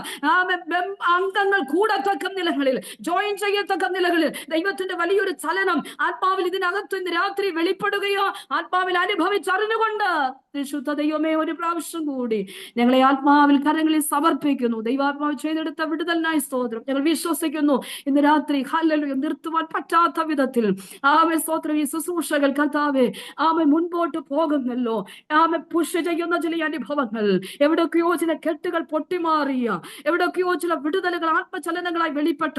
അംഗങ്ങൾ കൂടത്തക്ക നിലകളിൽ, ജോയിൻ ചെയ്യത്തക്ക നിലകളിൽ ദൈവത്തിന്റെ വലിയൊരു ചലനം ആത്മാവിൽ ഇതിനകത്ത് ഇന്ന് രാത്രി വെളിപ്പെടുകയോ, ആത്മാവിൽ അനുഭവിച്ചറിഞ്ഞുകൊണ്ട് വിശുദ്ധ ദൈവമേ, ഒരു പ്രാവശ്യം കൂടി ഞങ്ങളെ ആത്മാവിൽ കരങ്ങളിൽ സമർപ്പിക്കുന്നു. ദൈവാത്മാവ് ചെയ്തെടുത്ത വിടുതലിനായി സ്തോത്രം. ഞങ്ങൾ വിശ്വസിക്കുന്നു ഇന്ന് രാത്രി ഹല്ലേലൂയ നിർത്തുവാൻ പറ്റാത്ത വിധത്തിൽ സ്തോത്രം ഈ ശുശ്രൂഷകൾ കർത്താവേ മുൻപോട്ട് പോകുന്നല്ലോ. പുഷ് ചെയ്യുന്ന ചില അനുഭവങ്ങൾ, എവിടെയൊക്കെയോ ചില കെട്ടുകൾ പൊട്ടിമാറിയ, എവിടെയൊക്കെയോ ചില വിടുതലുകൾ ആത്മചലനങ്ങളായി വെളിപ്പെട്ട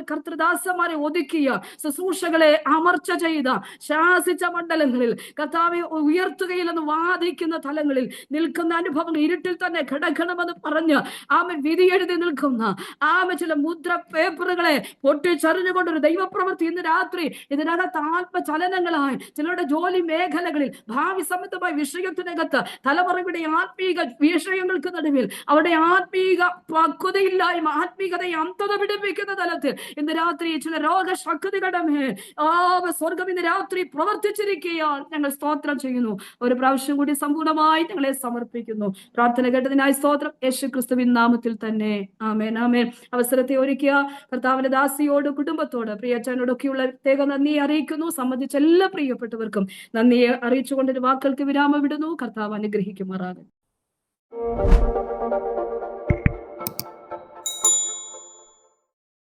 കർത്തൃദാസന്മാരെ ഒതുക്കിയ, ശുശ്രൂഷകളെ അമർച്ച ചെയ്ത, ശാസിച്ച മണ്ഡലങ്ങളിൽ കർത്താവെ ഉയർത്തുകയില്ലെന്ന് വാദിക്കുന്ന തലങ്ങളിൽ നിൽക്കുന്ന അനുഭവങ്ങൾ, ഇരുട്ടിൽ തന്നെ കിടക്കണമെന്ന് പറഞ്ഞ് വിധി എഴുതി നിൽക്കുന്ന ചില മുദ്ര പേപ്പറുകളെ പൊട്ടിച്ചറിഞ്ഞുകൊണ്ടൊരു ദൈവപ്രവൃത്തി ഇന്ന് രാത്രി ഇതിനകത്ത് ആത്മചലനങ്ങളായി ചിലരുടെ ജോലി മേഖലകളിൽ, ഭാവി സംബന്ധമായ വിഷയത്തിനകത്ത്, തലമുറയുടെ ആത്മീക വിഷയങ്ങൾക്ക് നടുവിൽ അവരുടെ ആത്മീക പക്വതയില്ലായ്മ, ആത്മീകതയെ അന്തത പിടിപ്പിക്കുന്ന തലത്തിൽ ഇന്ന് രാത്രി ചില രോഗശക്തികളുടെ മേൽ സ്വർഗം ഇന്ന് രാത്രി പ്രവർത്തിച്ചിരിക്കുകയാൽ ഞങ്ങൾ സ്തോത്രം ചെയ്യുന്നു. ഒരു പ്രാവശ്യം കൂടി സമ്പൂർണ്ണമായി ഞങ്ങളെ സമർപ്പിക്കുന്നു. പ്രാർത്ഥന കേട്ടതിനായി സ്തോത്രം, യേശു ക്രിസ്തുവിൻ നാമത്തിൽ തന്നെ ആമേൻ ആമേൻ. അവസരത്തെ ഒരുക്കിയ കർത്താവിന്റെ ദാസിയോട്, കുടുംബത്തോട്, പ്രിയച്ചനോടൊക്കെയുള്ള പ്രത്യേക നന്ദി അറിയിക്കുന്നു. സംബന്ധിച്ച എല്ലാ പ്രിയപ്പെട്ടവർക്കും നന്ദിയെ അറിയിച്ചുകൊണ്ടൊരു വാക്കുകൾക്ക് വിരാമം വിടുന്നു. കർത്താവ് അനുഗ്രഹിക്കുമാറാകട്ടെ.